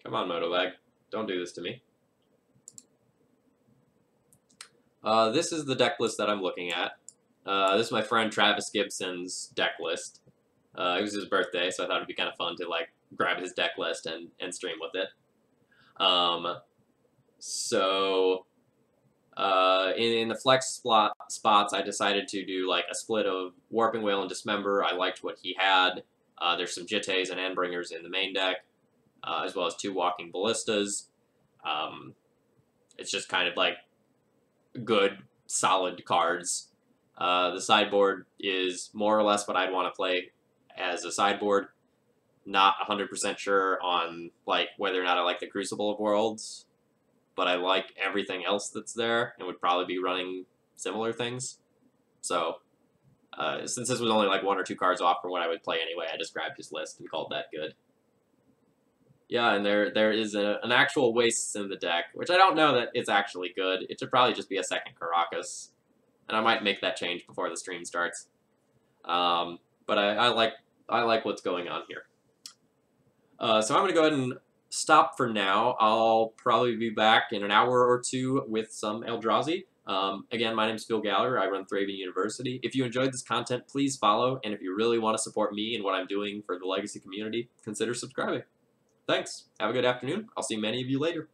on, Motolag. Don't do this to me. This is the deck list that I'm looking at. This is my friend Travis Gibson's deck list. It was his birthday, so I thought it'd be kind of fun to like grab his deck list and stream with it. In the flex spots, I decided to do like a split of Warping Wail and Dismember. I liked what he had. There's some Jittes and Endbringers in the main deck, as well as 2 Walking Ballistas. It's just kind of like good, solid cards. The sideboard is more or less what I'd want to play as a sideboard. Not 100% sure on like whether or not I like the Crucible of Worlds, but I like everything else that's there and would probably be running similar things. So, since this was only like 1 or 2 cards off from what I would play anyway, I just grabbed his list and called that good. Yeah, and there is an actual Wastes in the deck, which I don't know that it's actually good. It should probably just be a second Karakas, and I might make that change before the stream starts. But I like what's going on here. So I'm going to go ahead and stop for now. I'll probably be back in an hour or 2 with some Eldrazi. Again, my name is Phil Gallagher. I run ThrabenU University. If you enjoyed this content, please follow, and if you really want to support me and what I'm doing for the Legacy community, consider subscribing. Thanks. Have a good afternoon. I'll see many of you later.